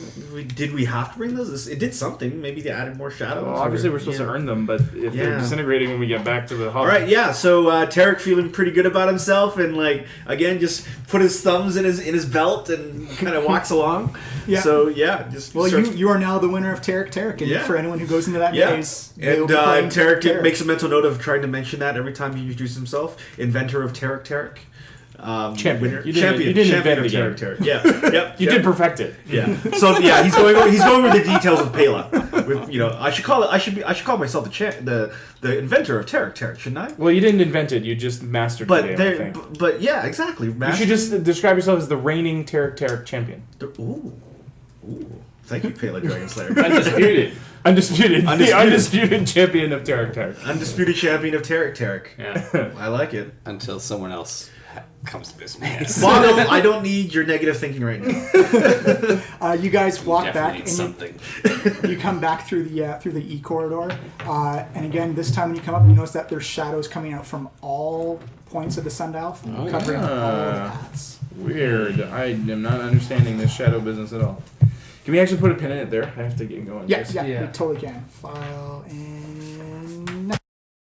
Did we have to bring those? It did something. Maybe they added more shadows. Well, obviously we're supposed to earn them, but if they're Yeah. disintegrating when we get back to the hub. All right, yeah. So Tarek feeling pretty good about himself, and like again, just put his thumbs in his belt and kind of walks along. Yeah. So yeah, just Well, starts- you are now the winner of Tarek, and Yeah. for anyone who goes into that Yeah. maze, they will And be playing Tarek makes a mental note of trying to mention that every time he introduces himself. Inventor of Tarek. Champion. Winner, You didn't champion invent of the game. Tarek. Yeah, yep. You did perfect it. Yeah. So yeah, he's going over the details of Pela. With, I should call myself the inventor of Tarek, shouldn't I? Well, you didn't invent it. You just mastered the game. But yeah, exactly. You should just describe yourself as the reigning Tarek champion. Ooh. Thank you, Pela Dragonslayer. Undisputed. The undisputed champion of Tarek. Undisputed champion of Tarek. Yeah. I like it. Until someone else comes to this mess. Bono, I don't need your negative thinking right now. You guys walk Definitely back, need and something. you come back through the E corridor. And again, this time when you come up, you notice that there's shadows coming out from all points of the sundial, covering all the paths. Weird. I am not understanding this shadow business at all. Can we actually put a pin in it there? I have to get going. Yeah, Yes. you Yeah. totally can. File and